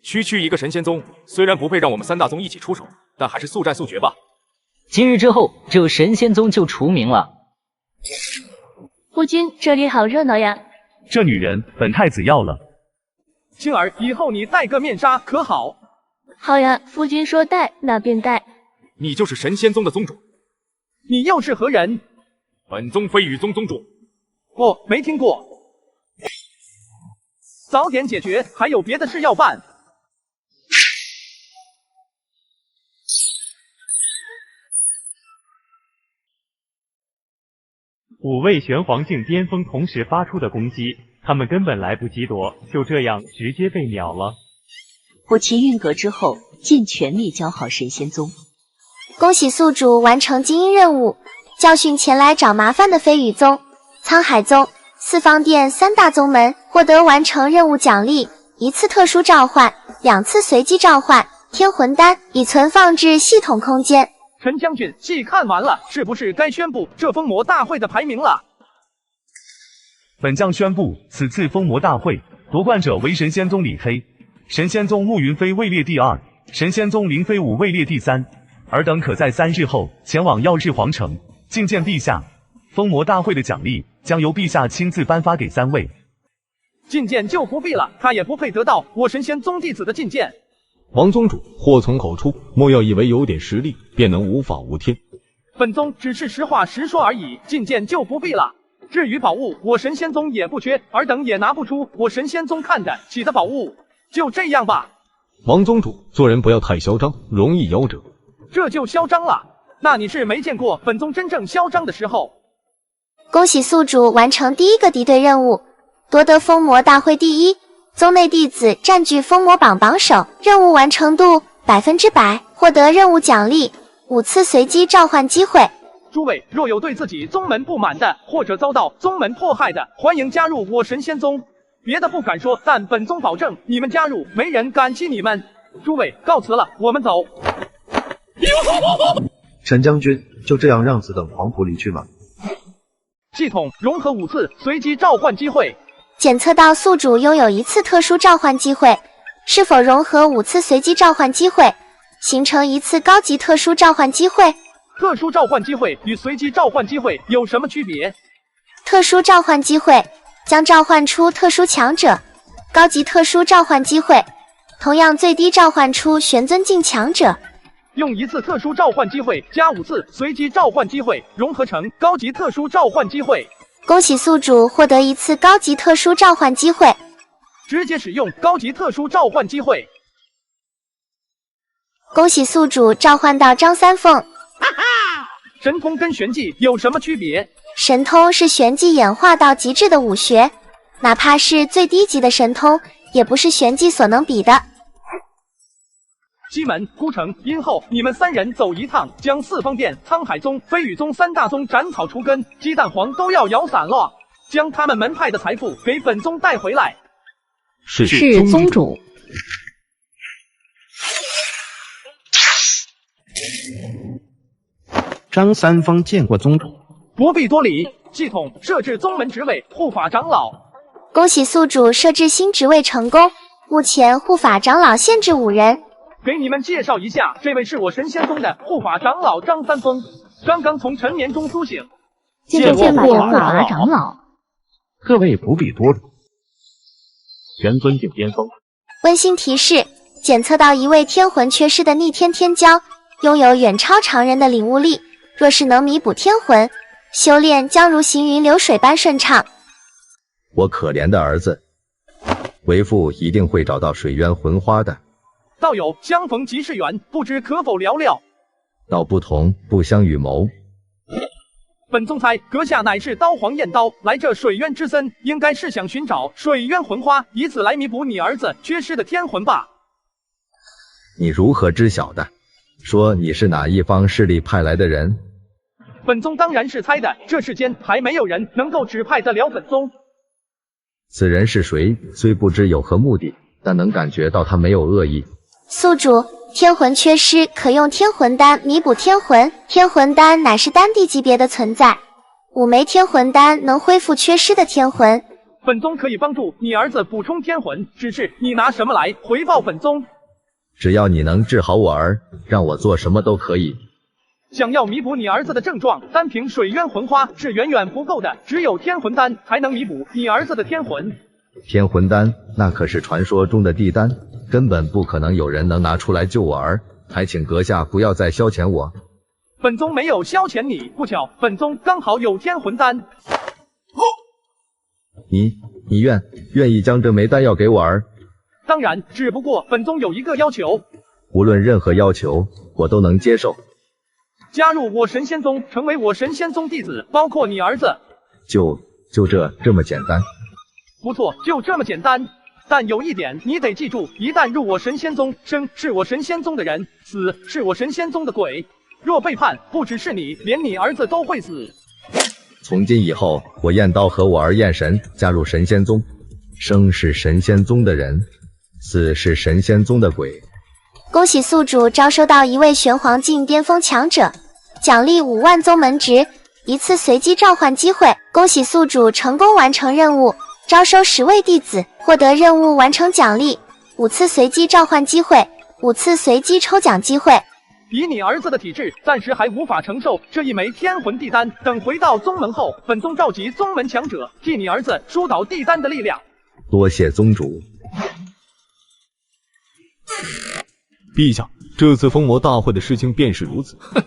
[SPEAKER 10] 区区一个神仙宗，虽然不配让我们三大宗一起出手，但还是速战速决吧。
[SPEAKER 25] 今日之后，这神仙宗就除名了。
[SPEAKER 13] 夫君，这里好热闹呀！
[SPEAKER 17] 这女人，本太子要了。
[SPEAKER 2] 青儿，以后你戴个面纱可好？
[SPEAKER 13] 好呀，夫君说戴，那便戴。
[SPEAKER 10] 你就是神仙宗的宗主？
[SPEAKER 2] 你又是何人？
[SPEAKER 10] 本宗飞羽宗宗主。
[SPEAKER 2] 哦，没听过。早点解决，还有别的事要办。
[SPEAKER 3] 5位玄黄境巅峰同时发出的攻击，他们根本来不及躲，就这样直接被秒了。
[SPEAKER 14] 我秦运阁之后，尽全力教好神仙宗。
[SPEAKER 6] 恭喜宿主完成精英任务，教训前来找麻烦的飞羽宗、沧海宗、四方殿3大宗门，获得完成任务奖励：1次特殊召唤，2次随机召唤，天魂丹已存放至系统空间。
[SPEAKER 2] 陈将军，戏看完了，是不是该宣布这封魔大会的排名了？
[SPEAKER 17] 本将宣布，此次封魔大会夺冠者为神仙宗李黑，神仙宗慕云飞位列第2，神仙宗林飞武位列第3，尔等可在3日后前往耀日皇城觐见陛下。封魔大会的奖励将由陛下亲自颁发给3位。
[SPEAKER 2] 觐见就不必了，他也不配得到我神仙宗弟子的觐见。
[SPEAKER 15] 王宗主祸从口出，莫要以为有点实力便能无法无天。
[SPEAKER 2] 本宗只是实话实说而已，觐见就不必了。至于宝物，我神仙宗也不缺，尔等也拿不出我神仙宗看得起的宝物。就这样吧。
[SPEAKER 15] 王宗主做人不要太嚣张，容易夭折。
[SPEAKER 2] 这就嚣张了？那你是没见过本宗真正嚣张的时候。
[SPEAKER 6] 恭喜宿主完成第1个敌对任务，夺得封魔大会第1，宗内弟子占据封魔榜榜首，任务完成度100%，获得任务奖励5次随机召唤机会。
[SPEAKER 2] 诸位若有对自己宗门不满的，或者遭到宗门迫害的，欢迎加入我神仙宗。别的不敢说，但本宗保证，你们加入没人敢欺你们。诸位告辞了，我们走。
[SPEAKER 8] 陈将军就这样让此等狂徒离去吗？
[SPEAKER 2] 系统融合5次随机召唤机会。
[SPEAKER 6] 检测到宿主拥有1次特殊召唤机会，是否融合5次随机召唤机会，形成1次高级特殊召唤机会？
[SPEAKER 2] 特殊召唤机会与随机召唤机会有什么区别？
[SPEAKER 6] 特殊召唤机会将召唤出特殊强者，高级特殊召唤机会同样最低召唤出玄尊境强者。
[SPEAKER 2] 用1次特殊召唤机会加5次随机召唤机会融合成高级特殊召唤机会。
[SPEAKER 6] 恭喜宿主获得1次高级特殊召唤机会，
[SPEAKER 2] 直接使用高级特殊召唤机会。
[SPEAKER 6] 恭喜宿主召唤到张三丰。
[SPEAKER 2] 神通跟玄技有什么区别？
[SPEAKER 6] 神通是玄技演化到极致的武学，哪怕是最低级的神通，也不是玄技所能比的。
[SPEAKER 2] 西门、孤城、殷后，你们3人走一趟，将四方殿、沧海宗、飞羽宗3大宗斩草除根，鸡蛋黄都要摇散了，将他们门派的财富给本宗带回来。
[SPEAKER 27] 是
[SPEAKER 24] 宗主。
[SPEAKER 8] 张三丰见过宗主。
[SPEAKER 2] 不必多礼。系统设置宗门职位护法长老。
[SPEAKER 6] 恭喜宿主设置新职位成功，目前护法长老限制5人。
[SPEAKER 2] 给你们介绍一下，这位是我神仙宗的护法长老张三丰，刚刚从沉眠中苏醒。
[SPEAKER 7] 见过护法长老。
[SPEAKER 11] 各位不必多礼。玄尊境巅峰。
[SPEAKER 6] 温馨提示：检测到1位天魂缺失的逆天天骄，拥有远超常人的领悟力，若是能弥补天魂，修炼将如行云流水般顺畅。
[SPEAKER 5] 我可怜的儿子，为父一定会找到水渊魂花的。
[SPEAKER 2] 道友相逢即是缘，不知可否聊聊？
[SPEAKER 5] 道不同，不相与谋。
[SPEAKER 2] 本宗猜阁下乃是刀皇验刀，来这水渊之森，应该是想寻找水渊魂花，以此来弥补你儿子缺失的天魂吧？
[SPEAKER 5] 你如何知晓的？说你是哪一方势力派来的人？
[SPEAKER 2] 本宗当然是猜的，这世间还没有人能够指派得了本宗。
[SPEAKER 5] 此人是谁？虽不知有何目的，但能感觉到他没有恶意。
[SPEAKER 6] 宿主，天魂缺失，可用天魂丹弥补天魂。天魂丹乃是丹帝级别的存在，5枚天魂丹能恢复缺失的天魂。
[SPEAKER 2] 本宗可以帮助你儿子补充天魂，只是你拿什么来回报本宗？
[SPEAKER 5] 只要你能治好我儿，让我做什么都可以。
[SPEAKER 2] 想要弥补你儿子的症状，单凭水渊魂花是远远不够的，只有天魂丹才能弥补你儿子的天魂。
[SPEAKER 5] 天魂丹那可是传说中的地丹，根本不可能有人能拿出来救我儿，还请阁下不要再消遣我。
[SPEAKER 2] 本宗没有消遣你，不巧本宗刚好有天魂丹。
[SPEAKER 5] 你愿意将这枚丹药给我儿？
[SPEAKER 2] 当然，只不过本宗有一个要求。
[SPEAKER 5] 无论任何要求，我都能接受。
[SPEAKER 2] 加入我神仙宗，成为我神仙宗弟子，包括你儿子。
[SPEAKER 5] 就这么简单？
[SPEAKER 2] 不错，就这么简单。但有一点你得记住，一旦入我神仙宗，生是我神仙宗的人，死是我神仙宗的鬼。若背叛，不只是你，连你儿子都会死。
[SPEAKER 5] 从今以后，我燕刀和我儿燕神加入神仙宗，生是神仙宗的人，死是神仙宗的鬼。
[SPEAKER 6] 恭喜宿主招收到一位玄黄境巅峰强者，奖励5万宗门值，1次随机召唤机会。恭喜宿主成功完成任务，招收10位弟子，获得任务完成奖励5次随机召唤机会，5次随机抽奖机会。
[SPEAKER 2] 以你儿子的体质，暂时还无法承受这一枚天魂地丹。等回到宗门后，本宗召集宗门强者，替你儿子疏导地丹的力量。
[SPEAKER 5] 多谢宗主。
[SPEAKER 15] 陛下，这次封魔大会的事情便是如此。
[SPEAKER 10] 哼，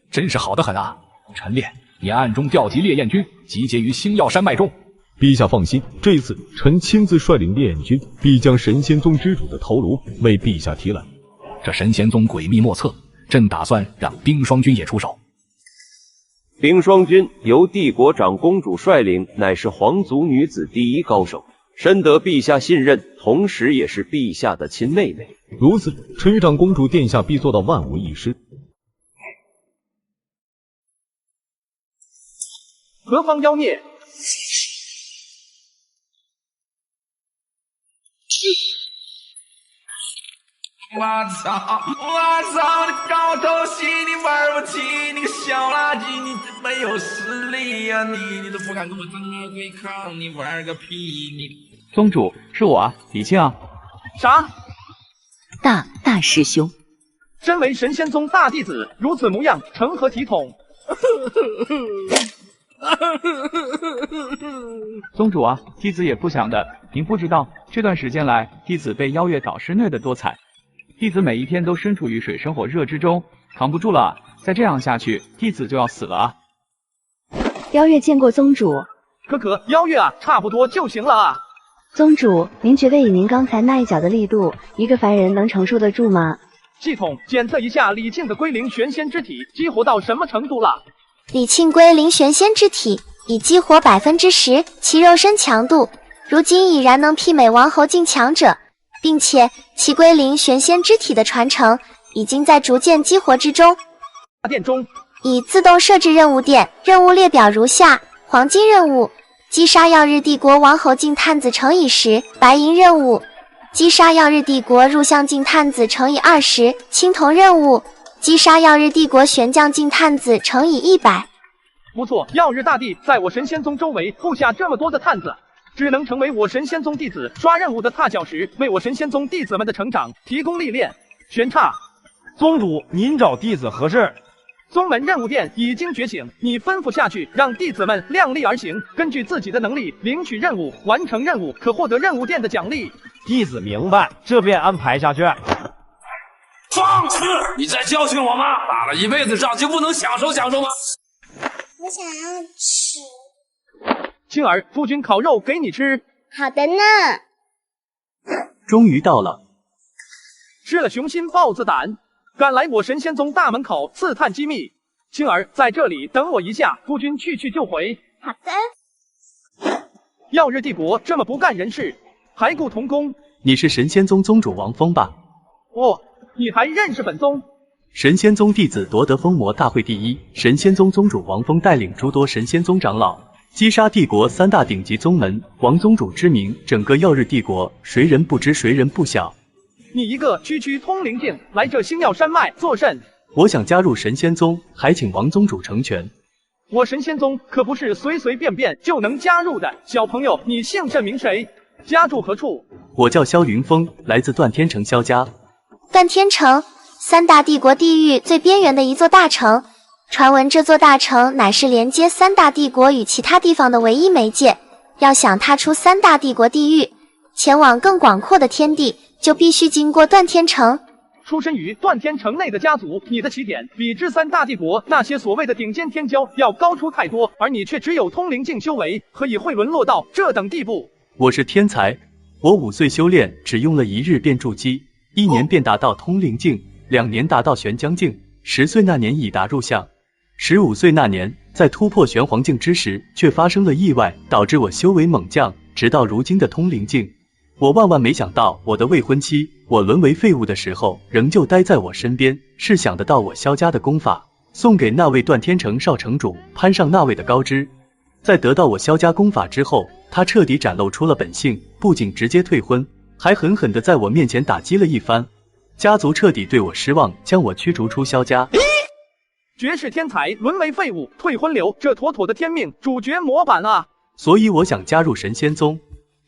[SPEAKER 10] 真是好得很啊！陈烈，你暗中调集烈焰军，集结于星耀山脉中。
[SPEAKER 15] 陛下放心，这一次臣亲自率领烈焰军，必将神仙宗之主的头颅为陛下提来。
[SPEAKER 10] 这神仙宗诡秘莫测，朕打算让冰霜军也出手。
[SPEAKER 1] 冰霜军由帝国长公主率领，乃是皇族女子第一高手，深得陛下信任，同时也是陛下的亲妹妹。
[SPEAKER 15] 如此，臣与长公主殿下必做到万无一失。
[SPEAKER 2] 何方妖孽？
[SPEAKER 4] 我操！你搞头戏，你玩不起，你个小垃圾，你真没有实力呀！你都不敢跟我正面对抗，你玩个屁！你
[SPEAKER 27] 宗主，是我啊，李庆啊。
[SPEAKER 2] 啥？
[SPEAKER 14] 大师兄，
[SPEAKER 2] 身为神仙宗大弟子，如此模样，成何体统？
[SPEAKER 27] 宗主啊，弟子也不想的，您不知道，这段时间来，弟子被妖月导师虐得多惨，弟子每一天都身处于水深火热之中，扛不住了，再这样下去，弟子就要死了啊！
[SPEAKER 20] 妖月见过宗主。
[SPEAKER 2] 可妖月啊，差不多就行了啊。
[SPEAKER 20] 宗主，您觉得以您刚才那一脚的力度，一个凡人能承受得住吗？
[SPEAKER 2] 系统检测一下李庆的归零玄仙之体激活到什么程度了？
[SPEAKER 6] 李庆归零玄仙之体已激活10%，其肉身强度如今已然能媲美王侯境强者，并且其归零玄仙之体的传承已经在逐渐激活之中。
[SPEAKER 2] 殿中
[SPEAKER 6] 已自动设置任务殿，任务列表如下：黄金任务，击杀曜日帝国王侯境探子乘以10；白银任务，击杀曜日帝国入相境探子乘以20；青铜任务，击杀曜日帝国玄将境探子乘以100。
[SPEAKER 2] 不错，曜日大帝在我神仙宗周围布下这么多的探子，只能成为我神仙宗弟子刷任务的踏脚石，为我神仙宗弟子们的成长提供历练。玄刹，
[SPEAKER 9] 宗主，您找弟子何事？
[SPEAKER 2] 宗门任务殿已经觉醒，你吩咐下去，让弟子们量力而行，根据自己的能力领取任务，完成任务可获得任务殿的奖励。
[SPEAKER 9] 弟子明白，这便安排下去。
[SPEAKER 4] 放肆！你在教训我吗？打了一辈子仗就不能享受吗？
[SPEAKER 6] 我想要吃。
[SPEAKER 2] 青儿，夫君烤肉给你吃。
[SPEAKER 6] 好的呢。
[SPEAKER 26] 终于到了。
[SPEAKER 2] 吃了雄心豹子胆，赶来我神仙宗大门口刺探机密。青儿在这里等我一下，夫君去就回。
[SPEAKER 6] 好的。
[SPEAKER 2] 曜日帝国这么不干人事，还顾同工。
[SPEAKER 26] 你是神仙宗宗主王峰吧？
[SPEAKER 2] 哦，你还认识本宗？
[SPEAKER 26] 神仙宗弟子夺得封魔大会第一，神仙宗宗主王峰带领诸多神仙宗长老击杀帝国3大顶级宗门，王宗主之名，整个耀日帝国谁人不知谁人不晓。
[SPEAKER 2] 你一个区区通灵境，来这星耀山脉作甚？
[SPEAKER 26] 我想加入神仙宗，还请王宗主成全。
[SPEAKER 2] 我神仙宗可不是随随便便就能加入的。小朋友，你姓甚名谁？家住何处？
[SPEAKER 26] 我叫萧云峰，来自断天城萧家。
[SPEAKER 6] 断天城，3大帝国地域最边缘的一座大城。传闻这座大城乃是连接3大帝国与其他地方的唯一媒介。要想踏出3大帝国地域，前往更广阔的天地，就必须经过断天城。
[SPEAKER 2] 出身于断天城内的家族，你的起点比之3大帝国那些所谓的顶尖天骄要高出太多，而你却只有通灵境修为，何以会沦落到这等地步？
[SPEAKER 26] 我是天才，我5岁修炼，只用了1日便筑基，1年便达到通灵境，2年达到玄浆境，10岁那年已达入相。15岁那年，在突破玄黄境之时，却发生了意外，导致我修为猛降，直到如今的通灵境。我万万没想到，我的未婚妻，我沦为废物的时候，仍旧待在我身边。是想得到我萧家的功法，送给那位断天城少城主，攀上那位的高枝。在得到我萧家功法之后，他彻底展露出了本性，不仅直接退婚，还狠狠地在我面前打击了一番。家族彻底对我失望，将我驱逐出萧家。
[SPEAKER 2] 绝世天才沦为废物，退婚流，这妥妥的天命主角模板啊！
[SPEAKER 26] 所以我想加入神仙宗，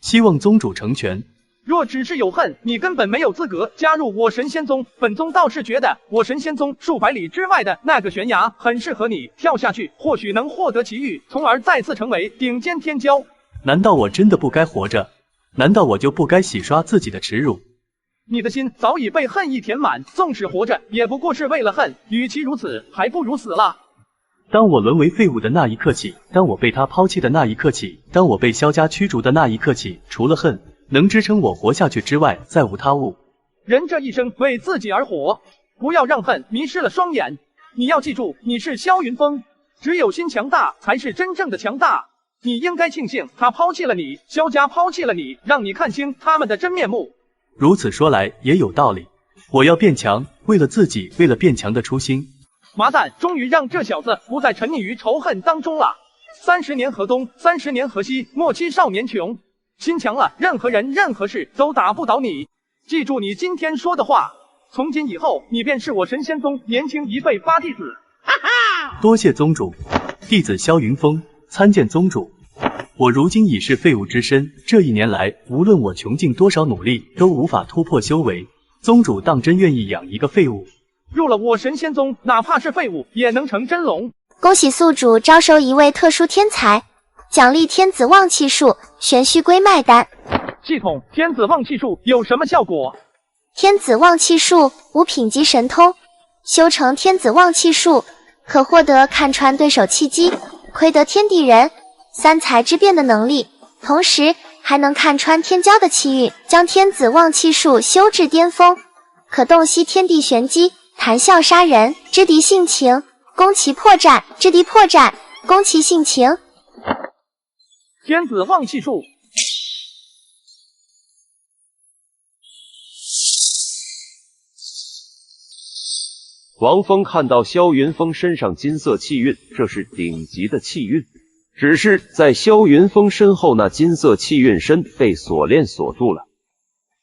[SPEAKER 26] 希望宗主成全。
[SPEAKER 2] 若只是有恨，你根本没有资格加入我神仙宗。本宗倒是觉得我神仙宗数百里之外的那个悬崖很适合你，跳下去或许能获得奇遇，从而再次成为顶尖天骄。
[SPEAKER 26] 难道我真的不该活着？难道我就不该洗刷自己的耻辱？
[SPEAKER 2] 你的心早已被恨意填满，纵使活着也不过是为了恨，与其如此，还不如死了。
[SPEAKER 26] 当我沦为废物的那一刻起，当我被他抛弃的那一刻起，当我被萧家驱逐的那一刻起，除了恨能支撑我活下去之外，再无他物。
[SPEAKER 2] 人这一生为自己而活，不要让恨迷失了双眼。你要记住，你是萧云峰，只有心强大才是真正的强大。你应该庆幸他抛弃了你，萧家抛弃了你，让你看清他们的真面目。
[SPEAKER 26] 如此说来也有道理，我要变强，为了自己，为了变强的初心。
[SPEAKER 2] 麻蛋，终于让这小子不再沉溺于仇恨当中了。30年河东，30年河西，莫欺少年穷。心强了，任何人任何事都打不倒你。记住你今天说的话，从今以后，你便是我神仙宗年轻一辈八弟子。哈哈！
[SPEAKER 26] 多谢宗主，弟子萧云峰参见宗主。我如今已是废物之身，这1年来，无论我穷尽多少努力，都无法突破修为。宗主当真愿意养一个废物？
[SPEAKER 2] 入了我神仙宗，哪怕是废物，也能成真龙。
[SPEAKER 6] 恭喜宿主招收一位特殊天才，奖励天子旺气术、玄虚龟脉丹。
[SPEAKER 2] 系统，天子旺气术有什么效果？
[SPEAKER 6] 天子旺气术5品级神通，修成天子旺气术，可获得看穿对手气机、窥得天地人3才之变的能力，同时还能看穿天骄的气运，将天子旺气术修至巅峰，可洞悉天地玄机，谈笑杀人，知敌性情，攻其破绽，知敌破绽，攻其性情。
[SPEAKER 2] 天子旺气术。
[SPEAKER 1] 王峰看到萧云峰身上金色气运，这是顶级的气运。只是在萧云峰身后，那金色气运身被锁链锁住了。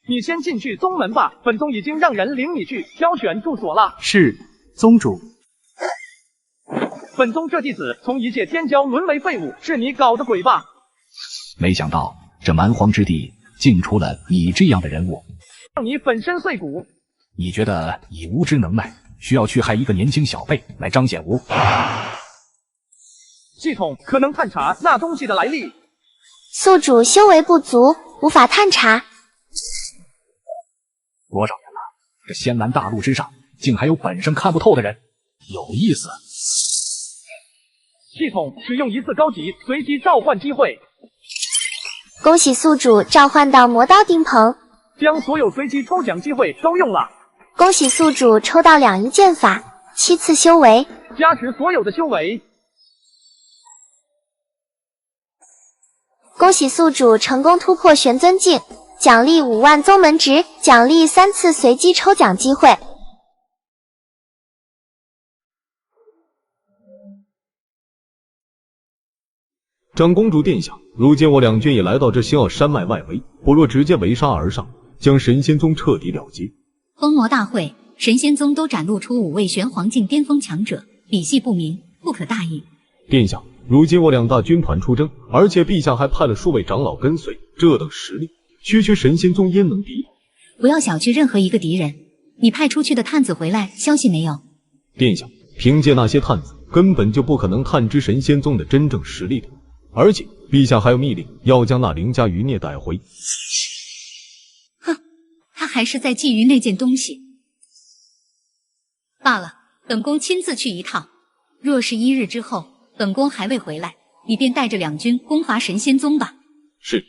[SPEAKER 2] 你先进去宗门吧，本宗已经让人领你去挑选住所了。
[SPEAKER 26] 是，宗主。
[SPEAKER 2] 本宗这弟子从一介天骄沦为废物，是你搞的鬼吧？
[SPEAKER 10] 没想到这蛮荒之地竟出了你这样的人物，
[SPEAKER 2] 让你粉身碎骨。
[SPEAKER 10] 你觉得以无之能耐，需要去害一个年轻小辈来彰显无？
[SPEAKER 2] 系统可能探查那东西的来历。
[SPEAKER 6] 宿主修为不足，无法探查。
[SPEAKER 10] 多少人了？这仙兰大陆之上，竟还有本身看不透的人，有意思。
[SPEAKER 2] 系统使用1次高级随机召唤机会。
[SPEAKER 6] 恭喜宿主召唤到魔刀丁鹏，
[SPEAKER 2] 将所有随机抽奖机会都用了。
[SPEAKER 6] 恭喜宿主抽到2仪剑法，7次修为，
[SPEAKER 2] 加持所有的修为。
[SPEAKER 6] 恭喜宿主成功突破玄尊境，奖励5万宗门值，奖励3次随机抽奖机会。
[SPEAKER 15] 长公主殿下，如今我两军已来到这星耀山脉外围，不若直接围杀而上，将神仙宗彻底了结。
[SPEAKER 12] 封魔大会，神仙宗都展露出5位玄黄境巅峰强者，底细不明，不可大意。
[SPEAKER 15] 殿下，如今我2大军团出征，而且陛下还派了数位长老跟随，这等实力，区区神仙宗焉能敌？
[SPEAKER 12] 不要小觑任何一个敌人。你派出去的探子回来，消息没有？
[SPEAKER 15] 殿下，凭借那些探子，根本就不可能探知神仙宗的真正实力的。而且，陛下还有密令，要将那凌家余孽带回。
[SPEAKER 12] 哼，他还是在觊觎那件东西。罢了，本宫亲自去一趟。若是1日之后，本宫还未回来，你便带着2军攻伐神仙宗吧。
[SPEAKER 15] 是。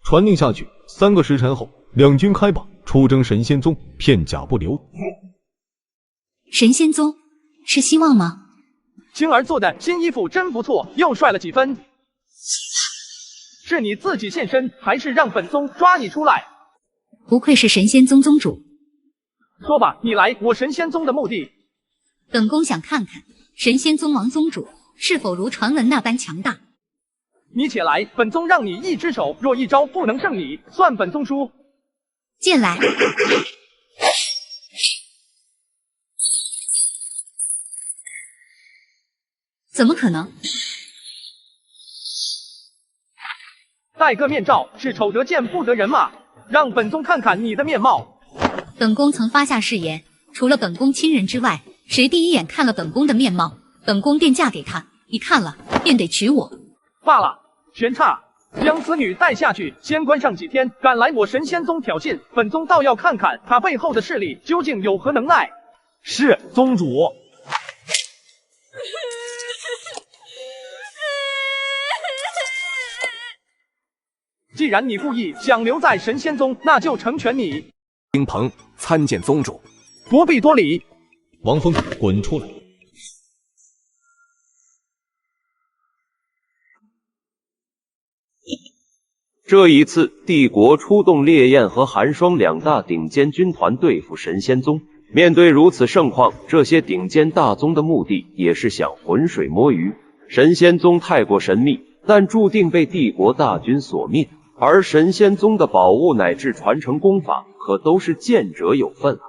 [SPEAKER 15] 传令下去，3个时辰后，2军开拔，出征神仙宗，片甲不留。
[SPEAKER 12] 神仙宗是希望吗？
[SPEAKER 2] 青儿做的新衣服真不错，又帅了几分。是你自己现身，还是让本宗抓你出来？
[SPEAKER 12] 不愧是神仙宗宗主。
[SPEAKER 2] 说吧，你来我神仙宗的目的。
[SPEAKER 12] 本宫想看看神仙宗王宗主是否如传闻那般强大。
[SPEAKER 2] 你且来，本宗让你一只手，若一招不能胜你，算本宗输。
[SPEAKER 12] 剑来。怎么可能？
[SPEAKER 2] 戴个面罩是丑得见不得人嘛？让本宗看看你的面貌。
[SPEAKER 12] 本宫曾发下誓言，除了本宫亲人之外，谁第一眼看了本宫的面貌，本宫便嫁给他。一看了便得娶我。
[SPEAKER 2] 罢了，玄差，将此女带下去，先关上几天。敢来我神仙宗挑衅，本宗倒要看看他背后的势力究竟有何能耐。
[SPEAKER 9] 是宗主。
[SPEAKER 2] 既然你故意想留在神仙宗，那就成全你。
[SPEAKER 10] 丁鹏参见宗主。
[SPEAKER 2] 不必多礼。
[SPEAKER 15] 王峰，滚出来！
[SPEAKER 1] 这一次，帝国出动烈焰和寒霜2大顶尖军团对付神仙宗。面对如此盛况，这些顶尖大宗的目的也是想浑水摸鱼。神仙宗太过神秘，但注定被帝国大军所灭。而神仙宗的宝物乃至传承功法，可都是见者有份啊！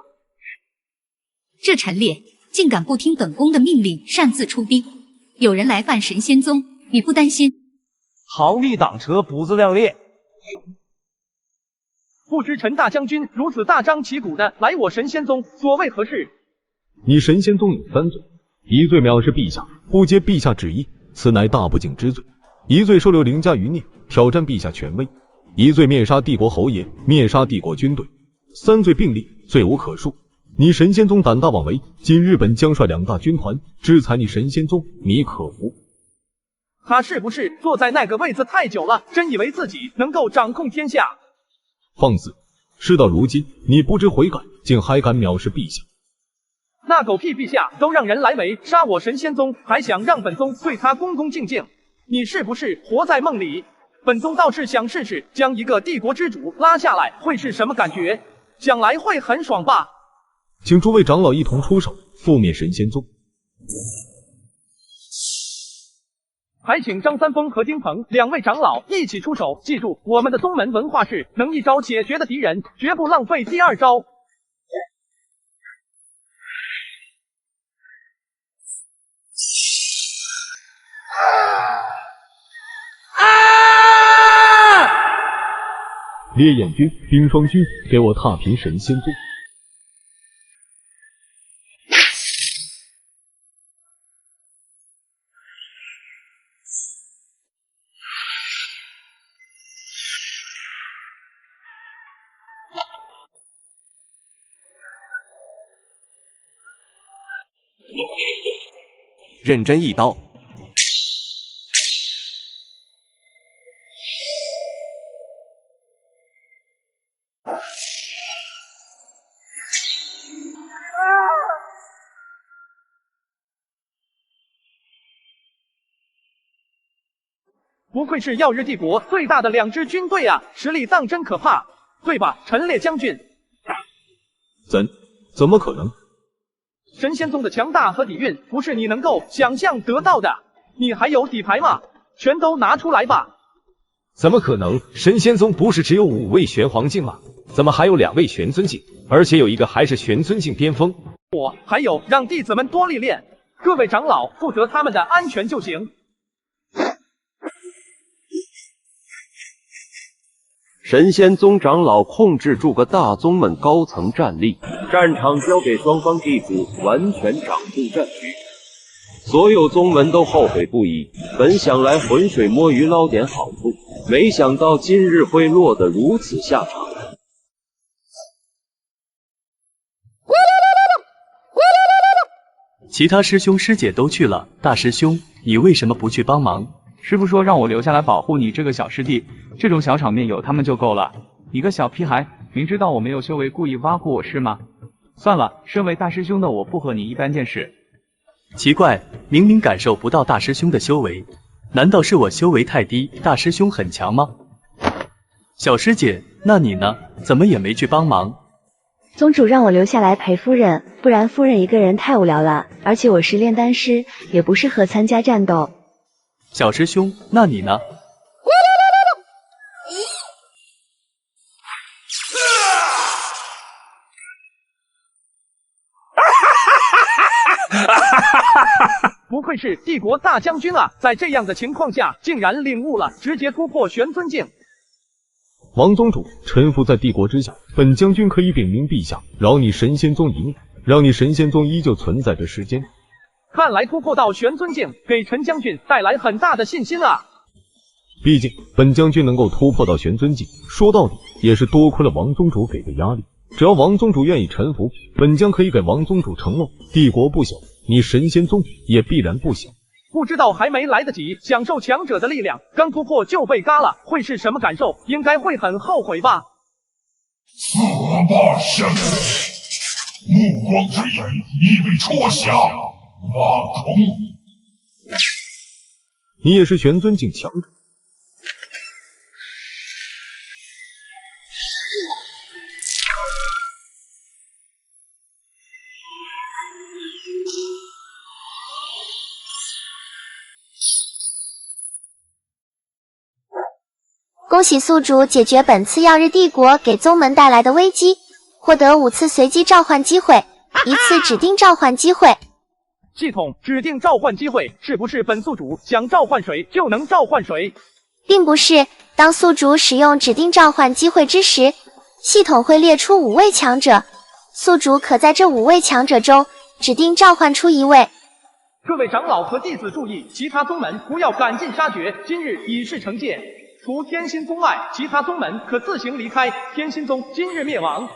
[SPEAKER 12] 这陈烈竟敢不听本宫的命令，擅自出兵，有人来犯神仙宗，你不担心？
[SPEAKER 9] 螳臂挡车，不自量力。
[SPEAKER 2] 不知陈大将军如此大张旗鼓的来我神仙宗，所为何事？
[SPEAKER 15] 你神仙宗有3罪，一罪藐视陛下，不接陛下旨意，此乃大不敬之罪；一罪收留凌家余孽，挑战陛下权威；一罪灭杀帝国侯爷，灭杀帝国军队。3罪并立，罪无可恕。你神仙宗胆大妄为，今日本将率2大军团制裁你神仙宗，你可服？
[SPEAKER 2] 他是不是坐在那个位子太久了，真以为自己能够掌控天下？
[SPEAKER 15] 放肆！事到如今，你不知悔改，竟还敢藐视陛下！
[SPEAKER 2] 那狗屁陛下都让人来围杀我神仙宗，还想让本宗对他恭恭敬敬？你是不是活在梦里？本宗倒是想试试，将一个帝国之主拉下来会是什么感觉？想来会很爽吧？
[SPEAKER 15] 请诸位长老一同出手，覆灭神仙宗。
[SPEAKER 2] 还请张三丰和丁鹏2位长老一起出手。记住，我们的宗门文化是能一招解决的敌人，绝不浪费第2招。
[SPEAKER 15] 烈焰军、冰霜军，给我踏平神仙宗！
[SPEAKER 10] 认真一刀。
[SPEAKER 2] 不愧是耀日帝国最大的2支军队啊，实力当真可怕，对吧，陈烈将军？
[SPEAKER 15] 怎么可能？
[SPEAKER 2] 神仙宗的强大和底蕴不是你能够想象得到的，你还有底牌吗？全都拿出来吧。
[SPEAKER 15] 怎么可能？神仙宗不是只有5位玄黄境吗？怎么还有2位玄尊境，而且有一个还是玄尊境巅峰？
[SPEAKER 2] 还有让弟子们多历练，各位长老负责他们的安全就行。
[SPEAKER 1] 神仙宗长老控制住个大宗们高层战力，战场交给双方弟子完全掌控战局。所有宗门都后悔不已，本想来浑水摸鱼捞点好处，没想到今日会落得如此下场。
[SPEAKER 26] 其他师兄师姐都去了，大师兄，你为什么不去帮忙？
[SPEAKER 27] 师傅说让我留下来保护你这个小师弟，这种小场面有他们就够了。你个小屁孩，明知道我没有修为，故意挖苦我是吗？算了，身为大师兄的我不和你一般见识。
[SPEAKER 26] 奇怪，明明感受不到大师兄的修为，难道是我修为太低，大师兄很强吗？小师姐，那你呢？怎么也没去帮忙？
[SPEAKER 20] 宗主让我留下来陪夫人，不然夫人一个人太无聊了，而且我是炼丹师，也不适合参加战斗。
[SPEAKER 26] 小师兄，那你呢？
[SPEAKER 2] 不愧是帝国大将军啊，在这样的情况下竟然领悟了，直接突破玄尊境。
[SPEAKER 15] 王宗主臣服在帝国之下，本将军可以禀明陛下，饶你神仙宗一命，让你神仙宗依旧存在着时间。
[SPEAKER 2] 看来突破到玄尊境，给陈将军带来很大的信心啊！
[SPEAKER 15] 毕竟本将军能够突破到玄尊境，说到底也是多亏了王宗主给的压力。只要王宗主愿意臣服，本将可以给王宗主承诺，帝国不小，你神仙宗也必然不小。
[SPEAKER 2] 不知道还没来得及享受强者的力量，刚突破就被嘎了，会是什么感受？应该会很后悔吧。
[SPEAKER 4] 四霸相对，目光之眼已被戳瞎，挖空。
[SPEAKER 15] 你也是玄尊境强者。
[SPEAKER 6] 恭喜宿主解决本次曜日帝国给宗门带来的危机，获得5次随机召唤机会，1次指定召唤机会。
[SPEAKER 2] 系统指定召唤机会是不是本宿主想召唤谁就能召唤谁？
[SPEAKER 6] 并不是，当宿主使用指定召唤机会之时，系统会列出5位强者，宿主可在这5位强者中指定召唤出1位。
[SPEAKER 2] 各位长老和弟子注意，其他宗门不要赶尽杀绝，今日以示惩戒。除天心宗外，其他宗门可自行离开。天心宗今日灭亡。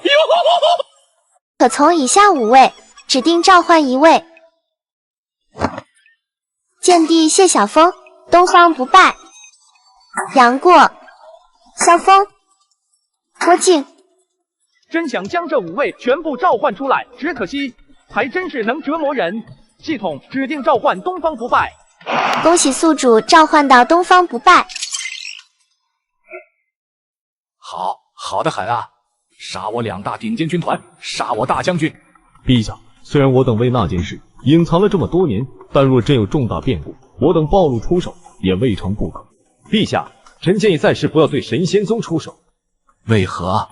[SPEAKER 6] 可从以下5位指定召唤1位：剑帝谢晓峰、东方不败、杨过、萧峰、郭靖。
[SPEAKER 2] 真想将这5位全部召唤出来，只可惜还真是能折磨人。系统指定召唤东方不败。
[SPEAKER 6] 恭喜宿主召唤到东方不败。
[SPEAKER 10] 好的很啊！杀我2大顶尖军团，杀我大将军！
[SPEAKER 15] 陛下，虽然我等为那件事隐藏了这么多年，但若真有重大变故，我等暴露出手也未尝不可。
[SPEAKER 9] 陛下，臣建议暂时不要对神仙宗出手。
[SPEAKER 10] 为何？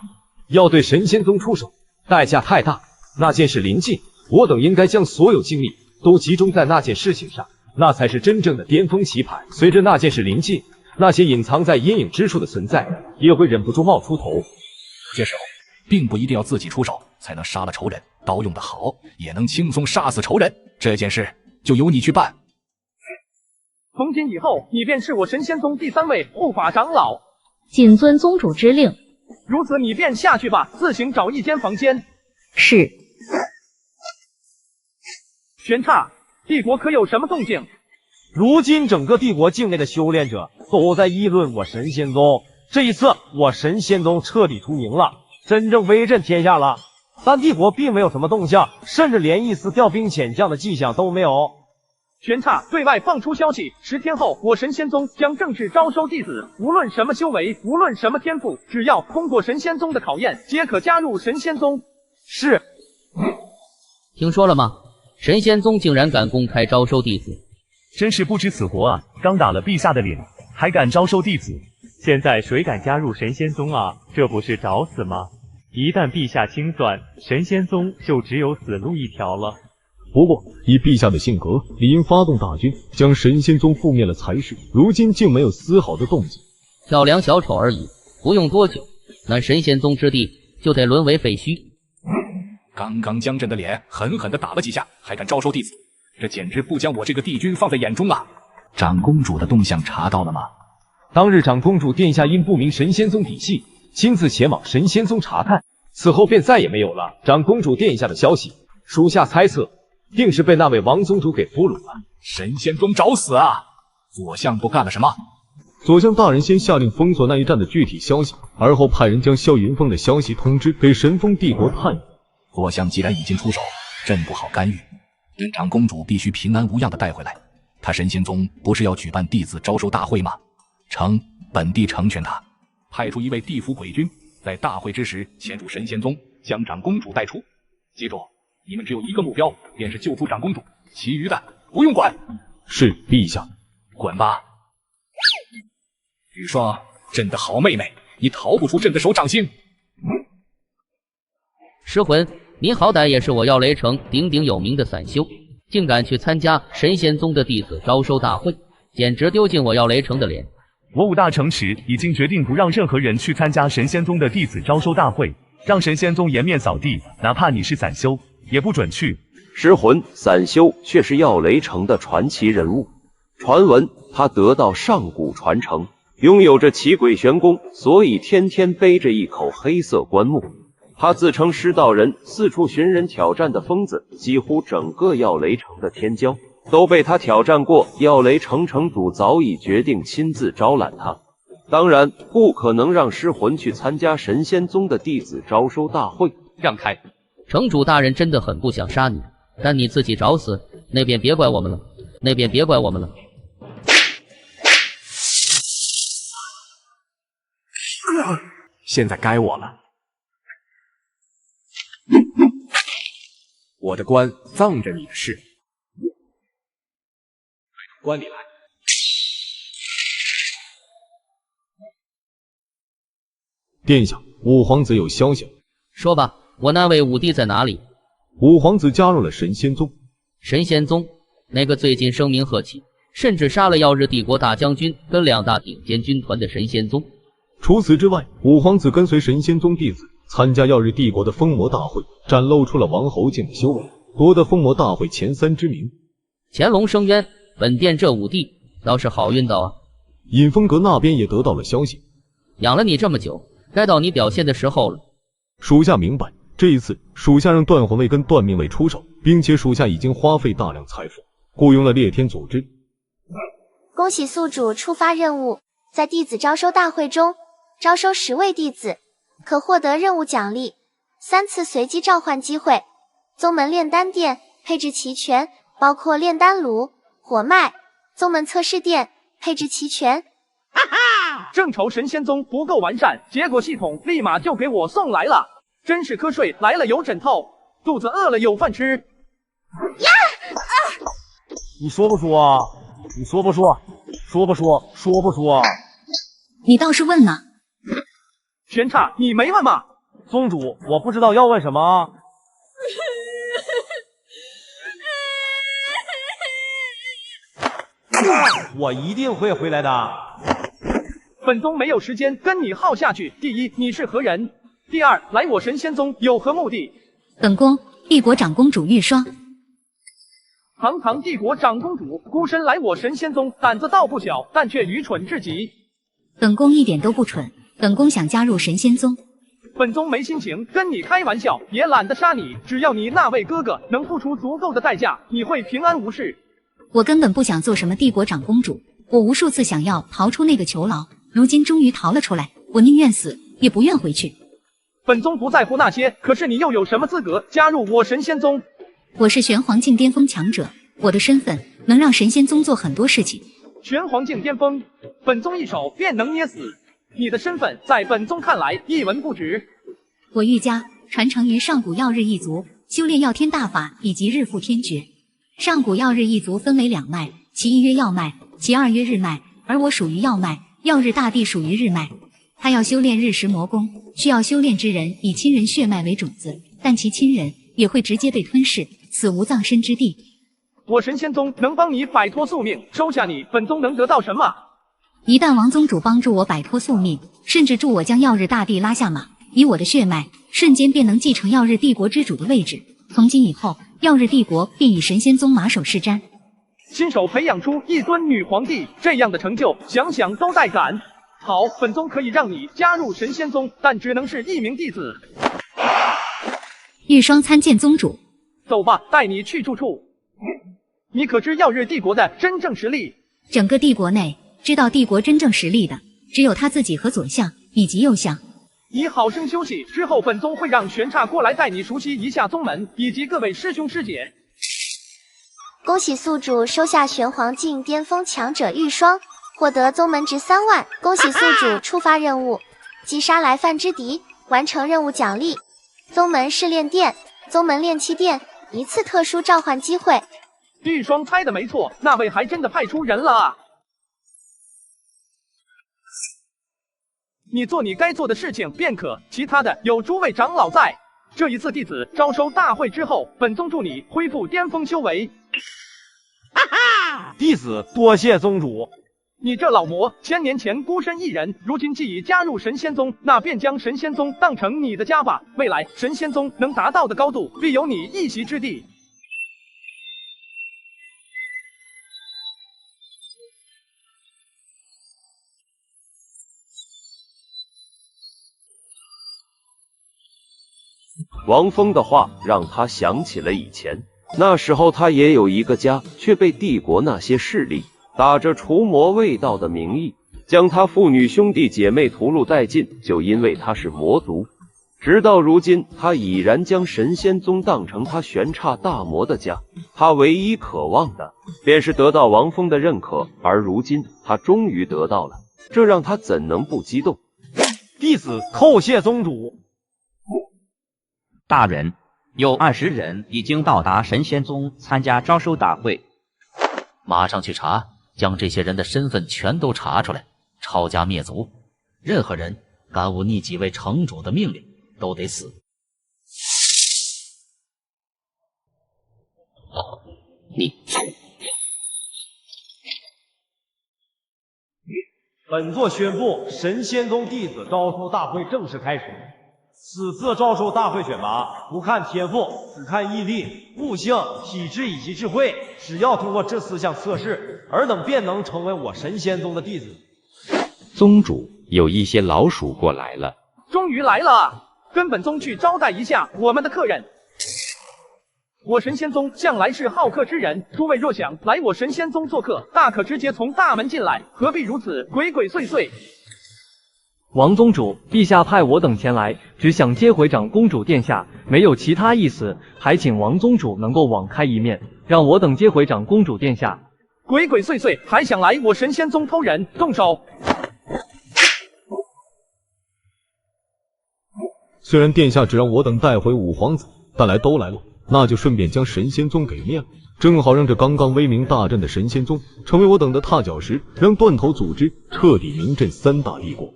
[SPEAKER 9] 要对神仙宗出手，代价太大。那件事临近，我等应该将所有精力都集中在那件事情上，那才是真正的巅峰棋盘。随着那件事临近，那些隐藏在阴影之处的存在也会忍不住冒出头。
[SPEAKER 10] 有些时候并不一定要自己出手才能杀了仇人，刀用得好也能轻松杀死仇人。这件事就由你去办。
[SPEAKER 2] 从今以后，你便是我神仙宗第3位护法长老。
[SPEAKER 13] 谨遵宗主之令。
[SPEAKER 2] 如此，你便下去吧，自行找一间房间。
[SPEAKER 13] 是。
[SPEAKER 2] 玄刹，帝国可有什么动静？
[SPEAKER 9] 如今整个帝国境内的修炼者都在议论我神仙宗，这一次我神仙宗彻底出名了，真正威震天下了。但帝国并没有什么动向，甚至连一丝调兵遣将的迹象都没有。
[SPEAKER 2] 玄刹对外放出消息，10天后我神仙宗将正式招收弟子，无论什么修为，无论什么天赋，只要通过神仙宗的考验，皆可加入神仙宗。
[SPEAKER 9] 是。
[SPEAKER 16] 听说了吗？神仙宗竟然敢公开招收弟子，
[SPEAKER 17] 真是不知死活啊！刚打了陛下的脸，还敢招收弟子？
[SPEAKER 3] 现在谁敢加入神仙宗啊？这不是找死吗？一旦陛下清算，神仙宗就只有死路一条了。
[SPEAKER 15] 不过以陛下的性格，理应发动大军将神仙宗覆灭了才是，如今竟没有丝毫的动静。
[SPEAKER 16] 跳梁小丑而已，不用多久，那神仙宗之地就得沦为废墟。
[SPEAKER 10] 刚刚将朕的脸狠狠地打了几下，还敢招收弟子，这简直不将我这个帝君放在眼中啊！长公主的动向查到了吗？
[SPEAKER 9] 当日长公主殿下因不明神仙宗底细，亲自前往神仙宗查看，此后便再也没有了长公主殿下的消息。属下猜测，定是被那位王宗主给俘虏了。
[SPEAKER 10] 神仙宗找死啊！左相部干了什么？
[SPEAKER 15] 左相大人先下令封锁那一战的具体消息，而后派人将萧云峰的消息通知给神风帝国探员。
[SPEAKER 10] 左相既然已经出手，朕不好干预，但长公主必须平安无恙的带回来。他神仙宗不是要举办弟子招收大会吗？本帝成全他，派出一位地府鬼君，在大会之时潜入神仙宗，将长公主带出。记住，你们只有一个目标，便是救出长公主，其余的不用管。
[SPEAKER 15] 是陛下。
[SPEAKER 10] 滚吧！雨霜，朕的好妹妹，你逃不出朕的手掌心。
[SPEAKER 16] 尸魂，你好歹也是我耀雷城鼎鼎有名的散修，竟敢去参加神仙宗的弟子招收大会，简直丢尽我耀雷城的脸。
[SPEAKER 17] 我五大城池已经决定不让任何人去参加神仙宗的弟子招收大会，让神仙宗颜面扫地，哪怕你是散修，也不准去。
[SPEAKER 1] 尸魂散修却是耀雷城的传奇人物，传闻他得到上古传承，拥有着奇鬼玄功，所以天天背着一口黑色棺木。他自称师道人，四处寻人挑战的疯子，几乎整个耀雷城的天骄都被他挑战过。耀雷城城主早已决定亲自招揽他，当然不可能让尸魂去参加神仙宗的弟子招收大会。
[SPEAKER 16] 让开！城主大人真的很不想杀你，但你自己找死，那边别怪我们了，那边别怪我们了。
[SPEAKER 9] 现在该我了。我的棺葬着你的事，棺里来。
[SPEAKER 15] 殿下，五皇子有消息。
[SPEAKER 16] 说吧，我那位五弟在哪里？
[SPEAKER 15] 五皇子加入了神仙宗。
[SPEAKER 16] 神仙宗？那个最近声名鹤起，甚至杀了耀日帝国大将军跟2大顶尖军团的神仙宗。
[SPEAKER 15] 除此之外，五皇子跟随神仙宗弟子参加耀日帝国的封魔大会，展露出了王侯境的修为，夺得封魔大会前3之名。
[SPEAKER 16] 乾隆升渊，本殿这五弟倒是好运道啊。
[SPEAKER 15] 隐风阁那边也得到了消息，
[SPEAKER 16] 养了你这么久，该到你表现的时候了。
[SPEAKER 15] 属下明白，这一次属下让段魂卫跟段命卫出手，并且属下已经花费大量财富，雇佣了猎天组织。
[SPEAKER 6] 恭喜宿主触发任务，在弟子招收大会中招收10位弟子，可获得任务奖励3次随机召唤机会。宗门炼丹殿配置齐全，包括炼丹炉、火脉。宗门测试殿配置齐全。
[SPEAKER 2] 哈哈，正愁神仙宗不够完善，结果系统立马就给我送来了，真是瞌睡来了有枕头，肚子饿了有饭吃。
[SPEAKER 6] 呀！
[SPEAKER 18] 你说不说啊？你说不说？说不说？说不说？
[SPEAKER 12] 你倒是问呢。
[SPEAKER 2] 玄刹，你没问吗？
[SPEAKER 18] 宗主，我不知道要问什么。我一定会回来的。
[SPEAKER 2] 本宗没有时间跟你耗下去。第一，你是何人？第二，来我神仙宗有何目的？
[SPEAKER 12] 本宫帝国长公主玉霜。
[SPEAKER 2] 堂堂帝国长公主，孤身来我神仙宗，胆子倒不小，但却愚蠢至极。
[SPEAKER 12] 本宫一点都不蠢，本宫想加入神仙宗。
[SPEAKER 2] 本宗没心情跟你开玩笑，也懒得杀你，只要你那位哥哥能付出足够的代价，你会平安无事。
[SPEAKER 12] 我根本不想做什么帝国长公主，我无数次想要逃出那个囚牢，如今终于逃了出来，我宁愿死，也不愿回去。
[SPEAKER 2] 本宗不在乎那些，可是你又有什么资格加入我神仙宗？
[SPEAKER 12] 我是玄黄境巅峰强者，我的身份能让神仙宗做很多事情。
[SPEAKER 2] 玄黄境巅峰，本宗一手便能捏死。你的身份在本宗看来一文不值。
[SPEAKER 12] 我玉家传承于上古耀日一族，修炼耀天大法以及日复天诀。上古耀日一族分为2脉，其一曰要脉，其二曰日脉，而我属于要脉，曜日大帝属于日脉。他要修炼日食魔功，需要修炼之人以亲人血脉为种子，但其亲人也会直接被吞噬，死无葬身之地。
[SPEAKER 2] 我神仙宗能帮你摆脱宿命，收下你，本宗能得到什么？
[SPEAKER 12] 一旦王宗主帮助我摆脱宿命，甚至助我将曜日大帝拉下马，以我的血脉，瞬间便能继承曜日帝国之主的位置。从今以后，曜日帝国便以神仙宗马首是瞻。
[SPEAKER 2] 亲手培养出一尊女皇帝，这样的成就，想想都带感。好，本宗可以让你加入神仙宗，但只能是一名弟子。
[SPEAKER 12] 玉霜参见宗主。
[SPEAKER 2] 走吧，带你去处处。你可知曜日帝国的真正实力？
[SPEAKER 12] 整个帝国内，知道帝国真正实力的，只有他自己和左相以及右相。
[SPEAKER 2] 你好生休息，之后本宗会让玄刹过来带你熟悉一下宗门以及各位师兄师姐。
[SPEAKER 6] 恭喜宿主收下玄黄境巅峰强者玉霜，获得宗门值3万。恭喜宿主触发任务，击杀来犯之敌，完成任务奖励。宗门试炼殿、宗门炼气殿一次特殊召唤机会。
[SPEAKER 2] 玉霜猜的没错，那位还真的派出人了啊！你做你该做的事情便可，其他的有诸位长老在。这一次弟子招收大会之后，本宗助你恢复巅峰修为。
[SPEAKER 18] 哈哈，弟子多谢宗主。
[SPEAKER 2] 你这老魔，1000年前孤身一人，如今既已加入神仙宗，那便将神仙宗当成你的家吧。未来神仙宗能达到的高度，必有你一席之地。
[SPEAKER 1] 王峰的话让他想起了以前，那时候他也有一个家，却被帝国那些势力打着除魔卫道的名义，将他父女兄弟姐妹屠戮殆尽，就因为他是魔族。直到如今，他已然将神仙宗当成他玄刹大魔的家，他唯一渴望的便是得到王峰的认可，而如今他终于得到了，这让他怎能不激动？
[SPEAKER 18] 弟子叩谢宗主。
[SPEAKER 8] 大人，有20人已经到达神仙宗参加招收大会。
[SPEAKER 16] 马上去查，将这些人的身份全都查出来，抄家灭族。任何人敢忤逆几位城主的命令，都得死。你，
[SPEAKER 18] 本座宣布，神仙宗弟子招收大会正式开始。此次招收大会选拔，不看天赋，只看毅力、悟性、体质以及智慧。只要通过这4项测试，尔等便能成为我神仙宗的弟子。
[SPEAKER 19] 宗主，有一些老鼠过来了。
[SPEAKER 2] 终于来了，跟本宗去招待一下我们的客人。我神仙宗向来是好客之人，诸位若想来我神仙宗做客，大可直接从大门进来，何必如此鬼鬼祟祟？
[SPEAKER 21] 王宗主，陛下派我等前来，只想接回长公主殿下，没有其他意思，还请王宗主能够网开一面，让我等接回长公主殿下。
[SPEAKER 2] 鬼鬼祟祟，还想来我神仙宗偷人，动手！
[SPEAKER 15] 虽然殿下只让我等带回5皇子，但来都来了，那就顺便将神仙宗给灭了，正好让这刚刚威名大振的神仙宗成为我等的踏脚石，让断头组织彻底名震3大帝国。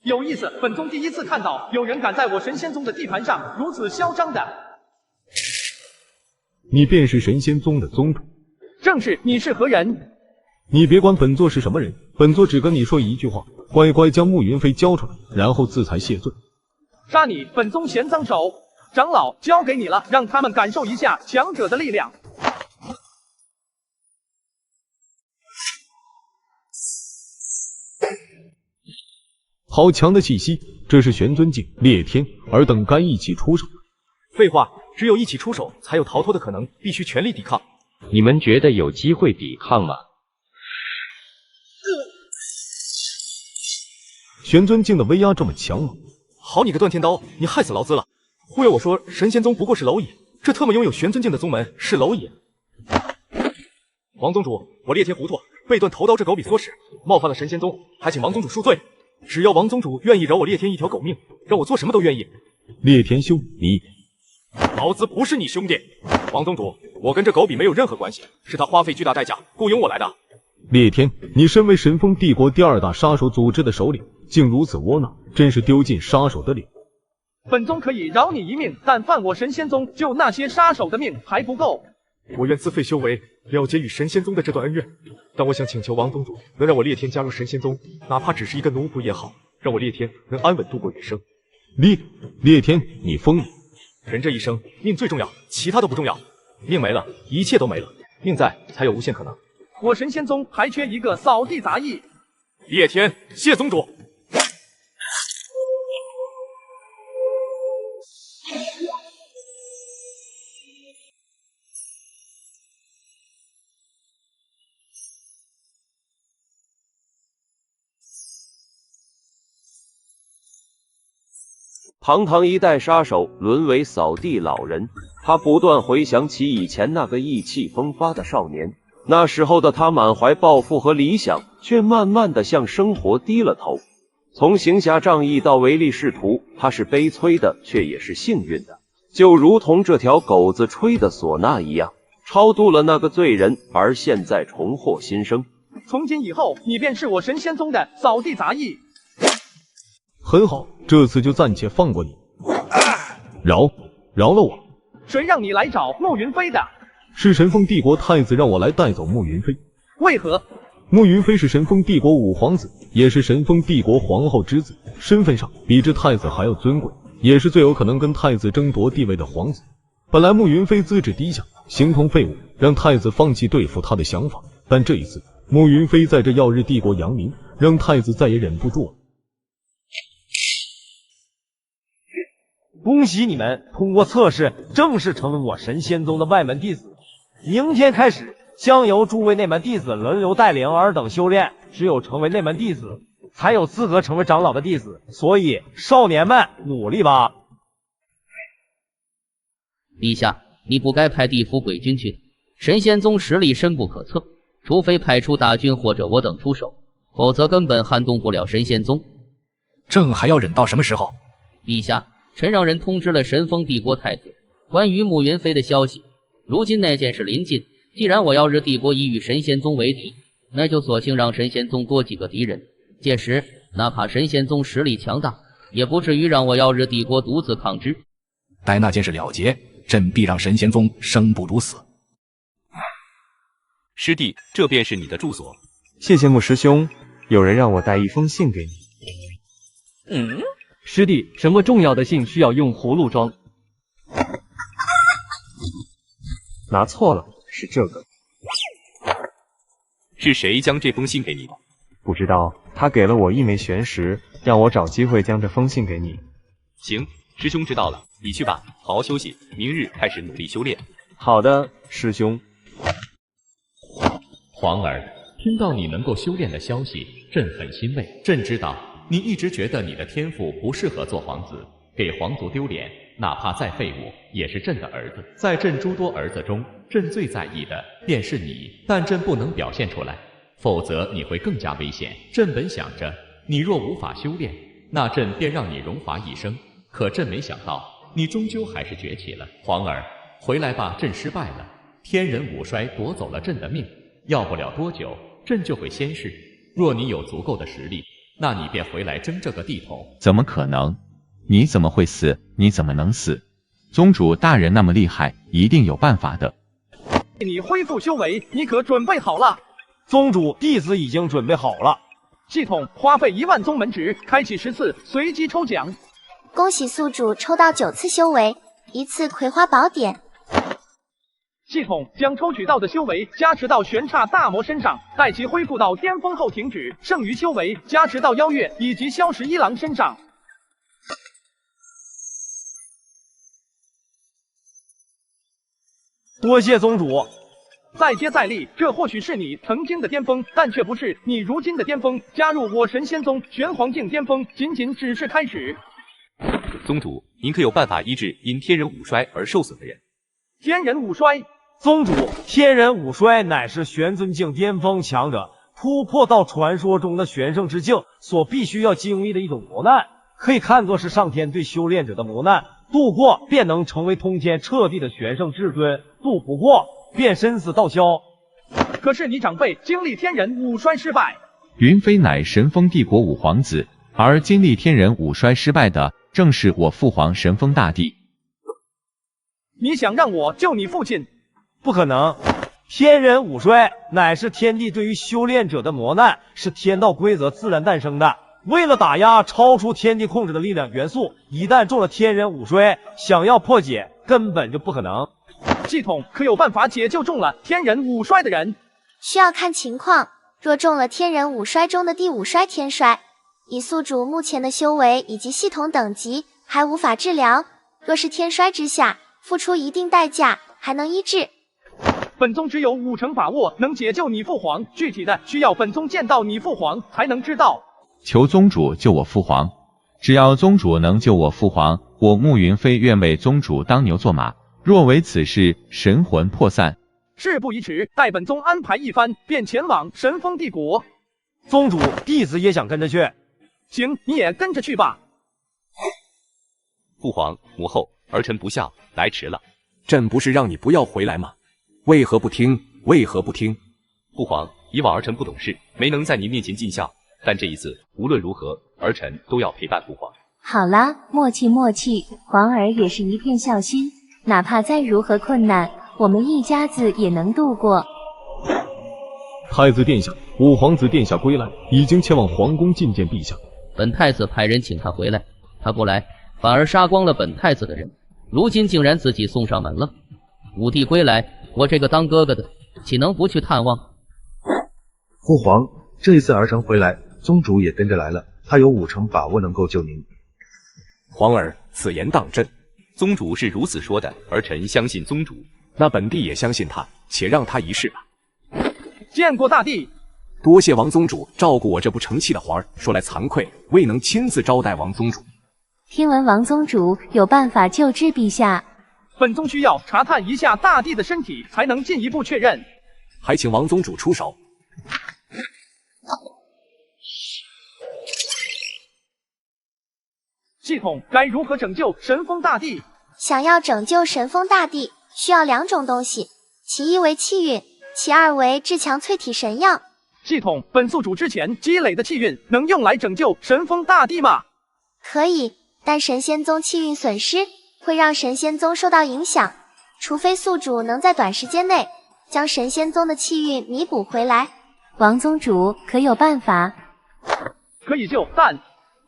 [SPEAKER 2] 有意思，本宗第一次看到有人敢在我神仙宗的地盘上如此嚣张的。
[SPEAKER 15] 你便是神仙宗的宗主？
[SPEAKER 2] 正是，你是何人？
[SPEAKER 15] 你别管本座是什么人，本座只跟你说一句话，乖乖将慕云飞交出来，然后自裁谢罪。
[SPEAKER 2] 杀你，本宗嫌脏手。长老，交给你了，让他们感受一下强者的力量。
[SPEAKER 15] 好强的气息！这是玄尊境、烈天，尔等该一起出手。
[SPEAKER 9] 废话，只有一起出手才有逃脱的可能，必须全力抵抗。
[SPEAKER 19] 你们觉得有机会抵抗吗？
[SPEAKER 15] 玄尊境的威压这么强吗？
[SPEAKER 9] 好你个断天刀，你害死劳资了！忽悠我说神仙宗不过是蝼蚁，这特么拥有玄尊境的宗门是蝼蚁。王宗主，我烈天糊涂，背断头刀这狗比唆使，冒犯了神仙宗，还请王宗主恕罪。只要王宗主愿意饶我烈天一条狗命，让我做什么都愿意。
[SPEAKER 15] 烈天兄，你
[SPEAKER 9] 老子不是你兄弟，王宗主，我跟这狗比没有任何关系，是他花费巨大代价雇佣我来的。
[SPEAKER 15] 烈天，你身为神风帝国第2大杀手组织的首领，竟如此窝囊，真是丢尽杀手的脸。
[SPEAKER 2] 本宗可以饶你一命，但犯我神仙宗救那些杀手的命还不够。
[SPEAKER 9] 我愿自费修为，了结与神仙宗的这段恩怨。但我想请求王宗主，能让我烈天加入神仙宗，哪怕只是一个奴仆也好，让我烈天能安稳度过余生。
[SPEAKER 15] 烈天，你疯了！
[SPEAKER 9] 人这一生，命最重要，其他都不重要。命没了，一切都没了；命在，才有无限可能。
[SPEAKER 2] 我神仙宗还缺一个扫地杂役。
[SPEAKER 9] 烈天，谢宗主。
[SPEAKER 1] 堂堂一代杀手沦为扫地老人，他不断回想起以前那个意气风发的少年。那时候的他满怀抱负和理想，却慢慢的向生活低了头。从行侠仗义到唯利是图，他是悲催的，却也是幸运的，就如同这条狗子吹的唢呐一样，超度了那个罪人，而现在重获新生。
[SPEAKER 2] 从今以后，你便是我神仙宗的扫地杂役。
[SPEAKER 15] 很好，这次就暂且放过你，饶了我。
[SPEAKER 2] 谁让你来找慕云飞的？
[SPEAKER 15] 是神风帝国太子让我来带走慕云飞。
[SPEAKER 2] 为何？
[SPEAKER 15] 慕云飞是神风帝国五皇子，也是神风帝国皇后之子，身份上比之太子还要尊贵，也是最有可能跟太子争夺地位的皇子。本来慕云飞资质低下，形同废物，让太子放弃对付他的想法，但这一次慕云飞在这耀日帝国扬名，让太子再也忍不住了。
[SPEAKER 18] 恭喜你们通过测试，正式成为我神仙宗的外门弟子。明天开始，将由诸位内门弟子轮流带领尔等修炼。只有成为内门弟子，才有资格成为长老的弟子。所以，少年们努力吧！
[SPEAKER 16] 陛下，你不该派地府鬼军去的。神仙宗实力深不可测，除非派出大军或者我等出手，否则根本撼动不了神仙宗。
[SPEAKER 10] 朕还要忍到什么时候？
[SPEAKER 16] 陛下。臣让人通知了神风帝国太子关于慕云飞的消息，如今那件事临近，既然我耀日帝国已与神仙宗为敌，那就索性让神仙宗多几个敌人，届时哪怕神仙宗实力强大，也不至于让我耀日帝国独自抗之。
[SPEAKER 10] 待那件事了结，朕必让神仙宗生不如死。
[SPEAKER 26] 师弟，这便是你的住所。
[SPEAKER 5] 谢谢慕师兄，有人让我带一封信给你。
[SPEAKER 21] 师弟，什么重要的信需要用葫芦装？
[SPEAKER 5] 拿错了，是这个。
[SPEAKER 26] 是谁将这封信给你的？
[SPEAKER 5] 不知道，他给了我一枚玄石，让我找机会将这封信给你。
[SPEAKER 26] 行，师兄知道了，你去吧，好好休息，明日开始努力修炼。
[SPEAKER 5] 好的，师兄。
[SPEAKER 19] 皇儿，听到你能够修炼的消息，朕很欣慰。朕知道。你一直觉得你的天赋不适合做皇子，给皇族丢脸，哪怕再废物，也是朕的儿子。在朕诸多儿子中，朕最在意的便是你，但朕不能表现出来，否则你会更加危险。朕本想着，你若无法修炼，那朕便让你荣华一生。可朕没想到，你终究还是崛起了。皇儿，回来吧，朕失败了。天人五衰夺走了朕的命，要不了多久，朕就会仙逝。若你有足够的实力，那你便回来争这个地头。
[SPEAKER 7] 怎么可能？你怎么会死？你怎么能死？宗主大人那么厉害，一定有办法的。
[SPEAKER 2] 你恢复修为，你可准备好了？
[SPEAKER 18] 宗主，弟子已经准备好了。
[SPEAKER 2] 系统花费1万宗门值，开启10次随机抽奖。
[SPEAKER 6] 恭喜宿主抽到9次修为，1次葵花宝典。
[SPEAKER 2] 系统将抽取到的修为加持到玄刹大魔身上，待其恢复到巅峰后停止，剩余修为加持到妖月以及萧十一郎身上。
[SPEAKER 18] 多谢宗主。
[SPEAKER 2] 再接再厉，这或许是你曾经的巅峰，但却不是你如今的巅峰。加入我神仙宗，玄黄境巅峰仅仅只是开始。
[SPEAKER 26] 宗主，您可有办法医治因天人五衰而受损的人？
[SPEAKER 2] 天人五衰。
[SPEAKER 18] 宗主，天人五衰乃是玄尊境巅峰强者突破到传说中的玄圣之境所必须要经历的一种磨难，可以看作是上天对修炼者的磨难。渡过便能成为通天彻地的玄圣至尊，渡不过便身死道消。
[SPEAKER 2] 可是你长辈经历天人五衰失败，
[SPEAKER 7] 云飞乃神风帝国五皇子，而经历天人五衰失败的正是我父皇神风大帝。
[SPEAKER 2] 你想让我救你父亲？
[SPEAKER 18] 不可能！天人五衰乃是天地对于修炼者的磨难，是天道规则自然诞生的。为了打压超出天地控制的力量元素，一旦中了天人五衰，想要破解根本就不可能。
[SPEAKER 2] 系统可有办法解救中了天人五衰的人？
[SPEAKER 6] 需要看情况，若中了天人五衰中的第五衰天衰，以宿主目前的修为以及系统等级，还无法治疗；若是天衰之下，付出一定代价还能医治。
[SPEAKER 2] 本宗只有50%把握能解救你父皇，具体的需要本宗见到你父皇才能知道。
[SPEAKER 7] 求宗主救我父皇，只要宗主能救我父皇，我慕云飞愿为宗主当牛做马。若为此事，神魂魄散。
[SPEAKER 2] 事不宜迟，待本宗安排一番，便前往神风帝国。
[SPEAKER 18] 宗主，弟子也想跟着去。
[SPEAKER 2] 行，你也跟着去吧。
[SPEAKER 11] 父皇母后，儿臣不孝，来迟了。
[SPEAKER 10] 朕不是让你不要回来吗？为何不听？为何不听？
[SPEAKER 11] 父皇，以往儿臣不懂事，没能在您面前尽孝，但这一次无论如何，儿臣都要陪伴父皇。
[SPEAKER 20] 好啦，默契默契，皇儿也是一片孝心，哪怕再如何困难，我们一家子也能度过。
[SPEAKER 15] 太子殿下，五皇子殿下归来，已经前往皇宫觐见陛下。
[SPEAKER 16] 本太子派人请他回来，他不来，反而杀光了本太子的人，如今竟然自己送上门了。五弟归来，我这个当哥哥的岂能不去探望？
[SPEAKER 14] 父皇，这一次儿臣回来，宗主也跟着来了，他有50%把握能够救您。
[SPEAKER 10] 皇儿，此言当真？
[SPEAKER 11] 宗主是如此说的，儿臣相信宗主。
[SPEAKER 10] 那本帝也相信他，且让他一试吧。
[SPEAKER 2] 见过大帝。
[SPEAKER 10] 多谢王宗主照顾我这不成器的皇儿，说来惭愧，未能亲自招待王宗主。
[SPEAKER 20] 听闻王宗主有办法救治陛下，
[SPEAKER 2] 本宗需要查探一下大帝的身体，才能进一步确认。
[SPEAKER 10] 还请王宗主出手。
[SPEAKER 2] 系统该如何拯救神风大帝？
[SPEAKER 6] 想要拯救神风大帝，需要2种东西，其一为气运，其二为至强淬体神药。
[SPEAKER 2] 系统，本宿主之前积累的气运能用来拯救神风大帝吗？
[SPEAKER 6] 可以，但神仙宗气运损失会让神仙宗受到影响，除非宿主能在短时间内将神仙宗的气运弥补回来。
[SPEAKER 20] 王宗主可有办法？
[SPEAKER 2] 可以救，但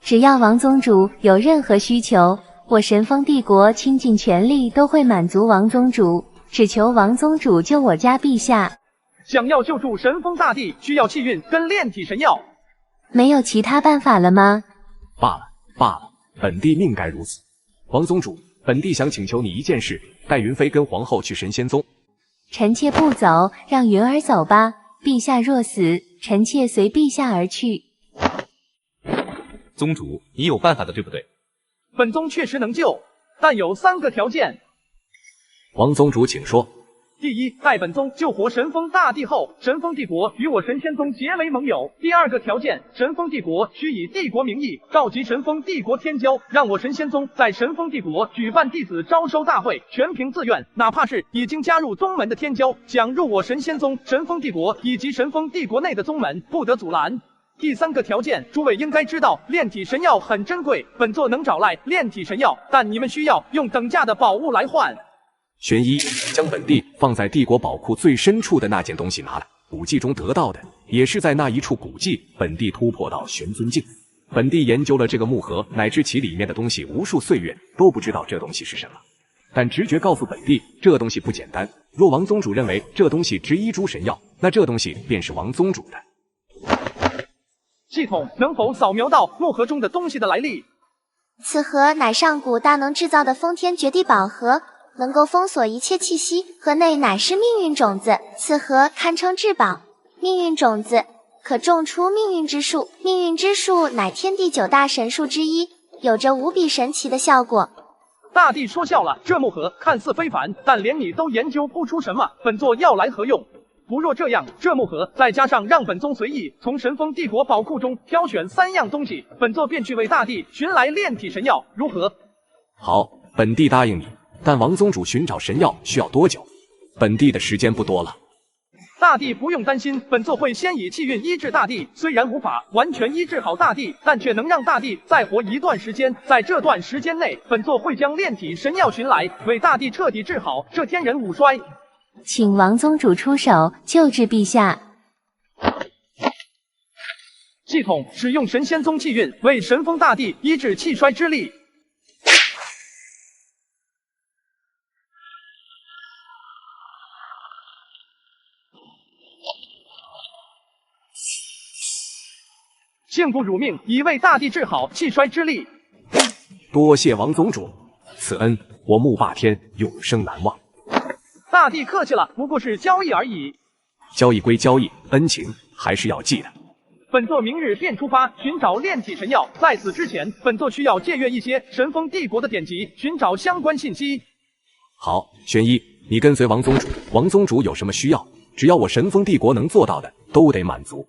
[SPEAKER 20] 只要王宗主有任何需求，我神风帝国倾尽全力都会满足王宗主，只求王宗主救我家陛下。
[SPEAKER 2] 想要救助神风大帝，需要气运跟炼体神药。
[SPEAKER 20] 没有其他办法了吗？
[SPEAKER 10] 罢了罢了，本帝命该如此。王宗主，本帝想请求你一件事，带云飞跟皇后去神仙宗。
[SPEAKER 20] 臣妾不走，让云儿走吧。陛下若死，臣妾随陛下而去。
[SPEAKER 11] 宗主，你有办法的，对不对？
[SPEAKER 2] 本宗确实能救，但有3个条件。
[SPEAKER 10] 王宗主，请说。
[SPEAKER 2] 第一，待本宗救活神风大帝后，神风帝国与我神仙宗结为盟友。第2个条件，神风帝国需以帝国名义召集神风帝国天骄，让我神仙宗在神风帝国举办弟子招收大会，全凭自愿，哪怕是已经加入宗门的天骄，想入我神仙宗、神风帝国以及神风帝国内的宗门，不得阻拦。第3个条件，诸位应该知道，炼体神药很珍贵，本座能找来炼体神药，但你们需要用等价的宝物来换。
[SPEAKER 10] 玄一，将本帝放在帝国宝库最深处的那件东西拿来。古迹中得到的，也是在那一处古迹，本帝突破到玄尊境。本帝研究了这个木盒乃至其里面的东西无数岁月，都不知道这东西是什么。但直觉告诉本帝，这东西不简单。若王宗主认为这东西值1株神药，那这东西便是王宗主的。
[SPEAKER 2] 系统能否扫描到木盒中的东西的来历？
[SPEAKER 6] 此盒乃上古大能制造的封天绝地宝盒，能够封锁一切气息，盒内乃是命运种子，此盒堪称至宝。命运种子可种出命运之树，命运之树乃天地9大神树之一，有着无比神奇的效果。
[SPEAKER 2] 大帝说笑了，这木盒看似非凡，但连你都研究不出什么，本座要来何用？不若这样，这木盒再加上让本宗随意从神风帝国宝库中挑选3样东西，本座便去为大帝寻来炼体神药，如何？
[SPEAKER 10] 好，本帝答应你。但王宗主寻找神药需要多久？本帝的时间不多了。
[SPEAKER 2] 大帝不用担心，本座会先以气运医治大帝。虽然无法完全医治好大帝，但却能让大帝再活一段时间。在这段时间内，本座会将炼体神药寻来，为大帝彻底治好这天人五衰。
[SPEAKER 4] 请王宗主出手救治陛下。
[SPEAKER 2] 系统使用神仙宗气运为神风大帝医治气衰之力。幸不辱命，已为大帝治好气衰之力。
[SPEAKER 10] 多谢王宗主，此恩我木霸天永生难忘。
[SPEAKER 2] 大帝客气了，不过是交易而已。
[SPEAKER 10] 交易归交易，恩情还是要记的。
[SPEAKER 2] 本座明日便出发寻找炼体神药，在此之前，本座需要借阅一些神风帝国的典籍，寻找相关信息。
[SPEAKER 10] 好，玄一，你跟随王宗主，王宗主有什么需要，只要我神风帝国能做到的，都得满足。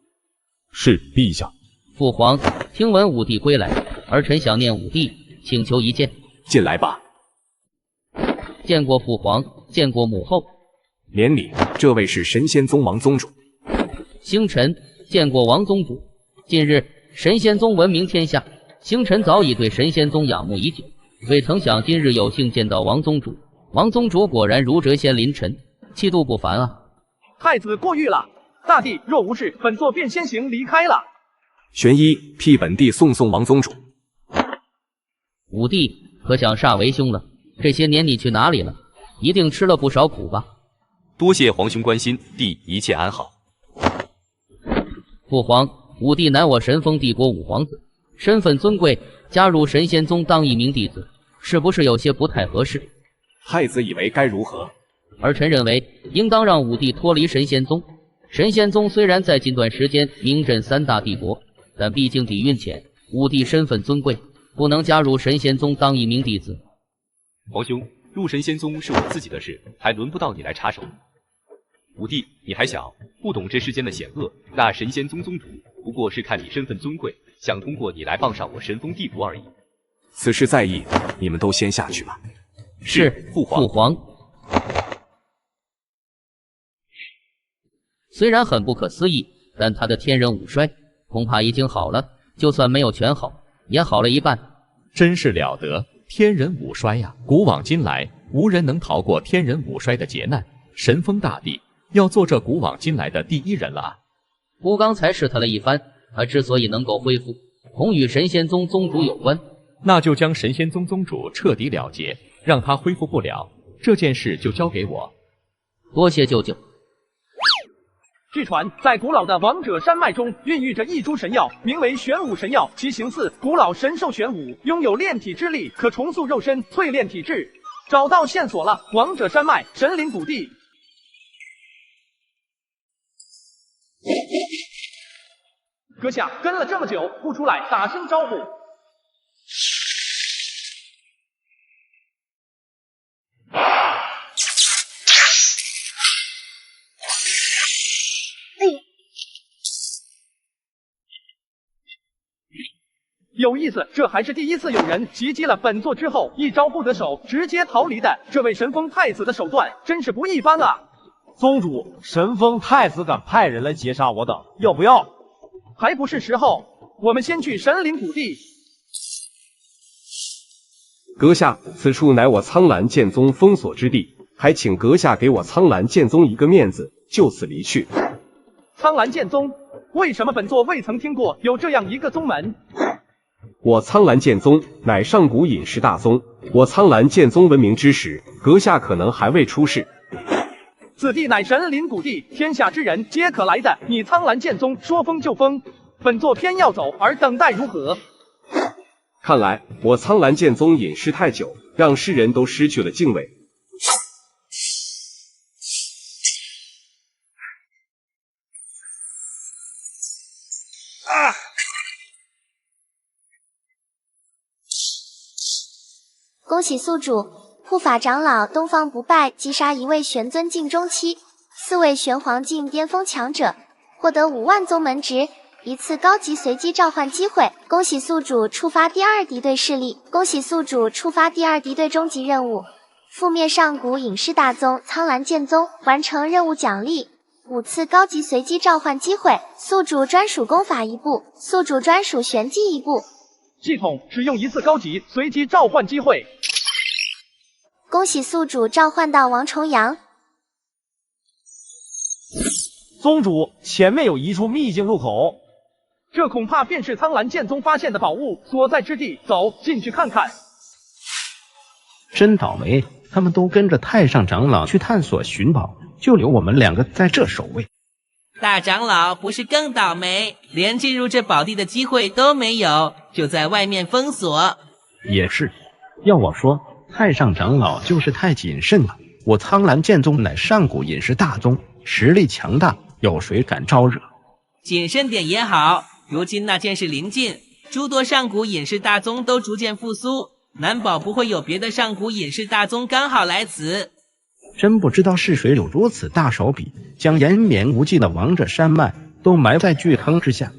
[SPEAKER 15] 是，陛下。
[SPEAKER 16] 父皇，听闻武帝归来，儿臣想念武帝，请求一见。
[SPEAKER 10] 进来吧。
[SPEAKER 16] 见过父皇，见过母后。
[SPEAKER 10] 免礼，这位是神仙宗王宗主。
[SPEAKER 16] 星辰，见过王宗主。近日神仙宗闻名天下，星辰早已对神仙宗仰慕已久，未曾想今日有幸见到王宗主。王宗主果然如谪仙临尘，气度不凡啊！
[SPEAKER 2] 太子过誉了，大帝若无事，本座便先行离开了。
[SPEAKER 10] 玄一，替本帝送王宗主。
[SPEAKER 16] 武帝可想煞为兄了？这些年你去哪里了？一定吃了不少苦吧？
[SPEAKER 11] 多谢皇兄关心，弟一切安好。
[SPEAKER 16] 父皇，武帝乃我神风帝国五皇子，身份尊贵，加入神仙宗当一名弟子，是不是有些不太合适？
[SPEAKER 10] 太子以为该如何？
[SPEAKER 16] 儿臣认为，应当让武帝脱离神仙宗。神仙宗虽然在近段时间名震三大帝国，但毕竟底蕴浅，武帝身份尊贵，不能加入神仙宗当一名弟子。
[SPEAKER 11] 皇兄，入神仙宗是我自己的事，还轮不到你来插手。武帝，你还小，不懂这世间的险恶。那神仙宗宗主不过是看你身份尊贵，想通过你来傍上我神风帝国而已。
[SPEAKER 10] 此事在意，你们都先下去吧。
[SPEAKER 16] 是，
[SPEAKER 11] 父皇。
[SPEAKER 16] 父皇。虽然很不可思议，但他的天人五衰恐怕已经好了，就算没有全好，也好了一半。
[SPEAKER 19] 真是了得，天人五衰呀！古往今来，无人能逃过天人五衰的劫难。神风大帝要做这古往今来的第一人了啊！
[SPEAKER 16] 吾刚才试探了一番，他之所以能够恢复，恐与神仙宗宗主有关。
[SPEAKER 19] 那就将神仙宗宗主彻底了结，让他恢复不了，这件事就交给我。
[SPEAKER 16] 多谢舅舅。
[SPEAKER 2] 据传，在古老的王者山脉中孕育着一株神药，名为玄武神药，其形似古老神兽玄武，拥有炼体之力，可重塑肉身，淬炼体质。找到线索了，王者山脉神灵谷地。阁下跟了这么久，不出来打声招呼。有意思，这还是第一次有人袭击了本座之后一招不得手直接逃离的。这位神风太子的手段真是不一般啊！
[SPEAKER 18] 宗主，神风太子敢派人来劫杀我等，要不要？
[SPEAKER 2] 还不是时候，我们先去神灵谷地。
[SPEAKER 13] 阁下，此处乃我苍蓝剑宗封锁之地，还请阁下给我苍蓝剑宗一个面子，就此离去。
[SPEAKER 2] 苍蓝剑宗，为什么本座未曾听过有这样一个宗门？
[SPEAKER 13] 我苍蓝剑宗乃上古隐士大宗，我苍蓝剑宗闻名之时，阁下可能还未出世。
[SPEAKER 2] 此地乃神灵谷地，天下之人皆可来的。你苍蓝剑宗说封就封，本座偏要走，而等待如何？
[SPEAKER 13] 看来我苍蓝剑宗隐世太久，让世人都失去了敬畏。
[SPEAKER 6] 恭喜宿主，护法长老东方不败击杀一位玄尊境中期，4位玄黄境巅峰强者，获得5万宗门值，一次高级随机召唤机会，恭喜宿主触发第2敌对势力，恭喜宿主触发第2敌对终极任务，覆灭上古隐士大宗苍蓝剑宗，完成任务奖励5次高级随机召唤机会，宿主专属功法1部，宿主专属玄技1部。
[SPEAKER 2] 系统使用1次高级随机召唤机会，
[SPEAKER 6] 恭喜宿主召唤到王重阳。
[SPEAKER 18] 宗主，前面有一处秘境入口。
[SPEAKER 2] 这恐怕便是苍蓝剑宗发现的宝物所在之地，走进去看看。
[SPEAKER 3] 真倒霉，他们都跟着太上长老去探索寻宝，就留我们2个在这守卫。
[SPEAKER 17] 大长老不是更倒霉，连进入这宝地的机会都没有，就在外面封锁。
[SPEAKER 3] 也是，要我说，太上长老就是太谨慎了。我苍蓝剑宗乃上古隐士大宗，实力强大，有谁敢招惹？
[SPEAKER 17] 谨慎点也好，如今那件事临近，诸多上古隐士大宗都逐渐复苏，难保不会有别的上古隐士大宗刚好来此。
[SPEAKER 3] 真不知道是谁有如此大手笔，将延绵无际的王者山脉都埋在巨坑之下。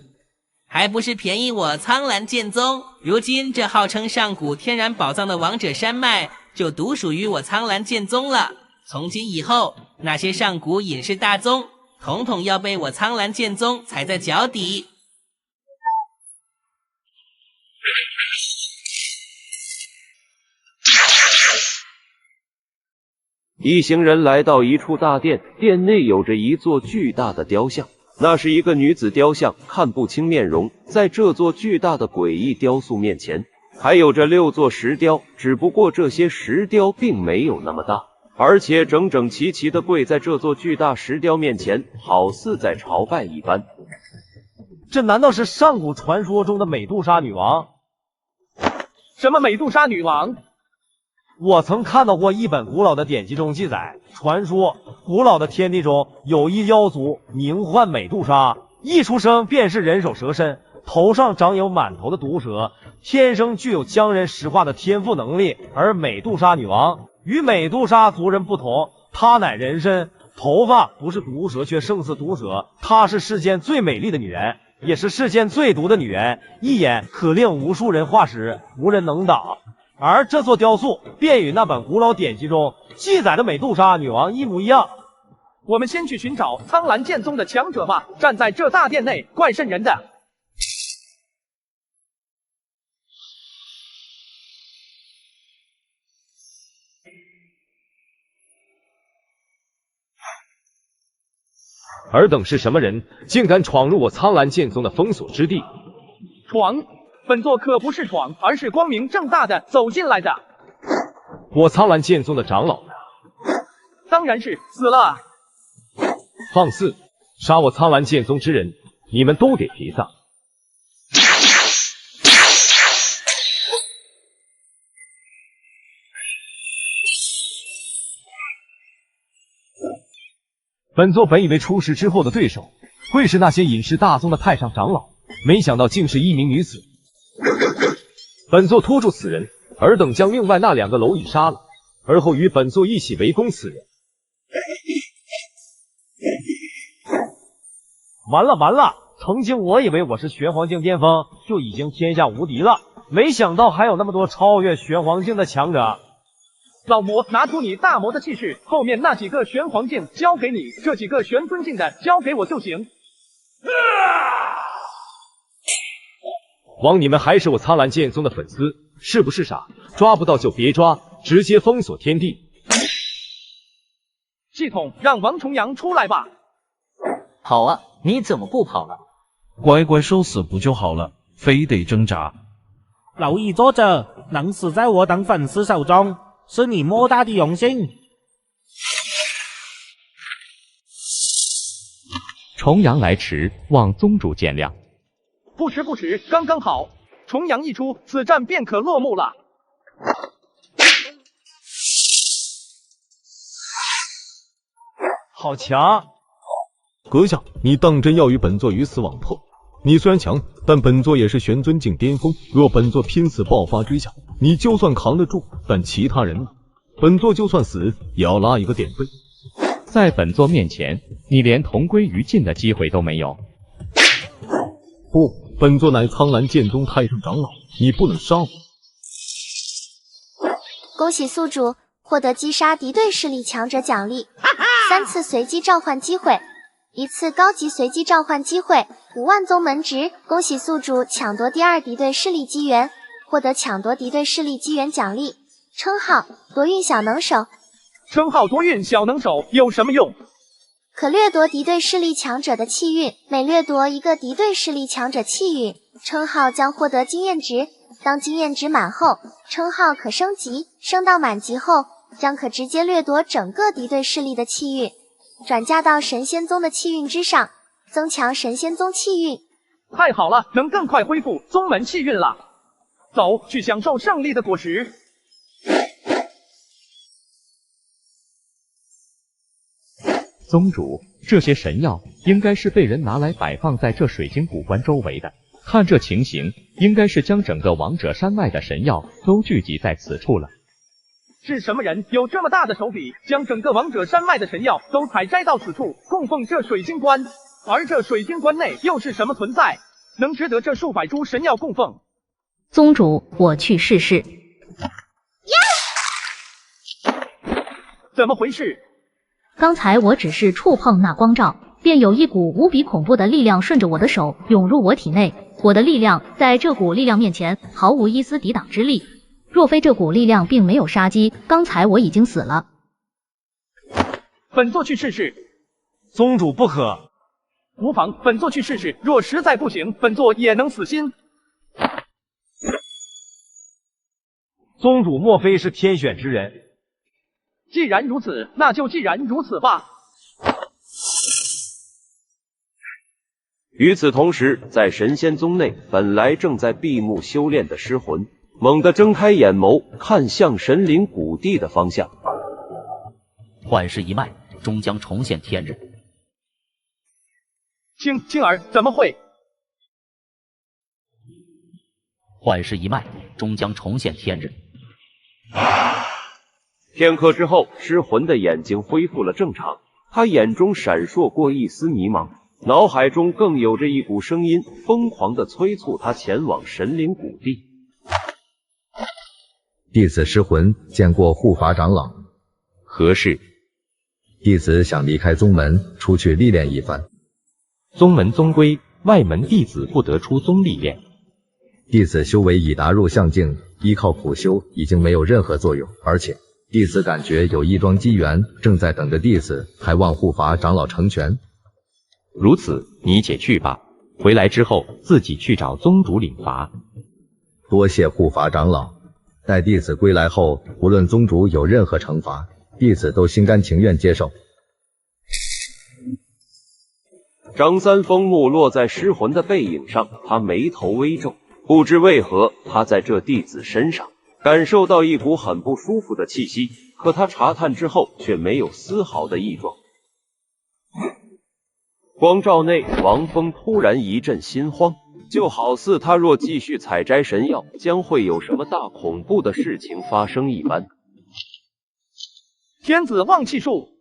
[SPEAKER 17] 还不是便宜我苍蓝剑宗，如今这号称上古天然宝藏的王者山脉就独属于我苍蓝剑宗了。从今以后，那些上古隐士大宗统统要被我苍蓝剑宗踩在脚底。
[SPEAKER 1] 一行人来到一处大殿，殿内有着一座巨大的雕像，那是一个女子雕像，看不清面容。在这座巨大的诡异雕塑面前，还有着6座石雕，只不过这些石雕并没有那么大，而且整整齐齐地跪在这座巨大石雕面前，好似在朝拜一般。
[SPEAKER 18] 这难道是上古传说中的美杜莎女王？
[SPEAKER 2] 什么美杜莎女王？
[SPEAKER 18] 我曾看到过一本古老的典籍中记载，传说古老的天地中有一妖族名唤美杜莎，一出生便是人首蛇身，头上长有满头的毒蛇，天生具有将人石化的天赋能力。而美杜莎女王与美杜莎族人不同，她乃人身，头发不是毒蛇却胜似毒蛇，她是世间最美丽的女人，也是世间最毒的女人，一眼可令无数人化石，无人能挡。而这座雕塑便与那本古老典籍中记载的美杜莎女王一模一样。
[SPEAKER 2] 我们先去寻找苍蓝剑宗的强者吧，站在这大殿内怪瘆人的。
[SPEAKER 9] 尔等是什么人，竟敢闯入我苍蓝剑宗的封锁之地？
[SPEAKER 2] 闯？本座可不是闯，而是光明正大的走进来的。
[SPEAKER 9] 我苍蓝剑宗的长老呢？
[SPEAKER 2] 当然是死了。
[SPEAKER 9] 放肆！杀我苍蓝剑宗之人，你们都得陪葬。本座本以为出事之后的对手会是那些隐士大宗的太上长老，没想到竟是一名女子。本座拖住此人，尔等将另外那2个蝼蚁杀了，而后与本座一起围攻此人。
[SPEAKER 18] 完了完了！曾经我以为我是玄黄境巅峰就已经天下无敌了，没想到还有那么多超越玄黄境的强者。
[SPEAKER 2] 老魔，拿出你大魔的气势，后面那几个玄黄境交给你，这几个玄尊境的交给我就行。
[SPEAKER 9] 枉你们还是我苍蓝剑宗的粉丝，是不是傻？抓不到就别抓，直接封锁天地。
[SPEAKER 2] 系统，让王重阳出来吧。
[SPEAKER 22] 好啊，你怎么不跑了？
[SPEAKER 23] 乖乖受死不就好了，非得挣扎。
[SPEAKER 24] 蝼蚁作者能死在我等粉丝手中，是你莫大的荣幸。
[SPEAKER 19] 重阳来迟，望宗主见谅。
[SPEAKER 2] 不迟不迟，刚刚好。重阳一出，此战便可落幕了。
[SPEAKER 18] 好强！
[SPEAKER 15] 阁下，你当真要与本座鱼死网破？你虽然强，但本座也是玄尊境巅峰。若本座拼死爆发之下，你就算扛得住，但其他人呢？本座就算死，也要拉一个垫背。
[SPEAKER 19] 在本座面前，你连同归于尽的机会都没有。
[SPEAKER 15] 不，本座乃苍蓝剑宗太上长老，你不能杀我。
[SPEAKER 6] 恭喜宿主获得击杀敌对势力强者奖励，3次随机召唤机会，1次高级随机召唤机会，5万宗门值。恭喜宿主抢夺第2敌对势力机缘，获得抢夺敌对势力机缘奖励，称号夺运小能手。
[SPEAKER 2] 称号夺运小能手有什么用？
[SPEAKER 6] 可掠夺敌对势力强者的气运，每掠夺一个敌对势力强者气运，称号将获得经验值。当经验值满后，称号可升级，升到满级后，将可直接掠夺整个敌对势力的气运，转嫁到神仙宗的气运之上，增强神仙宗气运。
[SPEAKER 2] 太好了，能更快恢复宗门气运了。走，去享受胜利的果实。
[SPEAKER 19] 宗主，这些神药应该是被人拿来摆放在这水晶古棺周围的。看这情形，应该是将整个王者山脉的神药都聚集在此处了。
[SPEAKER 2] 是什么人有这么大的手笔，将整个王者山脉的神药都采摘到此处，供奉这水晶棺？而这水晶棺内又是什么存在，能值得这数百株神药供奉？
[SPEAKER 5] 宗主，我去试试。
[SPEAKER 2] 怎么回事？
[SPEAKER 5] 刚才我只是触碰那光照，便有一股无比恐怖的力量顺着我的手涌入我体内。我的力量在这股力量面前毫无一丝抵挡之力。若非这股力量并没有杀机，刚才我已经死了。
[SPEAKER 2] 本座去试试。
[SPEAKER 18] 宗主不可。
[SPEAKER 2] 无妨，本座去试试。若实在不行，本座也能死心。
[SPEAKER 18] 宗主莫非是天选之人？
[SPEAKER 2] 既然如此，那就既然如此吧。
[SPEAKER 1] 与此同时，在神仙宗内，本来正在闭目修炼的尸魂，猛地睁开眼眸，看向神灵谷地的方向。
[SPEAKER 16] 幻世一脉终将重现天日。
[SPEAKER 2] 青儿，怎么会？
[SPEAKER 16] 幻世一脉终将重现天日。
[SPEAKER 1] 片刻之后，尸魂的眼睛恢复了正常，他眼中闪烁过一丝迷茫，脑海中更有着一股声音，疯狂地催促他前往神灵谷地。
[SPEAKER 8] 弟子尸魂见过护法长老。
[SPEAKER 12] 何事？
[SPEAKER 8] 弟子想离开宗门，出去历练一番。
[SPEAKER 12] 宗门宗规，外门弟子不得出宗历练。
[SPEAKER 8] 弟子修为已达入相境，依靠苦修已经没有任何作用，而且弟子感觉有一桩机缘正在等着弟子，还望护法长老成全。
[SPEAKER 12] 如此，你且去吧，回来之后自己去找宗主领罚。
[SPEAKER 8] 多谢护法长老，待弟子归来后，无论宗主有任何惩罚，弟子都心甘情愿接受。
[SPEAKER 1] 张三丰目落在尸魂的背影上，他眉头微皱，不知为何，他在这弟子身上感受到一股很不舒服的气息，可他查探之后却没有丝毫的异状。光照内，王峰突然一阵心慌，就好似他若继续采摘神药，将会有什么大恐怖的事情发生一般。
[SPEAKER 2] 天子旺气术。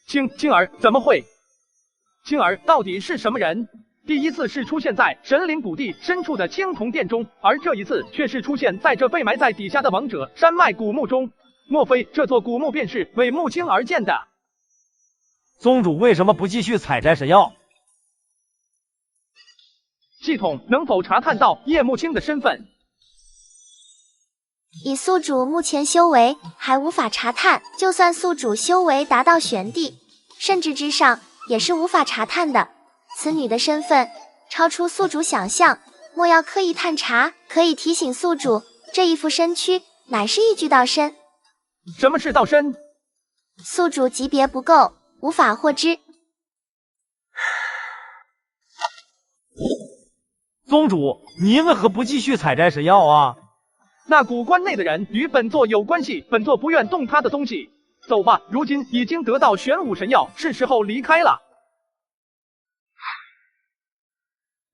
[SPEAKER 2] 青儿，怎么会？青儿到底是什么人？第一次是出现在神灵谷地深处的青铜殿中，而这一次却是出现在这被埋在底下的王者山脉古墓中。莫非这座古墓便是为木青而建的？
[SPEAKER 18] 宗主为什么不继续采摘神药？
[SPEAKER 2] 系统能否查探到叶木青的身份？
[SPEAKER 6] 以宿主目前修为还无法查探，就算宿主修为达到玄帝甚至之上，也是无法查探的。此女的身份超出宿主想象，莫要刻意探查。可以提醒宿主，这一副身躯乃是一具道身。
[SPEAKER 2] 什么是道身？
[SPEAKER 6] 宿主级别不够，无法获知。
[SPEAKER 18] 宗主，您为何不继续采摘神药啊？
[SPEAKER 2] 那古棺内的人与本座有关系，本座不愿动他的东西。走吧，如今已经得到玄武神药，是时候离开了。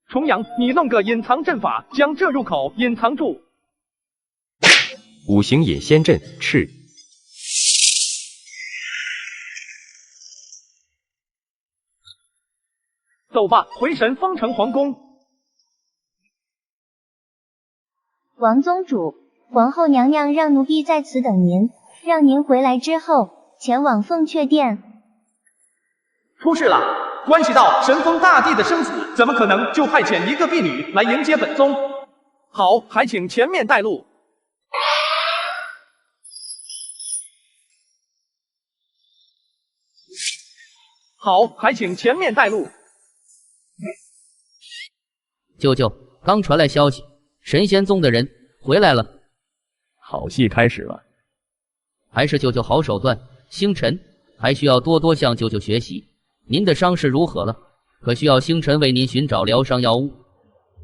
[SPEAKER 2] 重阳，你弄个隐藏阵法，将这入口隐藏住。
[SPEAKER 12] 五行隐仙阵赤。
[SPEAKER 2] 走吧，回神封城皇宫。
[SPEAKER 6] 王宗主，皇后娘娘让奴婢在此等您，让您回来之后前往凤阙殿。
[SPEAKER 2] 出事了，关系到神风大帝的生死，怎么可能就派遣一个婢女来迎接本宗？好，还请前面带路。好，还请前面带路。
[SPEAKER 16] 舅舅，刚传来消息，神仙宗的人回来了。
[SPEAKER 12] 好戏开始了。
[SPEAKER 16] 还是舅舅好手段，星辰还需要多多向舅舅学习。您的伤势如何了？可需要星辰为您寻找疗伤药物？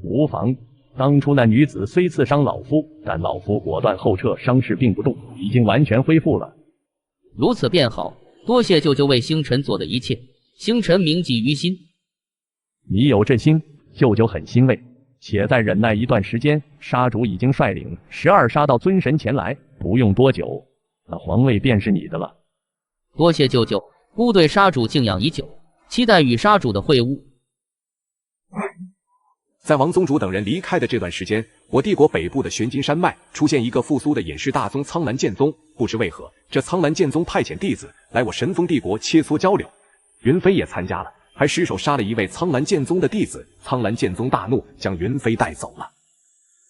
[SPEAKER 12] 无妨。当初那女子虽刺伤老夫，但老夫果断后撤，伤势并不重，已经完全恢复了。
[SPEAKER 16] 如此便好，多谢舅舅为星辰做的一切，星辰铭记于心。
[SPEAKER 12] 你有这心，舅舅很欣慰。且再忍耐一段时间，杀主已经率领12杀道尊神前来，不用多久，那皇位便是你的了。
[SPEAKER 16] 多谢舅舅，孤对杀主敬仰已久，期待与杀主的会晤。
[SPEAKER 7] 在王宗主等人离开的这段时间，我帝国北部的玄金山脉出现一个复苏的隐士大宗苍蓝剑宗。不知为何，这苍蓝剑宗派遣弟子来我神风帝国切磋交流，云飞也参加了，还失手杀了一位苍蓝剑宗的弟子。苍蓝剑宗大怒，将云飞带走了。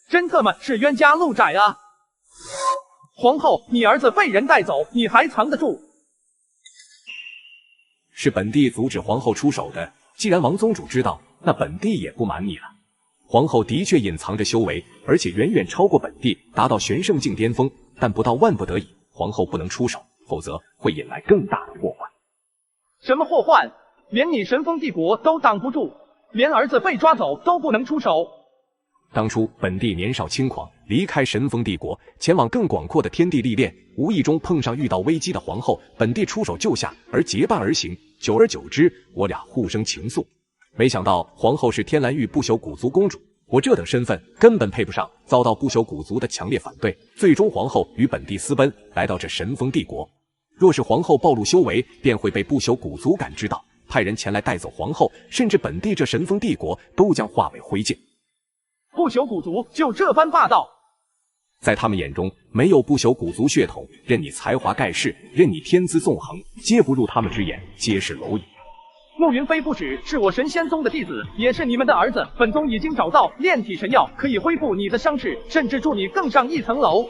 [SPEAKER 2] 真他妈是冤家路窄啊！皇后，你儿子被人带走，你还藏得住？
[SPEAKER 7] 是本帝阻止皇后出手的。既然王宗主知道，那本帝也不瞒你了。皇后的确隐藏着修为，而且远远超过本帝，达到玄圣境巅峰。但不到万不得已，皇后不能出手，否则会引来更大的祸患。
[SPEAKER 2] 什么祸患？连你神风帝国都挡不住，连儿子被抓走都不能出手。
[SPEAKER 7] 当初本帝年少轻狂，离开神风帝国，前往更广阔的天地历练，无意中碰上遇到危机的皇后，本帝出手救下，而结伴而行。久而久之，我俩互生情愫。没想到皇后是天蓝玉不朽古族公主，我这等身份根本配不上，遭到不朽古族的强烈反对。最终皇后与本帝私奔，来到这神风帝国。若是皇后暴露修为，便会被不朽古族感知到，派人前来带走皇后，甚至本帝这神风帝国都将化为灰烬。
[SPEAKER 2] 不朽古族就这般霸道？
[SPEAKER 7] 在他们眼中，没有不朽古族血统，任你才华盖世，任你天资纵横，皆不入他们之眼，皆是蝼蚁。
[SPEAKER 2] 慕云飞不只是我神仙宗的弟子，也是你们的儿子。本宗已经找到炼体神药，可以恢复你的伤势，甚至助你更上一层楼。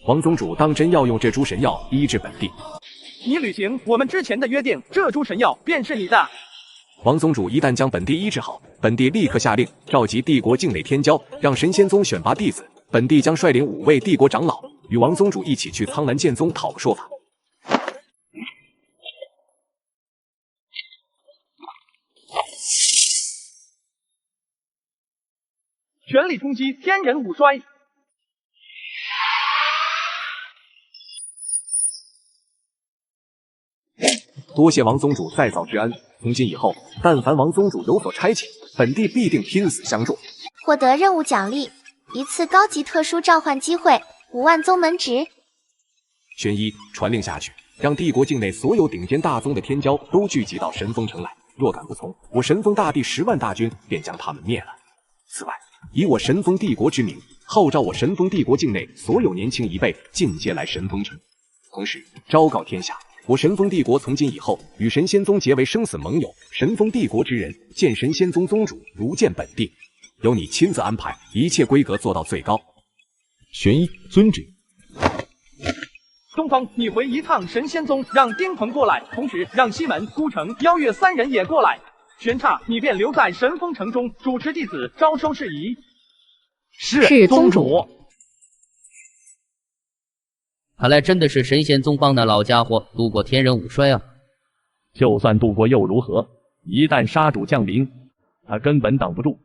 [SPEAKER 7] 王宗主当真要用这株神药医治本帝？
[SPEAKER 2] 你履行我们之前的约定，这株神药便是你的。
[SPEAKER 7] 王宗主一旦将本帝医治好，本帝立刻下令召集帝国境内天骄，让神仙宗选拔弟子。本帝将率领5位帝国长老，与王宗主一起去苍蓝剑宗讨说法。
[SPEAKER 2] 全力冲击天人五衰！
[SPEAKER 7] 多谢王宗主再造之恩，从今以后，但凡王宗主有所差遣，本帝必定拼死相助。
[SPEAKER 6] 获得任务奖励：一次高级特殊召唤机会，5万宗门值。
[SPEAKER 7] 玄一，传令下去，让帝国境内所有顶尖大宗的天骄都聚集到神风城来，若敢不从，我神风大帝10万大军便将他们灭了。此外，以我神风帝国之名，号召我神风帝国境内所有年轻一辈尽皆来神风城，同时昭告天下，我神风帝国从今以后与神仙宗结为生死盟友，神风帝国之人见神仙宗宗主如见本帝，由你亲自安排，一切规格做到最高。
[SPEAKER 15] 玄一，遵旨。
[SPEAKER 2] 东方，你回一趟神仙宗，让丁鹏过来，同时让西门、孤城、邀月3人也过来。玄刹，你便留在神风城中主持弟子招收事宜。
[SPEAKER 5] 是宗主。
[SPEAKER 16] 看来真的是神仙宗帮那老家伙度过天人五衰啊！
[SPEAKER 12] 就算度过又如何？一旦杀主降临，他根本挡不住。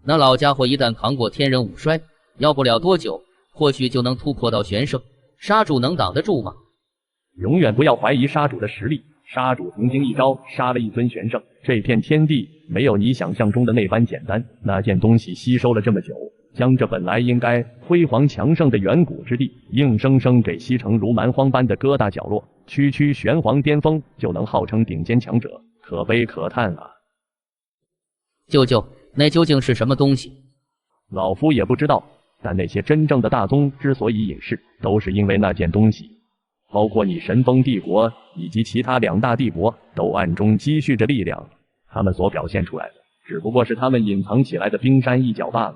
[SPEAKER 16] 那老家伙一旦扛过天人五衰，要不了多久，或许就能突破到玄圣。杀主能挡得住吗？
[SPEAKER 12] 永远不要怀疑杀主的实力。杀主曾经一招杀了一尊玄圣，这片天地没有你想象中的那般简单。那件东西吸收了这么久，将这本来应该辉煌强盛的远古之地，硬生生给吸成如蛮荒般的疙瘩角落。区区玄黄巅峰就能号称顶尖强者，可悲可叹啊！
[SPEAKER 16] 舅舅，那究竟是什么东西？
[SPEAKER 12] 老夫也不知道，但那些真正的大宗之所以隐世，都是因为那件东西。包括你神风帝国以及其他2大帝国，都暗中积蓄着力量，他们所表现出来的，只不过是他们隐藏起来的冰山一角罢了。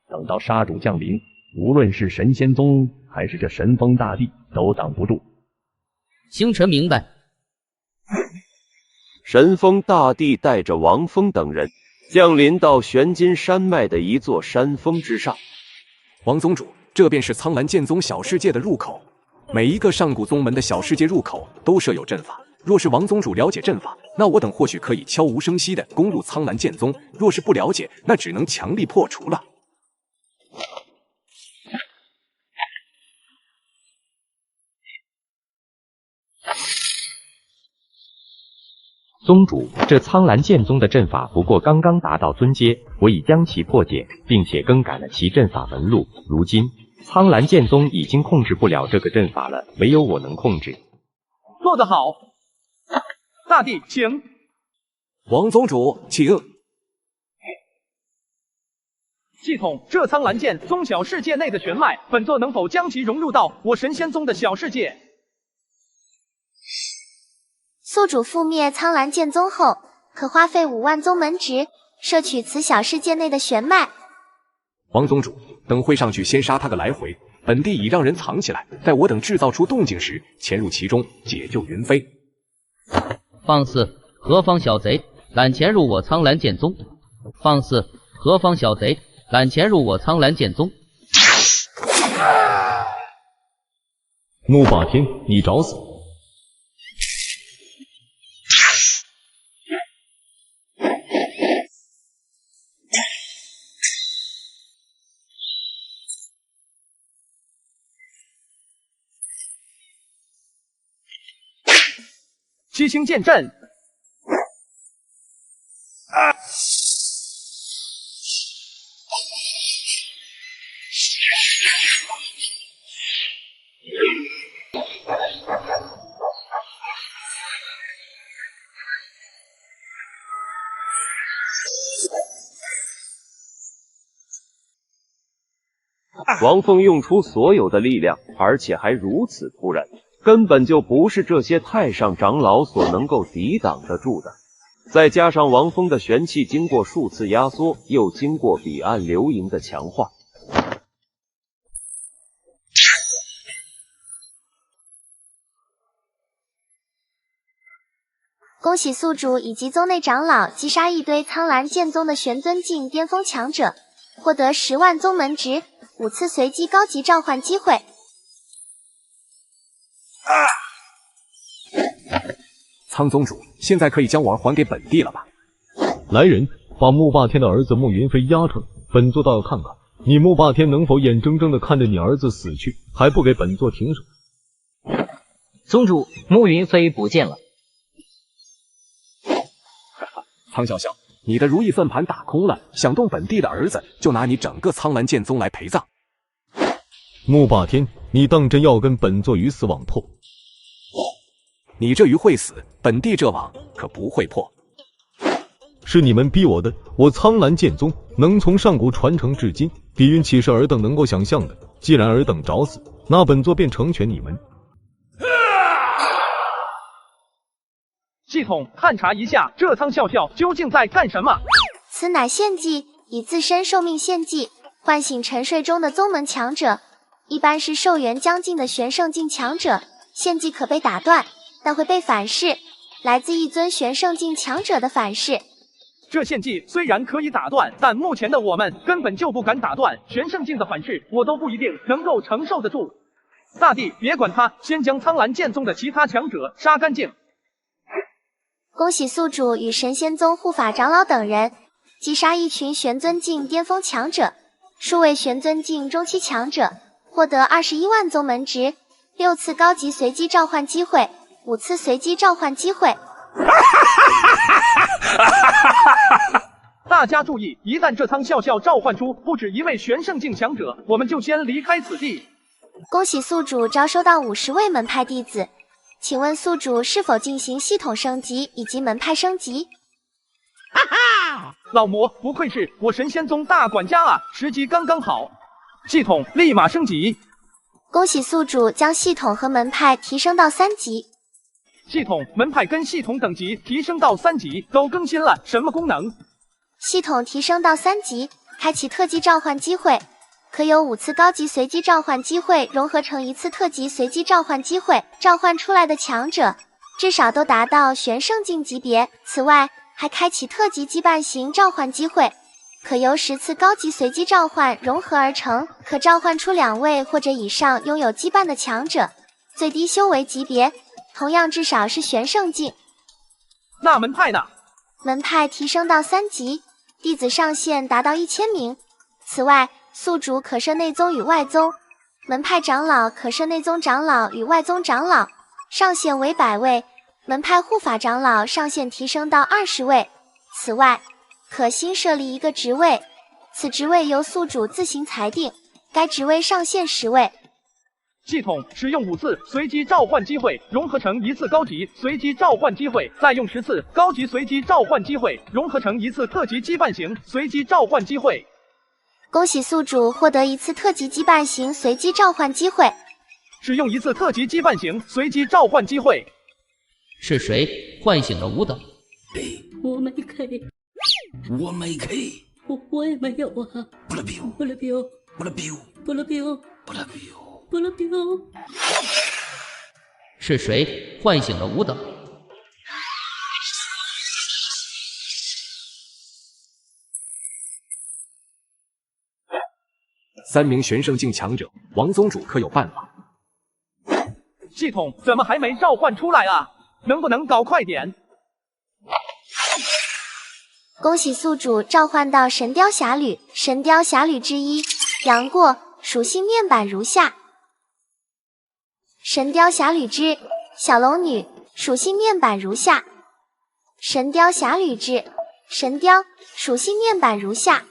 [SPEAKER 12] 等到杀主降临，无论是神仙宗还是这神风大帝，都挡不住。
[SPEAKER 16] 星辰明白。
[SPEAKER 1] 神风大帝带着王峰等人降临到玄金山脉的一座山峰之上。
[SPEAKER 7] 王宗主，这便是苍蓝剑宗小世界的入口。每一个上古宗门的小世界入口都设有阵法。若是王宗主了解阵法，那我等或许可以悄无声息地攻入苍蓝剑宗；若是不了解，那只能强力破除了。
[SPEAKER 4] 宗主，这苍蓝剑宗的阵法不过刚刚达到尊阶，我已将其破解，并且更改了其阵法纹路。如今，苍蓝剑宗已经控制不了这个阵法了，唯有我能控制。
[SPEAKER 2] 做得好，大帝，请。
[SPEAKER 7] 王宗主，请。
[SPEAKER 2] 系统，这苍蓝剑宗小世界内的玄脉，本座能否将其融入到我神仙宗的小世界？
[SPEAKER 6] 宿主覆灭苍蓝剑宗后，可花费5万宗门值，摄取此小世界内的玄脉。
[SPEAKER 7] 王宗主，等会上去先杀他个来回。本地已让人藏起来，待我等制造出动静时，潜入其中，解救云飞。
[SPEAKER 16] 放肆！何方小贼，敢潜入我苍蓝剑宗！放肆！何方小贼，敢潜入我苍蓝剑宗！
[SPEAKER 15] 怒霸天，你找死！
[SPEAKER 2] 七星剑阵。
[SPEAKER 1] 王峰用出所有的力量，而且还如此突然，根本就不是这些太上长老所能够抵挡得住的。再加上王峰的玄气经过数次压缩，又经过彼岸流萤的强化，
[SPEAKER 6] 恭喜宿主以及宗内长老击杀一堆苍蓝剑宗的玄尊境巅峰强者，获得10万宗门值，5次随机高级召唤机会。
[SPEAKER 7] 苍宗主，现在可以将我儿还给本地了吧？
[SPEAKER 15] 来人，把木霸天的儿子穆云飞押出来，本座倒要看看你木霸天能否眼睁睁地看着你儿子死去，还不给本座停手。
[SPEAKER 22] 宗主，穆云飞不见了。
[SPEAKER 7] 苍小小，你的如意算盘打空了，想动本地的儿子，就拿你整个苍蓝剑宗来陪葬。
[SPEAKER 15] 木霸天，你当真要跟本座鱼死网破？
[SPEAKER 7] 你这鱼会死，本地这网可不会破。
[SPEAKER 15] 是你们逼我的，我苍蓝剑宗能从上古传承至今，底蕴岂是尔等能够想象的？既然尔等找死，那本座便成全你们。
[SPEAKER 2] 系统，探查一下这苍笑笑究竟在干什么？
[SPEAKER 6] 此乃献祭，以自身寿命献祭，唤醒沉睡中的宗门强者，一般是寿元将近的玄圣境强者。献祭可被打断，但会被反噬，来自一尊玄圣境强者的反噬。
[SPEAKER 2] 这献祭虽然可以打断，但目前的我们根本就不敢打断玄圣境的反噬，我都不一定能够承受得住。大帝，别管他，先将苍蓝剑宗的其他强者杀干净。
[SPEAKER 6] 恭喜宿主与神仙宗护法长老等人击杀一群玄尊境巅峰强者，数位玄尊境中期强者，获得21万宗门值，6次高级随机召唤机会，5次随机召唤机会。
[SPEAKER 2] 大家注意，一旦这苍笑笑召唤出不止一位玄圣境强者，我们就先离开此地。
[SPEAKER 6] 恭喜宿主招收到50位门派弟子，请问宿主是否进行系统升级以及门派升级？
[SPEAKER 2] 哈哈，老魔不愧是我神仙宗大管家啊，时机刚刚好，系统立马升级。
[SPEAKER 6] 恭喜宿主将系统和门派提升到3级。
[SPEAKER 2] 系统、门派跟系统等级提升到3级，都更新了什么功能？
[SPEAKER 6] 系统提升到3级，开启特级召唤机会。可有5次高级随机召唤机会融合成1次特级随机召唤机会，召唤出来的强者至少都达到玄圣境级别。此外，还开启特级羁绊型召唤机会，可由10次高级随机召唤融合而成，可召唤出2位或者以上拥有羁绊的强者，最低修为级别同样至少是玄圣境。
[SPEAKER 2] 那门派呢？
[SPEAKER 6] 门派提升到3级，弟子上限达到1000名。此外，宿主可设内宗与外宗，门派长老可设内宗长老与外宗长老，上限为100位；门派护法长老上限提升到20位。此外，可新设立一个职位，此职位由宿主自行裁定，该职位上限10位。
[SPEAKER 2] 系统使用5次随机召唤机会融合成1次高级随机召唤机会，再用10次高级随机召唤机会融合成1次特级羁绊型随机召唤机会。
[SPEAKER 6] 恭喜宿主获得1次特级羁绊型随机召唤机会。
[SPEAKER 2] 使用1次特级羁绊型随机召唤机会。
[SPEAKER 16] 是谁唤醒了吾等？
[SPEAKER 10] 我没 K， 我没 K， 我也没有啊。不了 biu， 不了 biu， 不了 biu， 不了 biu， 不了 biu， 不了 biu。
[SPEAKER 16] 是谁唤醒了吾等？3
[SPEAKER 7] 名玄圣境强者，王宗主可有办法？
[SPEAKER 2] 系统怎么还没召唤出来啊？能不能搞快点？
[SPEAKER 6] 恭喜宿主召唤到神雕侠侣，神雕侠侣之一，杨过，属性面板如下：神雕侠侣之小龙女，属性面板如下；神雕侠侣之神雕，属性面板如下。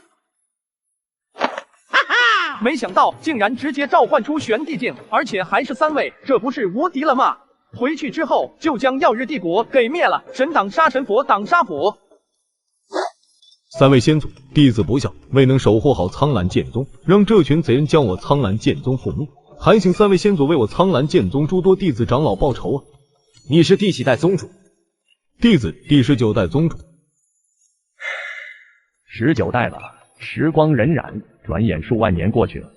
[SPEAKER 2] 没想到竟然直接召唤出玄帝境，而且还是3位，这不是无敌了吗？回去之后就将耀日帝国给灭了，神挡杀神，佛挡杀佛。
[SPEAKER 15] 3位先祖，弟子不孝，未能守护好苍蓝剑宗，让这群贼人将我苍蓝剑宗覆灭，还请3位先祖为我苍蓝剑宗诸多弟子长老报仇啊！
[SPEAKER 9] 你是第几代宗主？
[SPEAKER 15] 弟子第19代宗主。
[SPEAKER 12] 19代了，时光荏苒，转眼数万年过去了。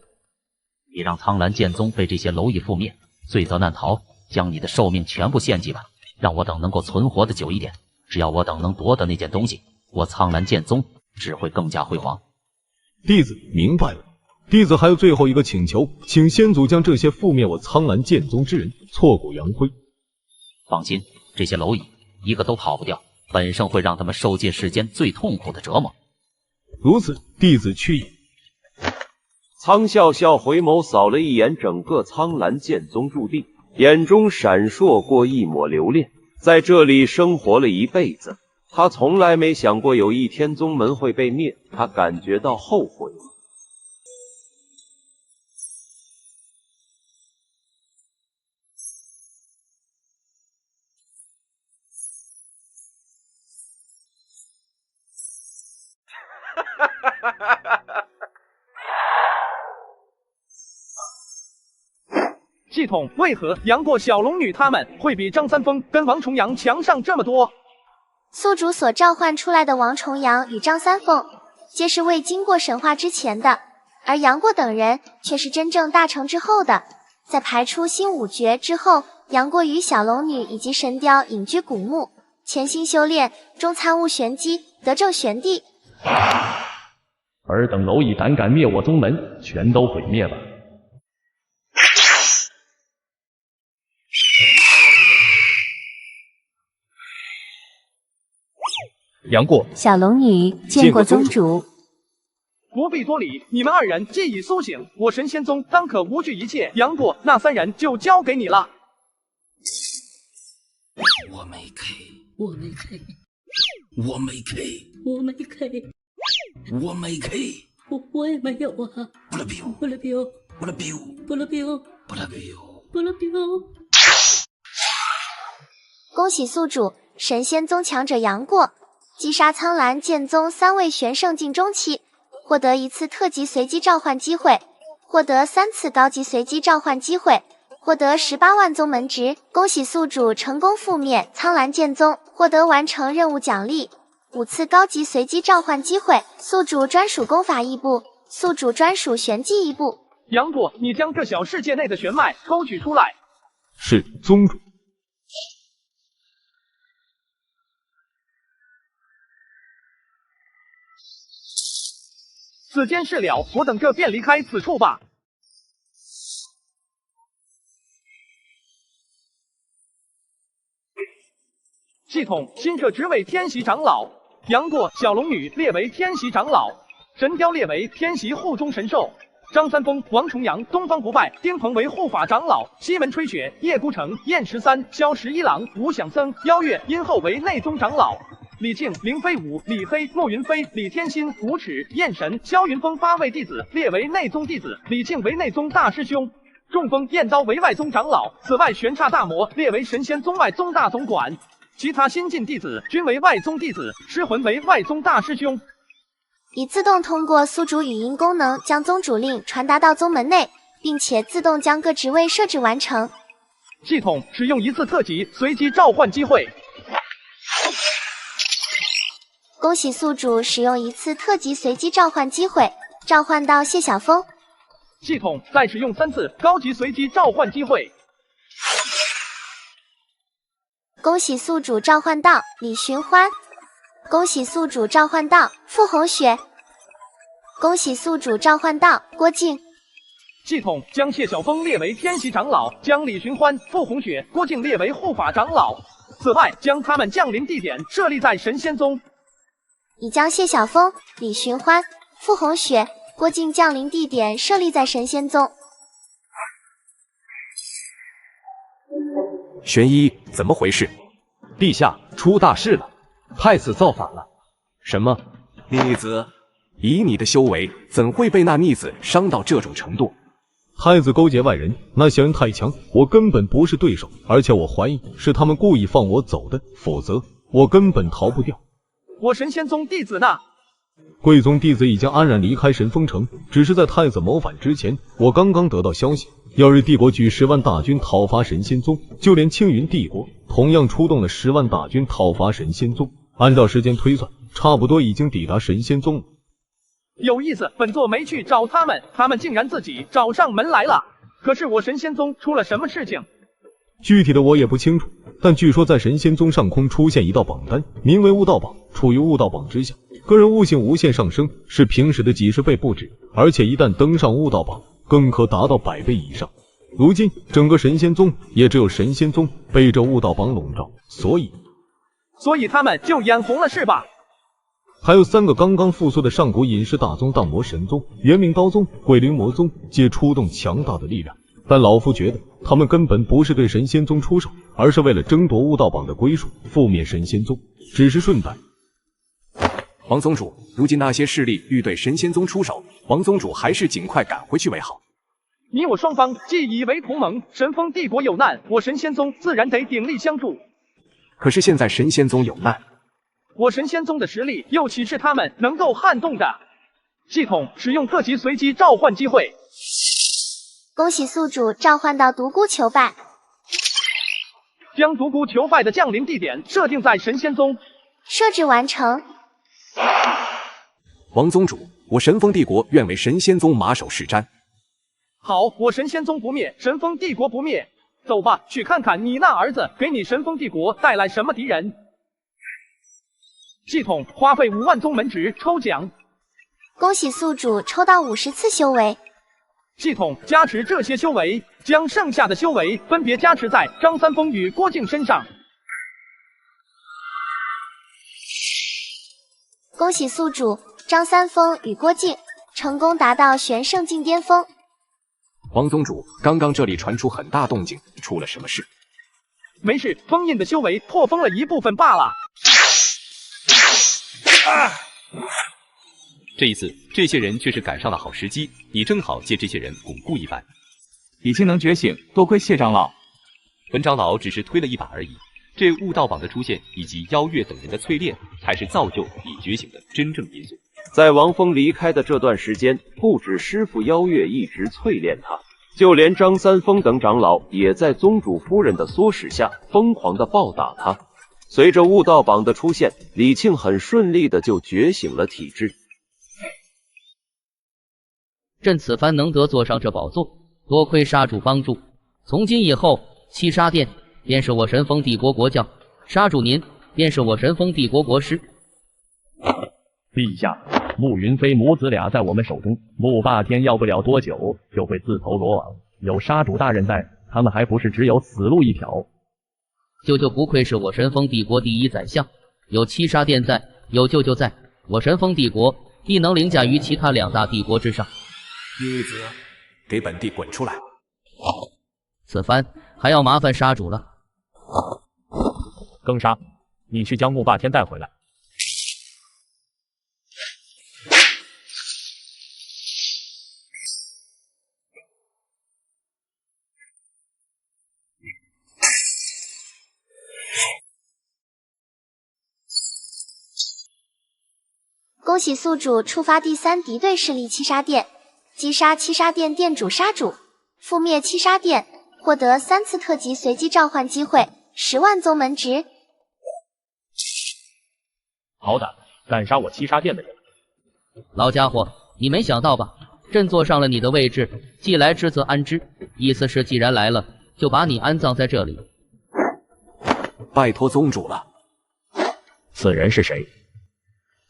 [SPEAKER 16] 你让苍蓝剑宗被这些蝼蚁覆灭，罪责难逃，将你的寿命全部献祭吧，让我等能够存活的久一点。只要我等能夺得那件东西，我苍蓝剑宗只会更加辉煌。
[SPEAKER 15] 弟子明白了。弟子还有最后一个请求，请先祖将这些覆灭我苍蓝剑宗之人挫骨扬灰。
[SPEAKER 16] 放心，这些蝼蚁一个都跑不掉，本圣会让他们受尽世间最痛苦的折磨。
[SPEAKER 15] 如此，弟子去也。
[SPEAKER 1] 苍笑笑回眸扫了一眼整个苍蓝剑宗驻地，眼中闪烁过一抹留恋。在这里生活了一辈子，他从来没想过有一天宗门会被灭，他感觉到后悔。
[SPEAKER 2] 系统为何杨过、小龙女他们会比张三丰跟王重阳强上这么多？
[SPEAKER 6] 宿主所召唤出来的王重阳与张三丰皆是未经过神化之前的，而杨过等人却是真正大成之后的。在排出新5绝之后，杨过与小龙女以及神雕隐居古墓，潜心修炼，终参悟玄机，得证玄帝。
[SPEAKER 12] 尔等蝼蚁胆敢灭我宗门，全都毁灭吧！
[SPEAKER 9] 杨过、
[SPEAKER 6] 小龙女见过宗主。
[SPEAKER 2] 不必多礼，你们2人既已苏醒，我神仙宗当可无惧一切。杨过那3人就交给你了。
[SPEAKER 10] 我没 K， 我没 K， 我没 K， 我没 K， 我没 K， 我也没有啊。不了 biu， 不了 biu， 不了 biu， 不了 biu， 不了 biu， 不了 biu。
[SPEAKER 6] 恭喜宿主神仙宗强者杨过击杀苍蓝剑宗3位玄圣境中期，获得1次特级随机召唤机会，获得3次高级随机召唤机会，获得18万宗门值。恭喜宿主成功覆灭苍蓝剑宗，获得完成任务奖励5次高级随机召唤机会，宿主专属功法1部，宿主专属玄技1部。
[SPEAKER 2] 杨过，你将这小世界内的玄脉抽取出来。
[SPEAKER 15] 是，宗主。
[SPEAKER 2] 此间事了，我等这便离开此处吧。系统新设职位天袭长老，杨过、小龙女列为天袭长老，神雕列为天袭护中神兽，张三丰、王重阳、东方不败、丁鹏为护法长老，西门吹雪、叶孤城、燕13、萧11郎、吴响僧、邀月、殷后为内宗长老。李靖、凌飞武、李黑、莫云飞、李天心、吴齿、燕神、萧云峰8位弟子列为内宗弟子，李靖为内宗大师兄，中锋、燕刀为外宗长老。此外，玄刹大魔列为神仙宗外宗大总管，其他新进弟子均为外宗弟子，尸魂为外宗大师兄。
[SPEAKER 6] 已自动通过宿主语音功能将宗主令传达到宗门内，并且自动将各职位设置完成。
[SPEAKER 2] 系统使用1次特级随机召唤机会。
[SPEAKER 6] 恭喜宿主使用1次特级随机召唤机会，召唤到谢晓峰。
[SPEAKER 2] 系统再使用3次高级随机召唤机会。
[SPEAKER 6] 恭喜宿主召唤到李寻欢。恭喜宿主召唤到傅红雪。恭喜宿主召唤到郭靖。
[SPEAKER 2] 系统将谢晓峰列为天袭长老，将李寻欢、傅红雪、郭靖列为护法长老。此外，将他们降临地点设立在神仙宗。
[SPEAKER 6] 已将谢晓峰、李寻欢、傅红雪、郭靖降临地点设立在神仙宗。
[SPEAKER 7] 玄一，怎么回事？
[SPEAKER 9] 陛下，出大事了，太子造反了。
[SPEAKER 7] 什么？逆子？以你的修为，怎会被那逆子伤到这种程度？
[SPEAKER 15] 太子勾结外人，那些人太强，我根本不是对手，而且我怀疑是他们故意放我走的，否则我根本逃不掉。
[SPEAKER 2] 我神仙宗弟子呢？
[SPEAKER 15] 贵宗弟子已经安然离开神风城，只是在太子谋反之前，我刚刚得到消息，要日帝国举10万大军讨伐神仙宗，就连青云帝国同样出动了10万大军讨伐神仙宗。按照时间推算，差不多已经抵达神仙宗了。
[SPEAKER 2] 有意思，本座没去找他们，他们竟然自己找上门来了。可是我神仙宗出了什么事情？
[SPEAKER 15] 具体的我也不清楚，但据说在神仙宗上空出现一道榜单，名为悟道榜，处于悟道榜之下，个人悟性无限上升，是平时的几十倍不止，而且一旦登上悟道榜，更可达到100倍以上。如今整个神仙宗也只有神仙宗被这悟道榜笼罩，所以他们就眼红了是吧？还有3个刚刚复苏的上古隐士大宗、荡魔神宗、元明刀宗、鬼灵魔宗皆出动强大的力量，但老夫觉得他们根本不是对神仙宗出手，而是为了争夺悟道榜的归属，覆灭神仙宗，只是顺带。
[SPEAKER 7] 王宗主，如今那些势力欲对神仙宗出手，王宗主还是尽快赶回去为好。
[SPEAKER 2] 你我双方既已为同盟，神风帝国有难，我神仙宗自然得鼎力相助。
[SPEAKER 7] 可是现在神仙宗有难，
[SPEAKER 2] 我神仙宗的实力又岂是他们能够撼动的？系统使用特级随机召唤机会。
[SPEAKER 6] 恭喜宿主召唤到独孤求败。
[SPEAKER 2] 将独孤求败的降临地点设定在神仙宗。
[SPEAKER 6] 设置完成。
[SPEAKER 7] 王宗主，我神风帝国愿为神仙宗马首是瞻。
[SPEAKER 2] 好，我神仙宗不灭，神风帝国不灭。走吧，去看看你那儿子给你神风帝国带来什么敌人。系统花费5万宗门值抽奖。
[SPEAKER 6] 恭喜宿主抽到50次修为。
[SPEAKER 2] 系统加持这些修为，将剩下的修为分别加持在张三丰与郭靖身上。
[SPEAKER 6] 恭喜宿主张三丰与郭靖成功达到玄圣境巅峰。
[SPEAKER 7] 王宗主，刚刚这里传出很大动静，出了什么事？
[SPEAKER 2] 没事，封印的修为破封了一部分罢了。
[SPEAKER 19] 这一次，这些人却是赶上了好时机，你正好借这些人巩固一番。
[SPEAKER 11] 已经能觉醒，多亏谢长老。
[SPEAKER 19] 本长老只是推了一把而已，
[SPEAKER 11] 这悟道榜的出现以及妖月等人的淬炼，才是造就你觉醒的真正因素。
[SPEAKER 1] 在王峰离开的这段时间，不止师傅妖月一直淬炼他，就连张三丰等长老也在宗主夫人的唆使下疯狂的暴打他。随着悟道榜的出现，李庆很顺利的就觉醒了体质。
[SPEAKER 16] 朕此番能得坐上这宝座，多亏杀主帮助。从今以后，七杀殿便是我神风帝国国教，杀主您便是我神风帝国国师。
[SPEAKER 12] 陛下，慕云飞母子俩在我们手中，慕霸天要不了多久就会自投罗网。有杀主大人在，他们还不是只有死路一条。
[SPEAKER 16] 舅舅不愧是我神风帝国第一宰相，有七杀殿在，有舅舅在，我神风帝国必能凌驾于其他两大帝国之上。
[SPEAKER 7] 逆子，给本帝滚出来！
[SPEAKER 16] 此番还要麻烦杀主了。
[SPEAKER 12] 更杀，你去将慕霸天带回来。
[SPEAKER 6] 恭喜宿主触发第3敌对势力七杀殿，击杀七杀殿殿主杀主，覆灭七杀殿，获得3次特级随机召唤机会，10万宗门值。
[SPEAKER 12] 好胆，敢杀我七杀殿的人！
[SPEAKER 16] 老家伙，你没想到吧？朕坐上了你的位置，既来之则安之，意思是既然来了，就把你安葬在这里。
[SPEAKER 7] 拜托宗主了。
[SPEAKER 12] 此人是谁？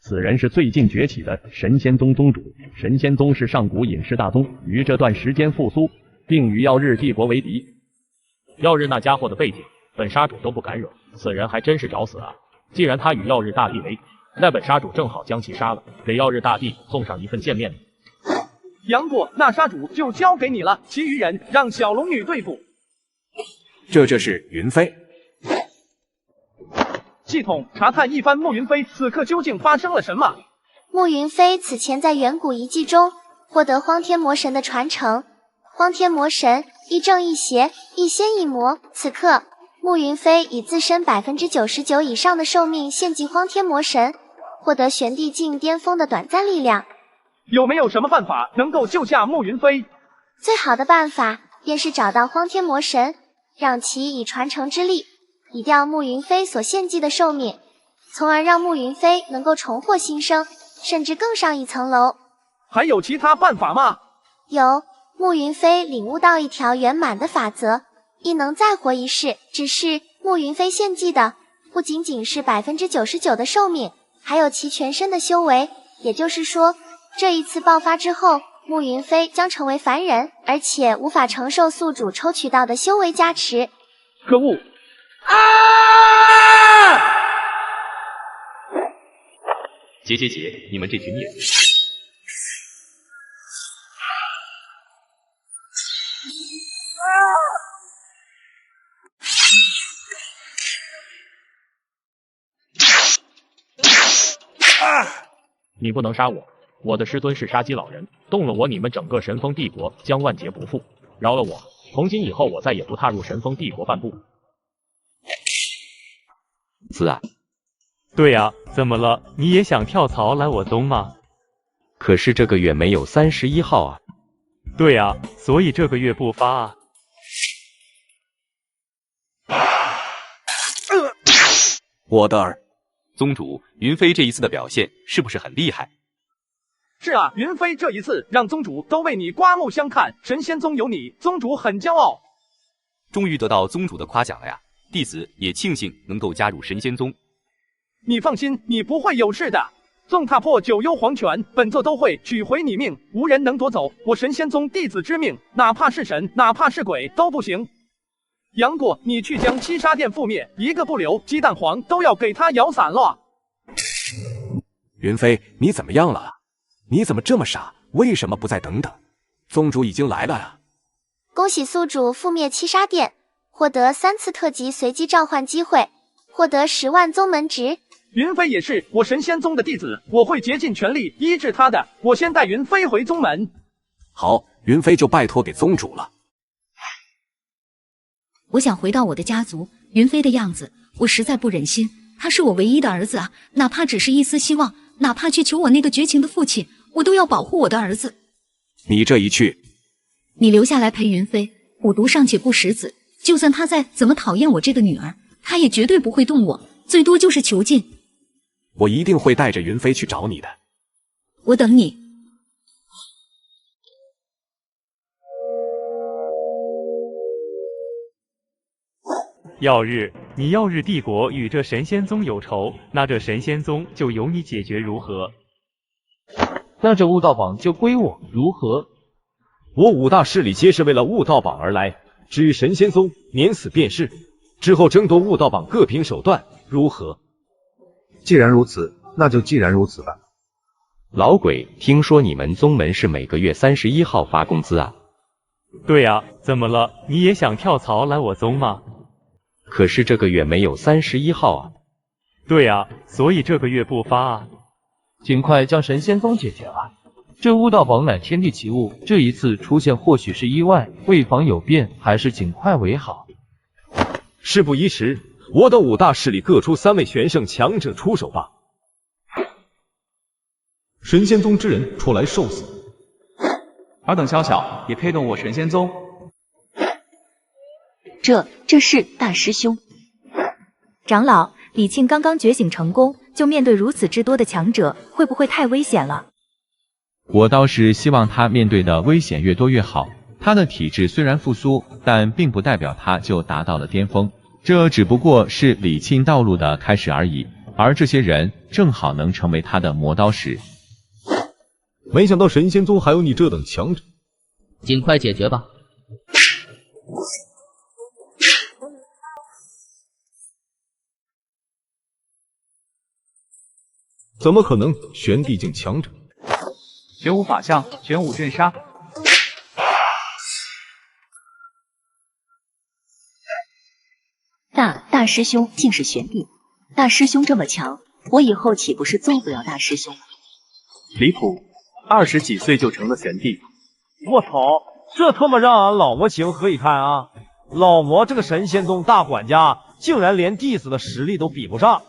[SPEAKER 12] 此人是最近崛起的神仙宗宗主。神仙宗是上古隐世大宗，于这段时间复苏，并与耀日帝国为敌。耀日那家伙的背景，本杀主都不敢惹，此人还真是找死啊！既然他与耀日大帝为敌，那本杀主正好将其杀了，给耀日大帝送上一份见面礼。
[SPEAKER 2] 杨过，那杀主就交给你了，其余人让小龙女对付。
[SPEAKER 7] 这是云飞。
[SPEAKER 2] 系统查看一番慕云飞此刻究竟发生了什么？
[SPEAKER 6] 慕云飞此前在远古遗迹中获得荒天魔神的传承，荒天魔神亦正亦邪，亦仙亦魔。此刻，慕云飞以自身99%以上的寿命献祭荒天魔神，获得玄帝境巅峰的短暂力量。
[SPEAKER 2] 有没有什么办法能够救下慕云飞？
[SPEAKER 6] 最好的办法便是找到荒天魔神，让其以传承之力抵掉慕云飞所献祭的寿命，从而让慕云飞能够重获新生，甚至更上一层楼。
[SPEAKER 2] 还有其他办法吗？
[SPEAKER 6] 有，慕云飞领悟到一条圆满的法则，亦能再活一世。只是慕云飞献祭的不仅仅是99%的寿命，还有其全身的修为。也就是说，这一次爆发之后，慕云飞将成为凡人，而且无法承受宿主抽取到的修为加持。
[SPEAKER 2] 可恶！
[SPEAKER 11] 结，你们这群孽子！
[SPEAKER 12] 你不能杀我，我的师尊是杀鸡老人，动了我，你们整个神风帝国将万劫不复。饶了我，从今以后我再也不踏入神风帝国半步。
[SPEAKER 11] 子啊，
[SPEAKER 14] 对呀，怎么了？你也想跳槽来我宗吗？
[SPEAKER 11] 可是这个月没有31号啊。
[SPEAKER 14] 对呀，所以这个月不发啊。
[SPEAKER 7] 我的儿，
[SPEAKER 11] 宗主，云飞这一次的表现是不是很厉害？
[SPEAKER 2] 是啊，云飞这一次让宗主都为你刮目相看，神仙宗有你，宗主很骄傲。
[SPEAKER 11] 终于得到宗主的夸奖了呀！弟子也庆幸能够加入神仙宗。
[SPEAKER 2] 你放心，你不会有事的。纵踏破九幽黄泉，本座都会取回你命，无人能夺走我神仙宗弟子之命，哪怕是神，哪怕是鬼都不行。杨过，你去将七杀殿覆灭，一个不留，鸡蛋黄都要给他咬散了。
[SPEAKER 7] 云飞，你怎么样了？你怎么这么傻？为什么不再等等？宗主已经来了啊！
[SPEAKER 6] 恭喜宿主覆灭七杀殿，获得3次特级随机召唤机会，获得10万宗门值。
[SPEAKER 2] 云飞也是我神仙宗的弟子，我会竭尽全力医治他的。我先带云飞回宗门。
[SPEAKER 7] 好，云飞就拜托给宗主了。
[SPEAKER 20] 我想回到我的家族，云飞的样子
[SPEAKER 3] 我实在不忍心，他是我唯一的儿子啊，哪怕只是一丝希望，哪怕去求我那个绝情的父亲，我都要保护我的儿子。
[SPEAKER 7] 你这一去，
[SPEAKER 3] 你留下来陪云飞，五毒尚且不食子，就算他再怎么讨厌我这个女儿，他也绝对不会动我，最多就是囚禁。
[SPEAKER 7] 我一定会带着云飞去找你的。
[SPEAKER 3] 我等你。
[SPEAKER 14] 你耀日帝国与这神仙宗有仇，那这神仙宗就由你解决如何？
[SPEAKER 9] 那这悟道榜就归我，如何？我五大势力皆是为了悟道榜而来，至于神仙宗，免死便是。之后争夺悟道榜各凭手段，如何？
[SPEAKER 13] 既然如此，那就既然如此吧。
[SPEAKER 4] 老鬼，听说你们宗门是每个月31号发工资啊？
[SPEAKER 14] 对啊，怎么了？你也想跳槽来我宗吗？
[SPEAKER 4] 可是这个月没有31号啊。
[SPEAKER 14] 对啊，所以这个月不发啊。
[SPEAKER 9] 尽快将神仙宗解决吧。这悟道榜乃天地奇物，这一次出现或许是意外，为防有变，还是尽快为好。事不宜迟，我等五大势力各出3位玄圣强者出手吧。
[SPEAKER 15] 神仙宗之人出来受死。
[SPEAKER 2] 尔等宵小也配动我神仙宗？
[SPEAKER 20] 这是大师兄。
[SPEAKER 21] 长老，李庆刚刚觉醒成功，就面对如此之多的强者，会不会太危险了？
[SPEAKER 25] 我倒是希望他面对的危险越多越好。他的体质虽然复苏，但并不代表他就达到了巅峰，这只不过是李庆道路的开始而已。而这些人正好能成为他的磨刀石。
[SPEAKER 15] 没想到神仙宗还有你这等强者，
[SPEAKER 16] 尽快解决吧。
[SPEAKER 15] 怎么可能？玄帝境强者，
[SPEAKER 2] 玄武法相，玄武镇杀。
[SPEAKER 20] 大师兄竟是玄帝，大师兄这么强，我以后岂不是做不了大师兄了？
[SPEAKER 2] 离谱，20几岁就成了玄帝。
[SPEAKER 18] 我操，这他妈让俺老魔情何以堪啊！老魔这个神仙宗大管家，竟然连弟子的实力都比不上。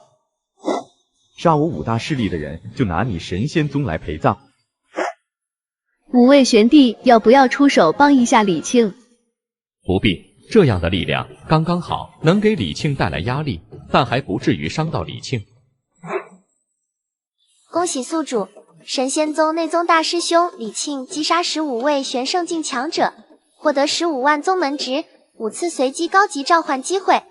[SPEAKER 26] 杀我五大势力的人，就拿你神仙宗来陪葬。
[SPEAKER 20] 五位玄帝要不要出手帮一下李庆？
[SPEAKER 19] 不必，这样的力量刚刚好，能给李庆带来压力，但还不至于伤到李庆。
[SPEAKER 6] 恭喜宿主，神仙宗内宗大师兄李庆击杀15位玄圣境强者，获得15万宗门值，5次随机高级召唤机会。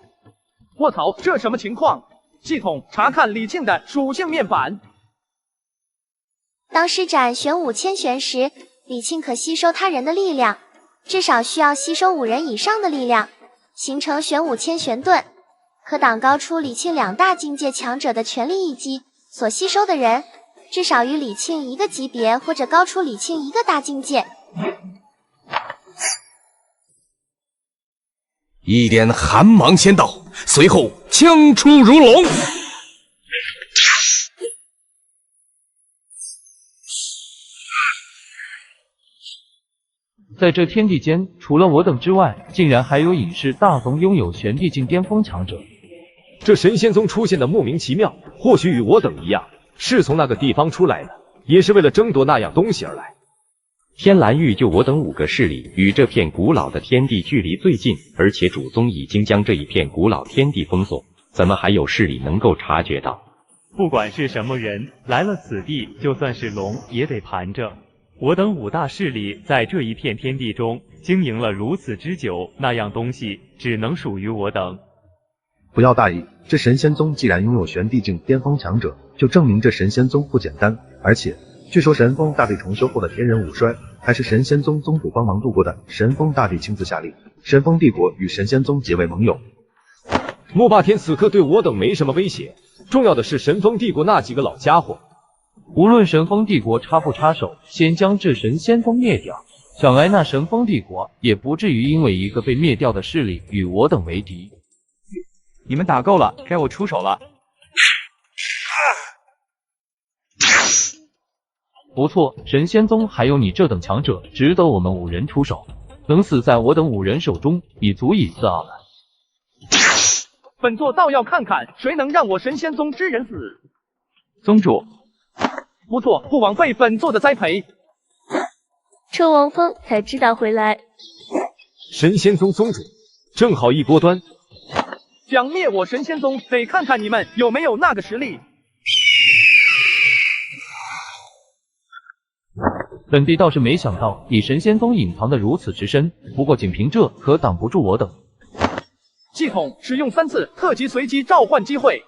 [SPEAKER 2] 卧槽，这什么情况？系统查看李庆的属性面板。
[SPEAKER 6] 当施展玄武千玄时，李庆可吸收他人的力量，至少需要吸收5人以上的力量，形成玄武千玄盾，可挡高出李庆2大境界强者的全力一击。所吸收的人至少与李庆一个级别，或者高出李庆一个大境界。
[SPEAKER 7] 一点寒芒先到，随后枪出如龙。
[SPEAKER 9] 在这天地间，除了我等之外，竟然还有隐士大宗拥有玄帝境巅峰强者。这神仙宗出现的莫名其妙，或许与我等一样，是从那个地方出来的，也是为了争夺那样东西而来。
[SPEAKER 4] 天蓝玉就我等5个势力与这片古老的天地距离最近，而且主宗已经将这一片古老天地封锁，怎么还有势力能够察觉到？
[SPEAKER 14] 不管是什么人来了此地，就算是龙也得盘着。我等5大势力在这一片天地中经营了如此之久，那样东西只能属于我等。
[SPEAKER 13] 不要大意，这神仙宗既然拥有玄帝境巅峰强者，就证明这神仙宗不简单。而且据说神风大帝重修后的天人五衰，还是神仙宗宗主帮忙度过的。神风大帝亲自下令，神风帝国与神仙宗结为盟友。
[SPEAKER 9] 莫霸天此刻对我等没什么威胁，重要的是神风帝国那几个老家伙。无论神风帝国插不插手，先将这神仙宗灭掉，想来那神风帝国也不至于因为一个被灭掉的势力与我等为敌。
[SPEAKER 2] 你们打够了，该我出手了。
[SPEAKER 9] 不错，神仙宗还有你这等强者，值得我们5人出手。能死在我等5人手中，已足以自傲了。
[SPEAKER 2] 本座倒要看看谁能让我神仙宗之人死。
[SPEAKER 14] 宗主，
[SPEAKER 2] 不错，不枉费本座的栽培。
[SPEAKER 5] 车王峰才知道回来。
[SPEAKER 9] 神仙宗宗主，正好一锅端。
[SPEAKER 2] 想灭我神仙宗，得看看你们有没有那个实力。
[SPEAKER 12] 本帝倒是没想到你神仙宗隐藏的如此之深，不过仅凭这可挡不住我等。
[SPEAKER 2] 系统使用3次特级随机召唤机会。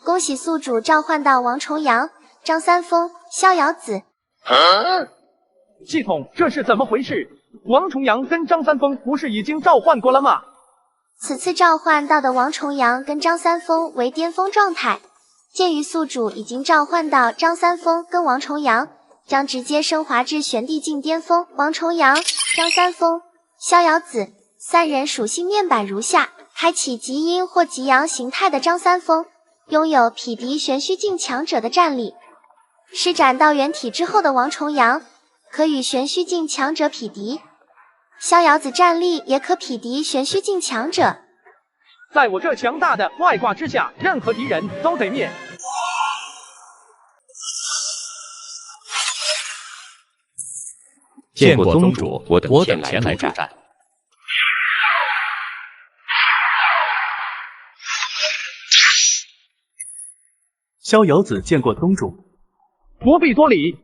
[SPEAKER 6] 恭喜宿主召唤到王重阳、张三丰、逍遥子。
[SPEAKER 2] 系统，这是怎么回事？王重阳跟张三丰不是已经召唤过了吗？
[SPEAKER 6] 此次召唤到的王重阳跟张三丰为巅峰状态，鉴于宿主已经召唤到张三丰跟王重阳，将直接升华至玄帝境巅峰。王重阳、张三丰、逍遥子3人属性面板如下：开启极阴或极阳形态的张三丰，拥有匹敌玄虚境强者的战力；施展道元体之后的王重阳，可与玄虚境强者匹敌。逍遥子战力也可匹敌玄虚境强者。
[SPEAKER 2] 在我这强大的外挂之下，任何敌人都得灭。
[SPEAKER 11] 见过宗主，我等前来助战。
[SPEAKER 14] 逍遥子见过宗主，
[SPEAKER 2] 不必多礼。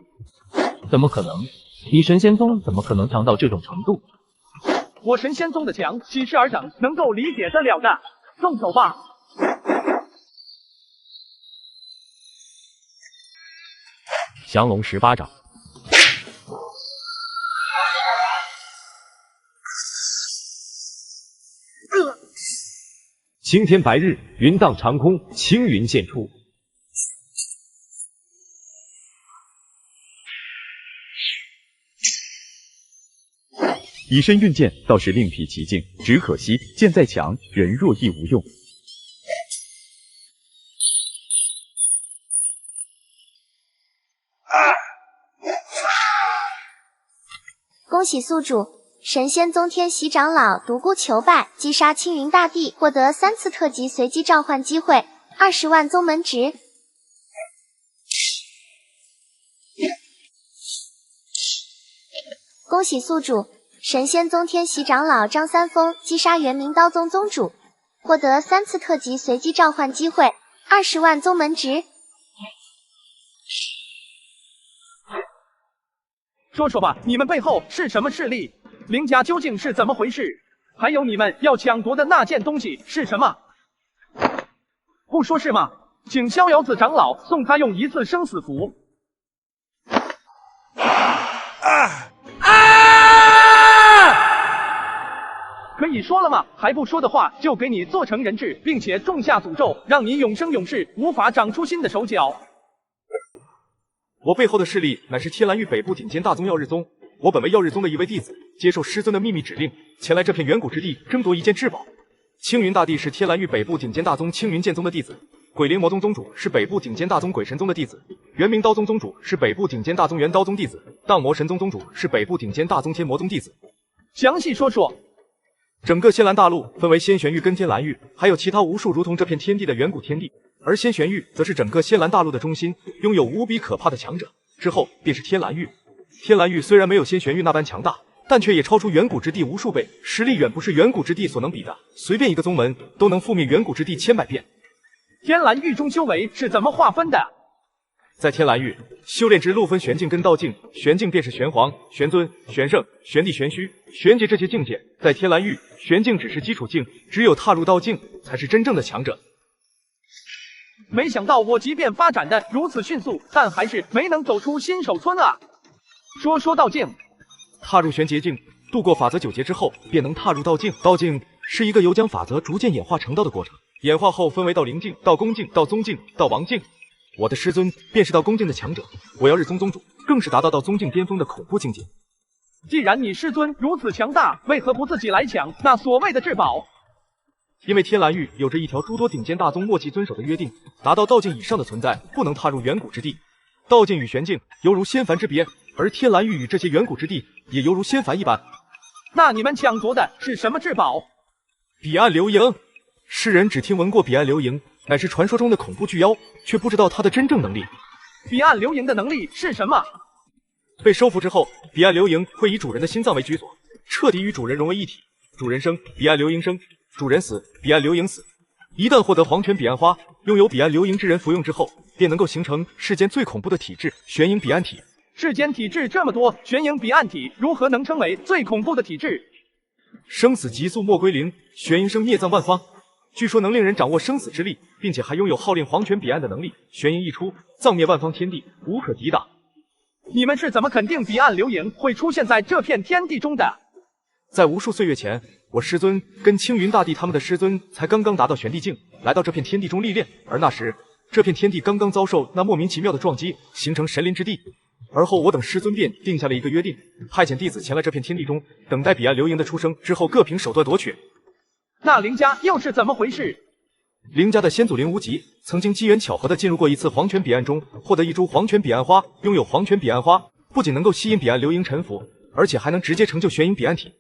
[SPEAKER 12] 怎么可能？你神仙宗怎么可能强到这种程度？
[SPEAKER 2] 我神仙宗的强，几世尔等能够理解得了的。动手吧！
[SPEAKER 12] 降龙18掌。
[SPEAKER 9] 青天白日，云荡长空，青云现出。
[SPEAKER 26] 以身运剑倒是另辟蹊径，只可惜剑再强，人弱亦无用。
[SPEAKER 6] 恭喜宿主神仙宗天袭长老独孤求败，击杀青云大帝，获得3次特级随机召唤机会，20万宗门值。恭喜宿主神仙宗天袭长老张三丰击杀元明刀宗宗主，获得3次特级随机召唤机会，20万宗门值。
[SPEAKER 2] 说说吧，你们背后是什么势力？林家究竟是怎么回事？还有你们要抢夺的那件东西是什么？不说是吗？请逍遥子长老送他用1次生死符。可以说了吗？还不说的话，就给你做成人质，并且种下诅咒，让你永生永世无法长出新的手脚。
[SPEAKER 8] 我背后的势力乃是天蓝域北部顶尖大宗耀日宗，我本为耀日宗的一位弟子，接受师尊的秘密指令，前来这片远古之地争夺一件至宝。青云大帝是天蓝域北部顶尖大宗青云剑宗的弟子，鬼灵魔宗宗主是北部顶尖大宗鬼神宗的弟子，元明刀宗宗主是北部顶尖大宗元刀宗弟子，荡魔神宗宗主是北部顶尖大宗天魔宗弟子。
[SPEAKER 2] 详细说说。
[SPEAKER 8] 整个仙兰大陆分为仙玄域跟天蓝域，还有其他无数如同这片天地的远古天地，而仙玄域则是整个仙兰大陆的中心，拥有无比可怕的强者。之后便是天蓝域，天蓝域虽然没有仙玄域那般强大，但却也超出远古之地无数倍，实力远不是远古之地所能比的，随便一个宗门都能覆灭远古之地千百遍。
[SPEAKER 2] 天蓝域中修为是怎么划分的？
[SPEAKER 8] 在天蓝域，修炼之路分玄境跟道境，玄境便是玄皇、玄尊、玄圣、玄帝、玄虚、玄劫这些境界。在天蓝域，玄境只是基础境，只有踏入道境，才是真正的强者。
[SPEAKER 2] 没想到我即便发展的如此迅速，但还是没能走出新手村啊！说道境，
[SPEAKER 8] 踏入玄劫境，度过法则9劫之后，便能踏入道境。道境是一个由将法则逐渐演化成道的过程，演化后分为道灵境、道宫境、道宗境、道王境。我的师尊便是道宫境的强者，我耀日宗宗主更是达到道宗境巅峰的恐怖境界。
[SPEAKER 2] 既然你师尊如此强大，为何不自己来抢那所谓的至宝？
[SPEAKER 8] 因为天蓝域有着一条诸多顶尖大宗默契遵守的约定，达到道境以上的存在不能踏入远古之地。道境与玄境犹如仙凡之别，而天蓝域与这些远古之地也犹如仙凡一般。
[SPEAKER 2] 那你们抢夺的是什么至宝？
[SPEAKER 8] 彼岸流萤。世人只听闻过彼岸流萤，乃是传说中的恐怖巨妖，却不知道它的真正能力。
[SPEAKER 2] 彼岸流萤的能力是什么？
[SPEAKER 8] 被收服之后，彼岸流萤会以主人的心脏为居所，彻底与主人融为一体。主人生，彼岸流萤生；主人死，彼岸流萤死。一旦获得黄泉彼岸花，拥有彼岸流萤之人服用之后，便能够形成世间最恐怖的体质——玄萤彼岸体。
[SPEAKER 2] 世间体质这么多，玄萤彼岸体如何能称为最恐怖的体质？
[SPEAKER 8] 生死急速莫归零，玄萤生灭葬万方。据说能令人掌握生死之力，并且还拥有号令黄泉彼岸的能力。玄萤一出，葬灭万方天地，无可抵挡。
[SPEAKER 2] 你们是怎么肯定彼岸流萤会出现在这片天地中的？
[SPEAKER 8] 在无数岁月前，我师尊跟青云大帝他们的师尊才刚刚达到玄帝境，来到这片天地中历练。而那时，这片天地刚刚遭受那莫名其妙的撞击，形成神灵之地。而后我等师尊便定下了一个约定，派遣弟子前来这片天地中，等待彼岸流萤的出生，之后各凭手段夺取。
[SPEAKER 2] 那林家又是怎么回事？
[SPEAKER 8] 林家的先祖林无极曾经机缘巧合地进入过一次黄泉彼岸中，获得一株黄泉彼岸花。拥有黄泉彼岸花，不仅能够吸引彼岸流萤臣服，而且还能直接成就玄萤彼岸体。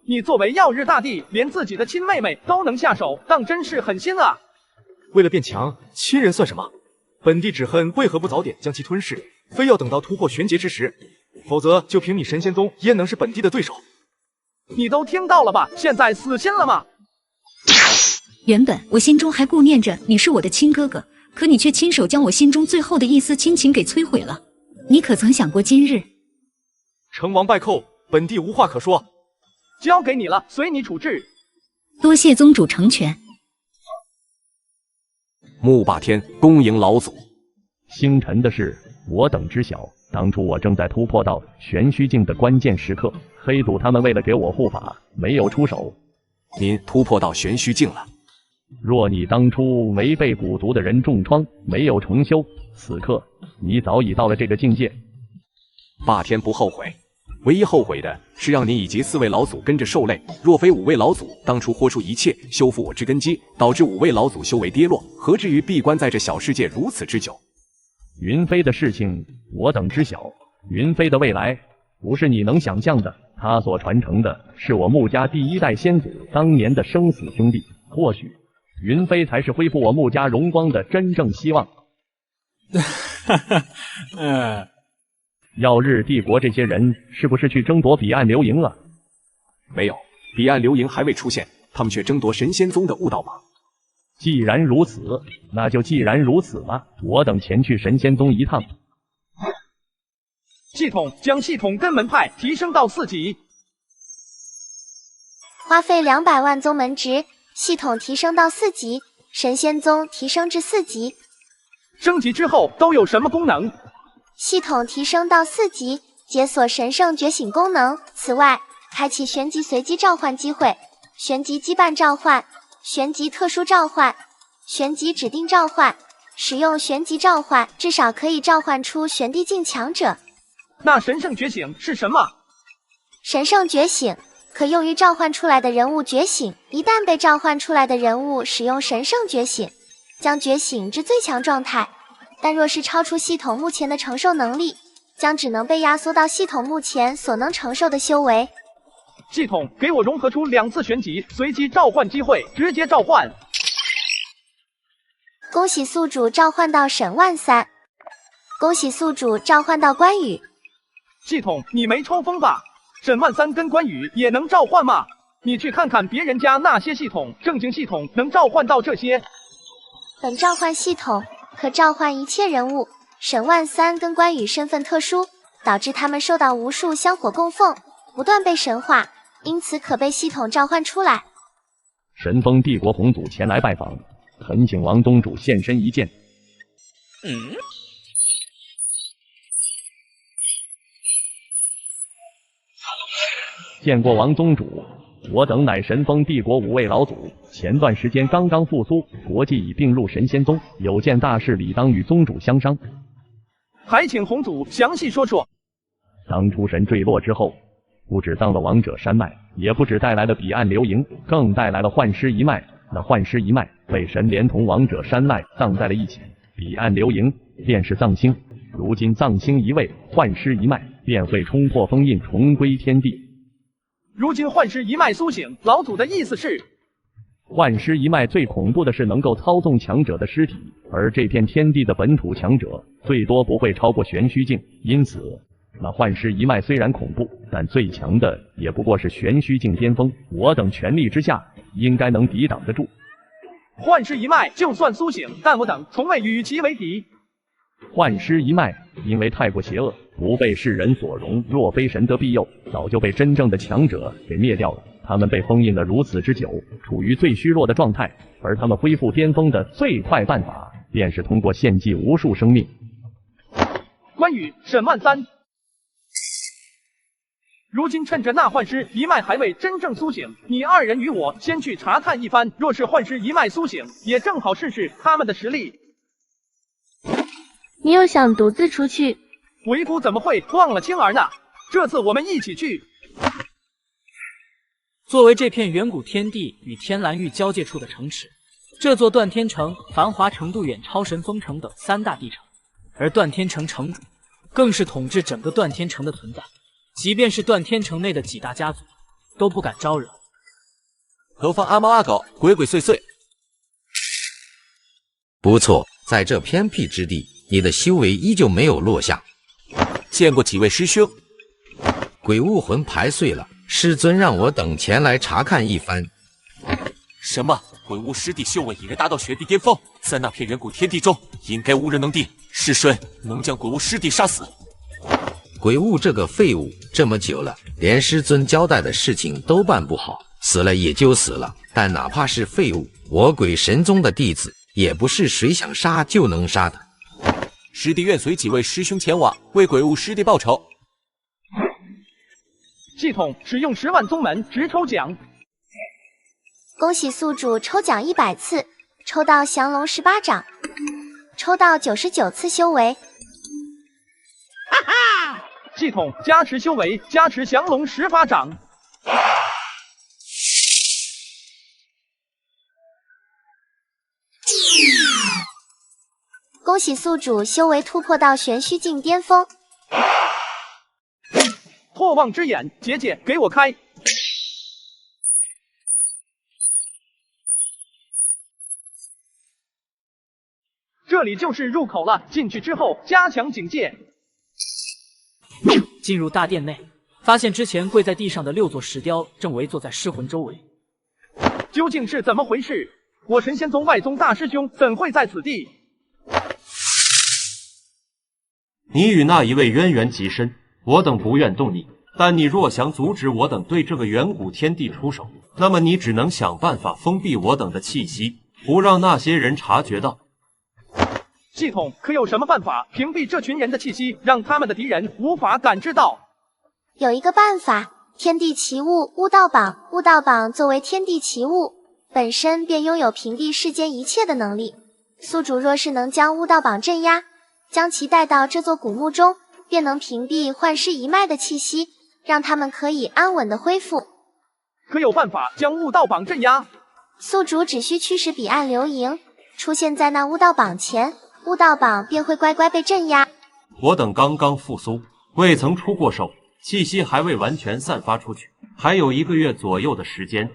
[SPEAKER 2] 你作为耀日大帝，连自己的亲妹妹都能下手，当真是狠心啊！
[SPEAKER 8] 为了变强，亲人算什么？本帝只恨为何不早点将其吞噬，非要等到突破玄劫之时，否则就凭你神仙宗焉能是本帝的对手？
[SPEAKER 2] 你都听到了吧？现在死心了吗？
[SPEAKER 3] 原本我心中还顾念着你是我的亲哥哥，可你却亲手将我心中最后的一丝亲情给摧毁了。你可曾想过今日
[SPEAKER 8] 成王败寇，本帝无话可说。
[SPEAKER 2] 交给你了，随你处置。
[SPEAKER 3] 多谢宗主成全。
[SPEAKER 7] 木霸天恭迎老祖。
[SPEAKER 12] 星辰的事，我等知晓。当初我正在突破到玄虚境的关键时刻，黑祖他们为了给我护法，没有出手。
[SPEAKER 7] 您突破到玄虚境了？
[SPEAKER 12] 若你当初没被蛊毒的人重创，没有重修，此刻你早已到了这个境界。
[SPEAKER 7] 霸天不后悔，唯一后悔的是让你以及4位老祖跟着受累。若非5位老祖当初豁出一切修复我之根基，导致5位老祖修为跌落，何至于闭关在这小世界如此之久？
[SPEAKER 12] 云飞的事情我等知晓，云飞的未来不是你能想象的。他所传承的是我穆家第1代先祖当年的生死兄弟，或许云飞才是恢复我穆家荣光的真正希望。耀日帝国这些人是不是去争夺彼岸流萤了？
[SPEAKER 7] 没有，彼岸流萤还未出现，他们却争夺神仙宗的悟道榜。
[SPEAKER 12] 既然如此，那就既然如此吧，我等前去神仙宗一趟。
[SPEAKER 2] 系统将系统根门派提升到4级，
[SPEAKER 6] 花费200万宗门值，系统提升到4级，神仙宗提升至4级。
[SPEAKER 2] 升级之后都有什么功能？
[SPEAKER 6] 系统提升到4级，解锁神圣觉醒功能。此外，开启旋即随机召唤机会、旋即羁绊召唤、旋即特殊召唤、旋即指定召唤。使用旋即召唤，至少可以召唤出玄帝境强者。
[SPEAKER 2] 那神圣觉醒是什么？
[SPEAKER 6] 神圣觉醒可用于召唤出来的人物觉醒，一旦被召唤出来的人物使用神圣觉醒，将觉醒至最强状态。但若是超出系统目前的承受能力，将只能被压缩到系统目前所能承受的修为。
[SPEAKER 2] 系统给我融合出2次旋即随机召唤机会，直接召唤。
[SPEAKER 6] 恭喜宿主召唤到沈万三，恭喜宿主召唤到关羽。
[SPEAKER 2] 系统，你没抽风吧？沈万三跟关羽也能召唤吗？你去看看别人家那些系统，正经系统能召唤到这些。
[SPEAKER 6] 本召唤系统可召唤一切人物，沈万三跟关羽身份特殊，导致他们受到无数香火供奉，不断被神化，因此可被系统召唤出来。
[SPEAKER 12] 神风帝国红祖前来拜访，恳请王宗主现身一见。见过王宗主，我等乃神风帝国5位老祖，前段时间刚刚复苏，国际已并入神仙宗，有件大事理当与宗主相商。
[SPEAKER 2] 还请红祖详细说说。
[SPEAKER 12] 当初神坠落之后，不止当了王者山脉，也不止带来了彼岸流萤，更带来了幻师一脉。那幻师一脉被神连同王者山脉葬在了一起，彼岸流萤便是藏星。如今藏星一位，幻师一脉便会冲破封印，重归天地。
[SPEAKER 2] 如今幻师一脉苏醒，老祖的意思是？
[SPEAKER 12] 万尸一脉最恐怖的是能够操纵强者的尸体，而这片天地的本土强者最多不会超过玄虚境，因此那幻尸一脉虽然恐怖，但最强的也不过是玄虚境巅峰，我等全力之下应该能抵挡得住。
[SPEAKER 2] 幻尸一脉就算苏醒，但我等从未与其为敌。
[SPEAKER 12] 幻尸一脉因为太过邪恶，不被世人所容，若非神德庇佑，早就被真正的强者给灭掉了。他们被封印了如此之久，处于最虚弱的状态，而他们恢复巅峰的最快办法，便是通过献祭无数生命。
[SPEAKER 2] 关羽、沈万三，如今趁着那幻尸一脉还未真正苏醒，你二人与我先去查看一番，若是幻尸一脉苏醒，也正好试试他们的实力。
[SPEAKER 5] 你又想独自出去？
[SPEAKER 2] 为夫怎么会忘了青儿呢？这次我们一起去。
[SPEAKER 1] 作为这片远古天地与天蓝域交界处的城池，这座断天城繁华程度远超神风城等3大地城，而断天城城主更是统治整个断天城的存在，即便是断天城内的几大家族都不敢招惹。
[SPEAKER 10] 何况阿猫阿狗、鬼鬼祟祟。
[SPEAKER 17] 不错，在这偏僻之地，你的修为依旧没有落下。
[SPEAKER 10] 见过几位师兄？
[SPEAKER 17] 鬼物魂排碎了。师尊让我等前来查看一番。
[SPEAKER 10] 什么？鬼物师弟修为已然达到玄帝巅峰，在那片远古天地中，应该无人能敌。是谁能将鬼物师弟杀死？
[SPEAKER 17] 鬼物这个废物，这么久了，连师尊交代的事情都办不好，死了也就死了。但哪怕是废物，我鬼神宗的弟子，也不是谁想杀就能杀的。
[SPEAKER 10] 师弟愿随几位师兄前往，为鬼物师弟报仇。
[SPEAKER 2] 系统使用10万宗门直抽奖，
[SPEAKER 6] 恭喜宿主抽奖100次，抽到降龙18掌，抽到99次修为。
[SPEAKER 2] 哈哈！系统加持修为，加持降龙18掌。
[SPEAKER 6] 恭喜宿主修为突破到玄虚境巅峰。
[SPEAKER 2] 破望之眼，结界给我开！这里就是入口了，进去之后加强警戒。
[SPEAKER 1] 进入大殿内，发现之前跪在地上的6座石雕正围坐在尸魂周围。
[SPEAKER 2] 究竟是怎么回事？我神仙宗外宗大师兄怎会在此地？
[SPEAKER 22] 你与那一位渊源极深。我等不愿动你，但你若想阻止我等对这个远古天地出手，那么你只能想办法封闭我等的气息，不让那些人察觉到。
[SPEAKER 2] 系统可有什么办法屏蔽这群人的气息，让他们的敌人无法感知到？
[SPEAKER 6] 有一个办法，天地奇物悟道榜。悟道榜作为天地奇物，本身便拥有屏蔽世间一切的能力。宿主若是能将悟道榜镇压，将其带到这座古墓中，便能屏蔽幻尸一脉的气息，让他们可以安稳的恢复。
[SPEAKER 2] 可有办法将悟道榜镇压？
[SPEAKER 6] 宿主只需驱使彼岸流萤，出现在那悟道榜前，悟道榜便会乖乖被镇压。
[SPEAKER 22] 我等刚刚复苏，未曾出过手，气息还未完全散发出去，还有1个月左右的时间。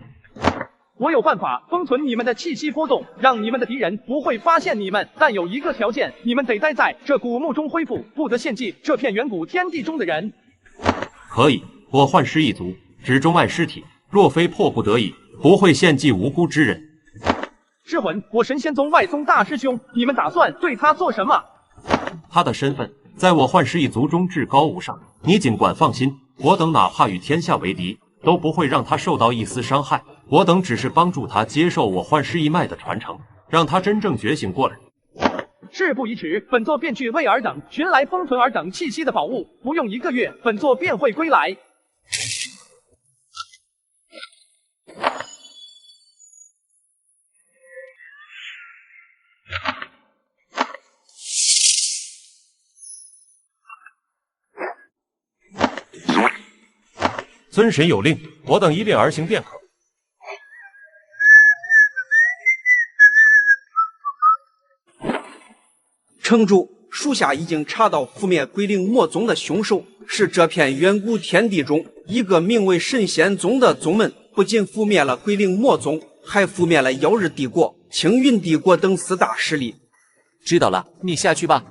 [SPEAKER 2] 我有办法封存你们的气息波动，让你们的敌人不会发现你们，但有一个条件，你们得待在这古墓中恢复，不得献祭这片远古天地中的人。
[SPEAKER 22] 可以，我幻尸一族，只钟爱尸体，若非迫不得已，不会献祭无辜之人。
[SPEAKER 2] 尸魂，我神仙宗外宗大师兄，你们打算对他做什么？
[SPEAKER 22] 他的身份在我幻尸一族中至高无上，你尽管放心，我等哪怕与天下为敌，都不会让他受到一丝伤害。我等只是帮助他接受我幻尸一脉的传承，让他真正觉醒过来。
[SPEAKER 2] 事不宜迟，本座便去为尔等寻来封存尔等气息的宝物，不用1个月，本座便会归来。
[SPEAKER 22] 尊神有令，我等依令而行便可。
[SPEAKER 23] 城主，属下已经查到覆灭鬼灵魔宗的凶手是这片远古天地中一个名为神仙宗的宗门，不仅覆灭了鬼灵魔宗，还覆灭了妖日帝国、青云帝国等4大势力。
[SPEAKER 10] 知道了，你下去吧。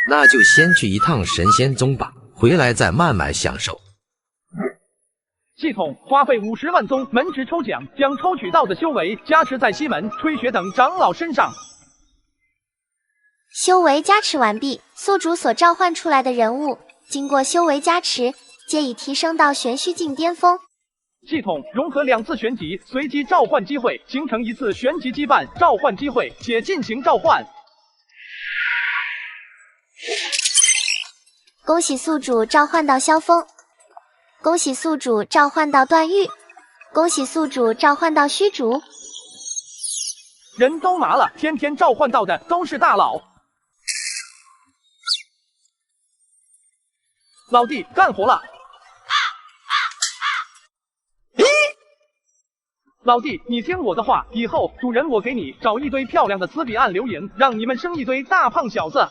[SPEAKER 17] 那就先去一趟神仙宗吧，回来再慢慢享受。
[SPEAKER 2] 系统花费50万宗门值抽奖，将抽取到的修为加持在西门、吹雪等长老身上。
[SPEAKER 6] 修为加持完毕，宿主所召唤出来的人物，经过修为加持，皆已提升到玄虚境巅峰。
[SPEAKER 2] 系统融合2次旋即随机召唤机会，形成1次旋即羁绊召唤机会，且进行召唤。
[SPEAKER 6] 恭喜宿主召唤到萧峰，恭喜宿主召唤到段誉，恭喜宿主召唤到虚竹。
[SPEAKER 2] 人都麻了，天天召唤到的都是大佬。老弟，干活了！老弟，你听我的话，以后主人我给你找一堆漂亮的此彼岸流萤，让你们生一堆大胖小子。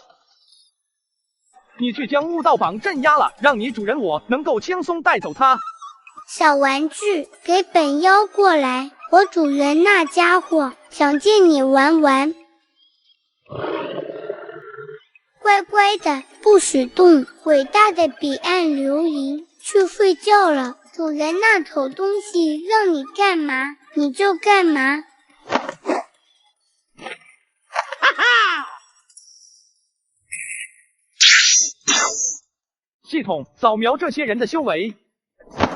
[SPEAKER 2] 你去将悟道榜镇压了，让你主人我能够轻松带走他。
[SPEAKER 15] 小玩具，给本妖过来，我主人那家伙想借你玩玩。乖乖的，不许动！伟大的彼岸流萤，去睡觉了。主人那丑东西让你干嘛你就干嘛。
[SPEAKER 2] 系统扫描这些人的修为，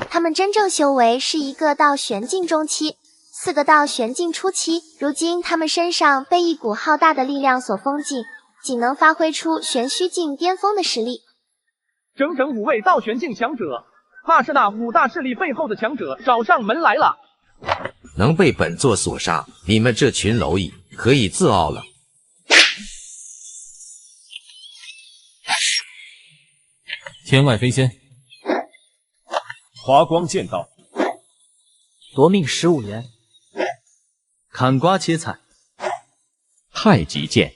[SPEAKER 6] 他们真正修为是1个到玄境中期，4个到玄境初期。如今他们身上被一股浩大的力量所封禁，仅能发挥出玄虚境巅峰的实力。
[SPEAKER 2] 整整5位到玄境强者，怕是那5大势力背后的强者找上门来了。
[SPEAKER 17] 能被本座所杀，你们这群蝼蚁可以自傲了。
[SPEAKER 11] 天外飞仙，
[SPEAKER 9] 华光剑道，
[SPEAKER 1] 夺命15连，砍瓜切菜，
[SPEAKER 26] 太极剑，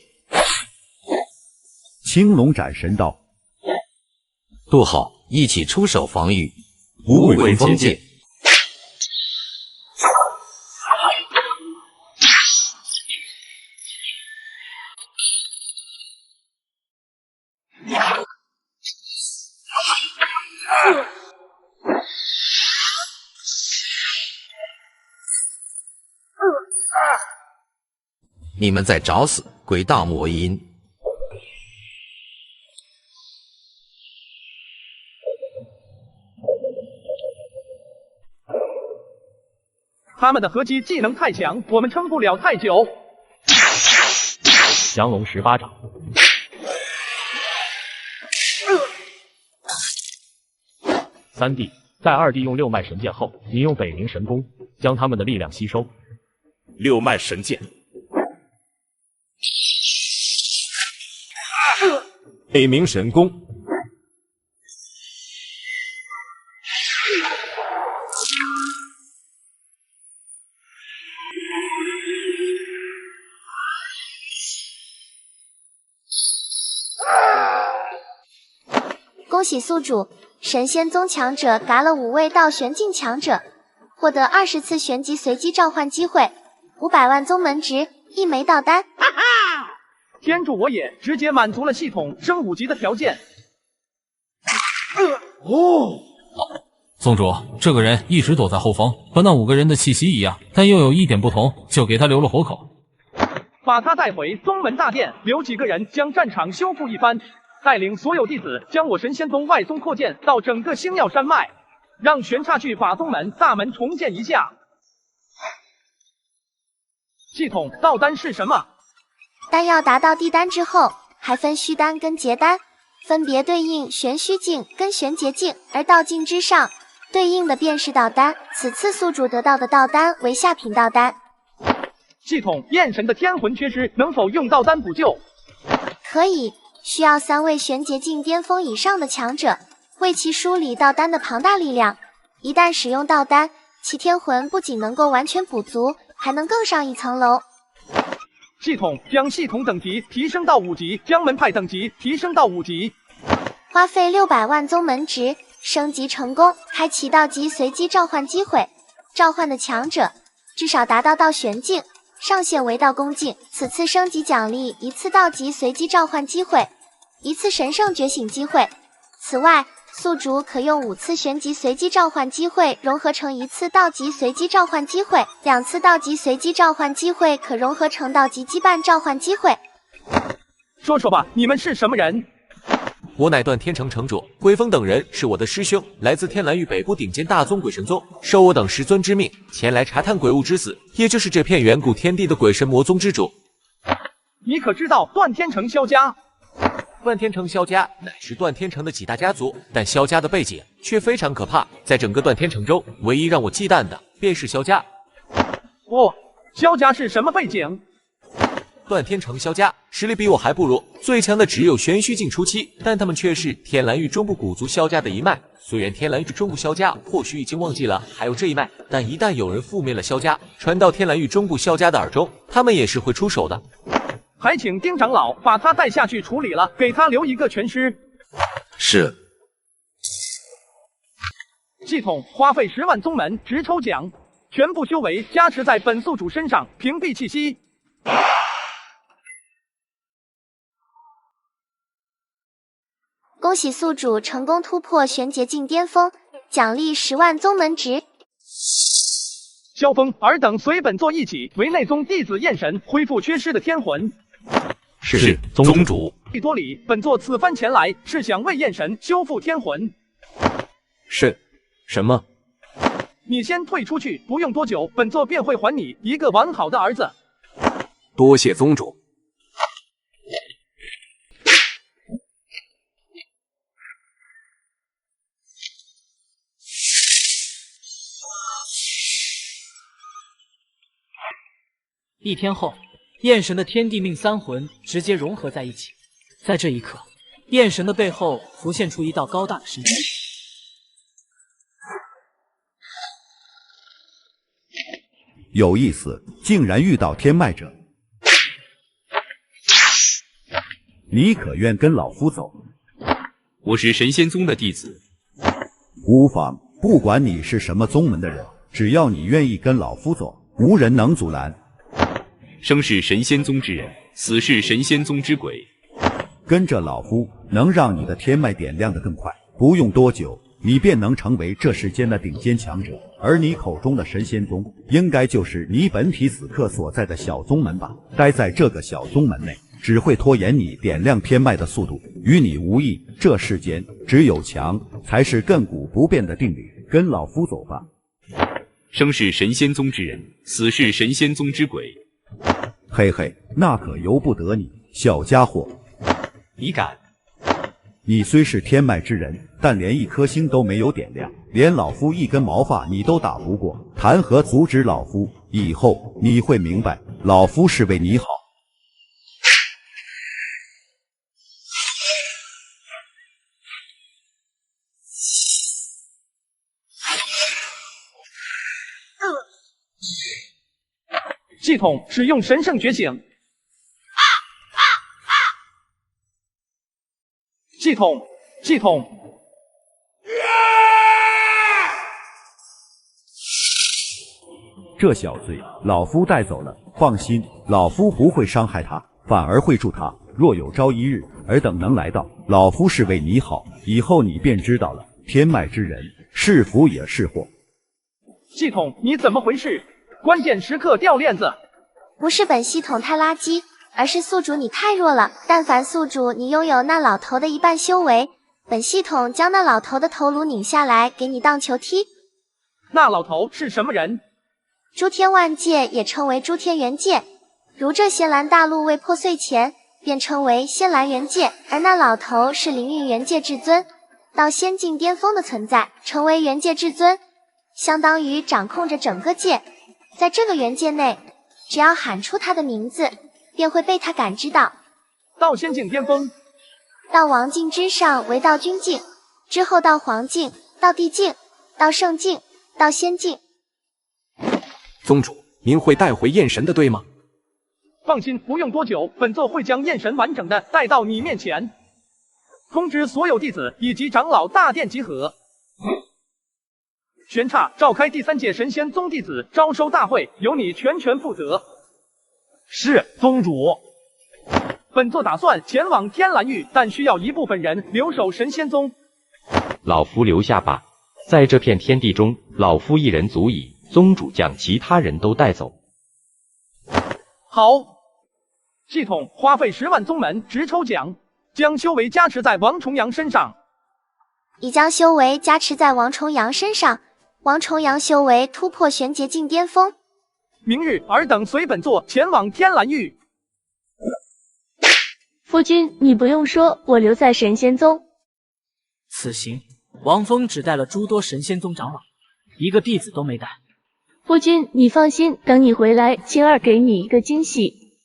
[SPEAKER 26] 青龙斩神刀。
[SPEAKER 17] 杜好，一起出手防御。
[SPEAKER 26] 五鬼封剑，
[SPEAKER 17] 你们在找死！鬼道魔音。
[SPEAKER 2] 他们的合击技能太强，我们撑不了太久。
[SPEAKER 12] 降龙18掌。3弟，在2弟用6脉神剑后，你用北冥神功将他们的力量吸收。
[SPEAKER 10] 6脉神剑，
[SPEAKER 9] 北冥神功。
[SPEAKER 6] 恭喜宿主，神仙宗强者嘎了5位到玄境强者，获得20次旋即随机召唤机会，500万宗门值，1枚道丹。
[SPEAKER 2] 天助我也，直接满足了系统升5级的条件。
[SPEAKER 11] 宗主，这个人一直躲在后方，和那5个人的气息一样，但又有一点不同，就给他留了活口。
[SPEAKER 2] 把他带回宗门大殿，留几个人将战场修复一番，带领所有弟子将我神仙宗外宗扩建到整个星耀山脉，让玄刹去把宗门大门重建一下。系统道丹是什么？
[SPEAKER 6] 丹药达到地丹之后，还分虚丹跟结丹，分别对应玄虚境跟玄结境，而道境之上对应的便是道丹。此次宿主得到的道丹为下品道丹。
[SPEAKER 2] 系统焰神的天魂缺失，能否用道丹补救？
[SPEAKER 6] 可以，需要3位玄结境巅峰以上的强者为其梳理道丹的庞大力量。一旦使用道丹，其天魂不仅能够完全补足，还能更上一层楼。
[SPEAKER 2] 系统将系统等级提升到5级，将门派等级提升到5级，
[SPEAKER 6] 花费600万宗门值，升级成功，开启道级随机召唤机会，召唤的强者，至少达到道玄境，上限为道宫境。此次升级奖励一次道级随机召唤机会，一次神圣觉醒机会。此外，宿主可用5次玄级随机召唤机会融合成1次道级随机召唤机会，2次道级随机召唤机会可融合成道级羁绊召唤机会。
[SPEAKER 2] 说说吧，你们是什么人？
[SPEAKER 10] 我乃断天城城主，鬼风等人是我的师兄，来自天蓝域北部顶尖大宗鬼神宗，受我等师尊之命前来查探鬼物之死，也就是这片远古天地的鬼神魔宗之主。
[SPEAKER 2] 你可知道断天城萧家？
[SPEAKER 10] 断天城萧家乃是断天城的几大家族，但萧家的背景却非常可怕。在整个断天城中，唯一让我忌惮的便是萧家。
[SPEAKER 2] 哦，萧家是什么背景？
[SPEAKER 10] 断天城萧家实力比我还不如，最强的只有玄虚境初期，但他们却是天蓝域中部古族萧家的一脉。虽然天蓝域中部萧家或许已经忘记了还有这一脉，但一旦有人覆灭了萧家，传到天蓝域中部萧家的耳中，他们也是会出手的。
[SPEAKER 2] 还请丁长老把他带下去处理了，给他留一个全尸。
[SPEAKER 17] 是。
[SPEAKER 2] 系统花费10万宗门值抽奖，全部修为加持在本宿主身上，屏蔽气息。
[SPEAKER 6] 恭喜宿主成功突破玄劫境巅峰，奖励10万宗门值。
[SPEAKER 2] 萧峰尔等随本座一起为内宗弟子验神，恢复缺失的天魂。
[SPEAKER 12] 是宗主。
[SPEAKER 2] 一多礼，本座此番前来是想为验神修复天魂。
[SPEAKER 7] 什么？
[SPEAKER 2] 你先退出去，不用多久，本座便会还你一个完好的儿子。
[SPEAKER 7] 多谢宗主。
[SPEAKER 1] 1天后，焰神的天地命3魂直接融合在一起。在这一刻，焰神的背后浮现出一道高大的身躯。
[SPEAKER 16] 有意思，竟然遇到天脉者。你可愿跟老夫走？
[SPEAKER 18] 我是神仙宗的弟子。
[SPEAKER 16] 无妨，不管你是什么宗门的人，只要你愿意跟老夫走，无人能阻拦。
[SPEAKER 18] 生是神仙宗之人，死是神仙宗之鬼。
[SPEAKER 16] 跟着老夫，能让你的天脉点亮得更快，不用多久，你便能成为这世间的顶尖强者。而你口中的神仙宗，应该就是你本体此刻所在的小宗门吧？待在这个小宗门内，只会拖延你点亮天脉的速度，与你无益。这世间只有强才是亘古不变的定律。跟老夫走吧。
[SPEAKER 18] 生是神仙宗之人，死是神仙宗之鬼。
[SPEAKER 16] 嘿嘿，那可由不得你，小家伙。
[SPEAKER 18] 你敢？
[SPEAKER 16] 你虽是天脉之人，但连一颗星都没有点亮，连老夫一根毛发你都打不过，谈何阻止老夫？以后你会明白，老夫是为你好。
[SPEAKER 2] 系统使用神圣觉醒。系统。
[SPEAKER 16] 这小子老夫带走了，放心，老夫不会伤害他，反而会助他。若有朝一日尔等能来到，老夫是为你好，以后你便知道了，天脉之人是福也是祸。
[SPEAKER 2] 系统，你怎么回事？关键时刻掉链子。
[SPEAKER 6] 不是本系统太垃圾，而是宿主你太弱了。但凡宿主你拥有那老头的一半修为，本系统将那老头的头颅拧下来给你当球踢。
[SPEAKER 2] 那老头是什么人？
[SPEAKER 6] 诸天万界也称为诸天元界，如这仙兰大陆未破碎前，便称为仙兰元界。而那老头是灵域元界至尊，到仙境巅峰的存在，成为元界至尊，相当于掌控着整个界。在这个元界内，只要喊出他的名字，便会被他感知到。
[SPEAKER 2] 到仙境巅峰，
[SPEAKER 6] 到王境之上为道君境，之后到黄境，到地境，到圣境，到仙境。
[SPEAKER 7] 宗主，您会带回焰神的，对吗？
[SPEAKER 2] 放心，不用多久，本座会将焰神完整的带到你面前。通知所有弟子以及长老大殿集合。玄刹召开第3届神仙宗弟子招收大会，由你全权负责。
[SPEAKER 23] 是宗主。
[SPEAKER 2] 本座打算前往天蓝域，但需要一部分人留守神仙宗。
[SPEAKER 4] 老夫留下吧，在这片天地中，老夫一人足矣。宗主将其他人都带走。
[SPEAKER 2] 好，系统花费10万宗门直抽奖，将修为加持在王重阳身上。
[SPEAKER 6] 已将修为加持在王重阳身上，王重阳修为突破玄劫境巅峰。
[SPEAKER 2] 明日尔等随本座前往天蓝域。
[SPEAKER 5] 夫君，你不用说，我留在神仙宗。
[SPEAKER 1] 此行，王峰只带了诸多神仙宗长老，一个弟子都没带。
[SPEAKER 5] 夫君，你放心，等你回来，青儿给你一个惊喜。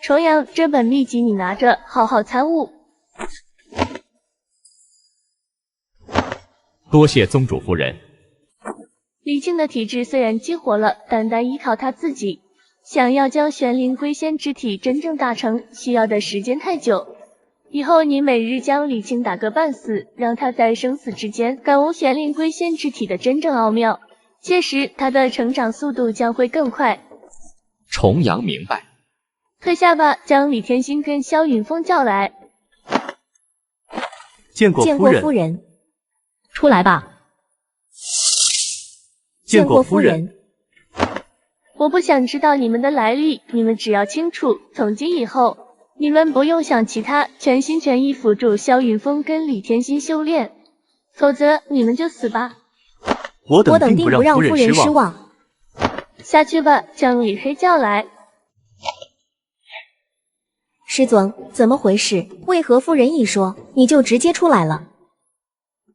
[SPEAKER 5] 重阳，这本秘籍你拿着，好好参悟。
[SPEAKER 11] 多谢宗主夫人。
[SPEAKER 5] 李靖的体质虽然激活了，但单依靠他自己，想要将玄灵龟仙之体真正大成，需要的时间太久。以后你每日将李靖打个半死，让他在生死之间感悟玄灵龟仙之体的真正奥妙，届时他的成长速度将会更快。
[SPEAKER 4] 重阳明白。
[SPEAKER 5] 退下吧，将李天心跟萧云峰叫来。
[SPEAKER 19] 见过夫人。
[SPEAKER 3] 出来吧。
[SPEAKER 19] 见过夫人。
[SPEAKER 5] 我不想知道你们的来历，你们只要清楚，从今以后，你们不用想其他，全心全意辅助萧云峰跟李天心修炼，否则你们就死吧。
[SPEAKER 19] 我等定不让夫人失望。
[SPEAKER 5] 下去吧，将李黑叫来。
[SPEAKER 20] 师尊，怎么回事？为何夫人一说你就直接出来了？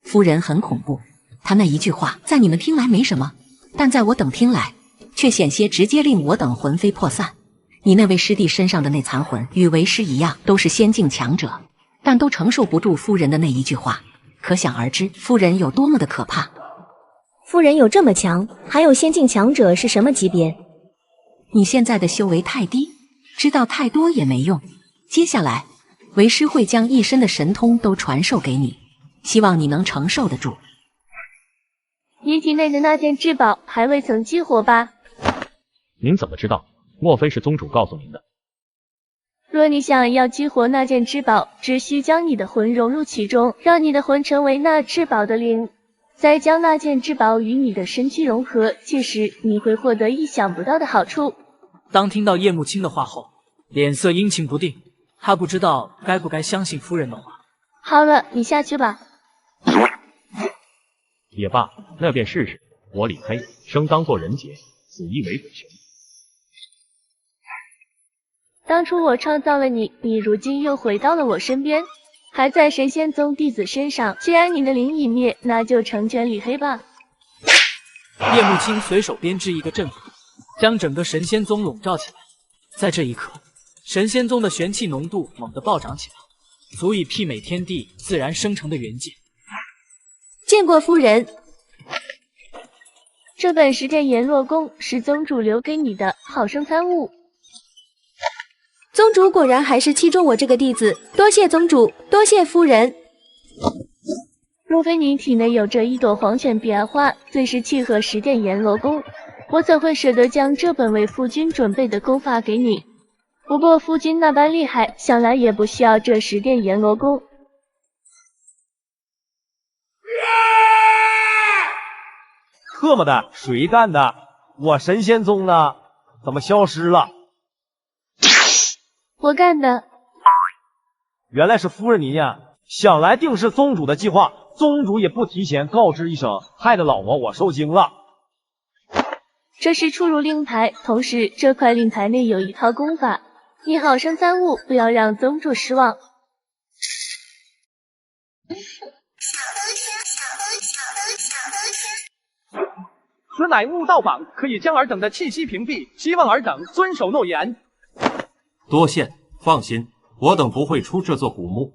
[SPEAKER 3] 夫人很恐怖，她那一句话在你们听来没什么，但在我等听来，却险些直接令我等魂飞魄散。你那位师弟身上的那残魂与为师一样，都是仙境强者，但都承受不住夫人的那一句话，可想而知夫人有多么的可怕。
[SPEAKER 20] 夫人有这么强，还有仙境强者是什么级别？
[SPEAKER 3] 你现在的修为太低，知道太多也没用。接下来，为师会将一身的神通都传授给你，希望你能承受得住。
[SPEAKER 5] 你体内的那件至宝还未曾激活吧？
[SPEAKER 12] 您怎么知道？莫非是宗主告诉您的？
[SPEAKER 5] 若你想要激活那件至宝，只需将你的魂融入其中，让你的魂成为那至宝的灵，再将那件至宝与你的身躯融合，届时你会获得意想不到的好处。
[SPEAKER 1] 当听到叶慕清的话后，脸色阴晴不定，他不知道该不该相信夫人的话。
[SPEAKER 5] 好了，你下去吧。
[SPEAKER 12] 也罢，那便试试。我李黑生当作人杰，死亦为鬼雄。
[SPEAKER 5] 当初我创造了你，你如今又回到了我身边，还在神仙宗弟子身上。既然你的灵已灭，那就成全李黑吧。
[SPEAKER 1] 叶慕清随手编织一个阵法，将整个神仙宗笼罩起来。在这一刻，神仙宗的玄气浓度猛地暴涨起来，足以媲美天地自然生成的元界。
[SPEAKER 20] 见过夫人。
[SPEAKER 5] 这本十殿阎罗宫是宗主留给你的，好生参悟。
[SPEAKER 20] 宗主果然还是器重我这个弟子，多谢宗主，多谢夫人。
[SPEAKER 5] 若非你体内有着一朵黄泉彼岸花，最是契合十殿阎罗宫，我怎会舍得将这本为夫君准备的功法给你？不过夫君那般厉害，想来也不需要这十殿阎罗宫。
[SPEAKER 23] 特么的，谁干的？我神仙宗呢？怎么消失了？
[SPEAKER 5] 我干的。
[SPEAKER 23] 原来是夫人您呀！想来定是宗主的计划，宗主也不提前告知一声，害得老魔我受惊了。
[SPEAKER 5] 这是出入令牌，同时这块令牌内有一套功法，你好生参悟，不要让宗主失望。
[SPEAKER 2] 此乃悟道榜，可以将尔等的气息屏蔽，希望尔等遵守诺言。
[SPEAKER 22] 多谢，放心，我等不会出这座古墓。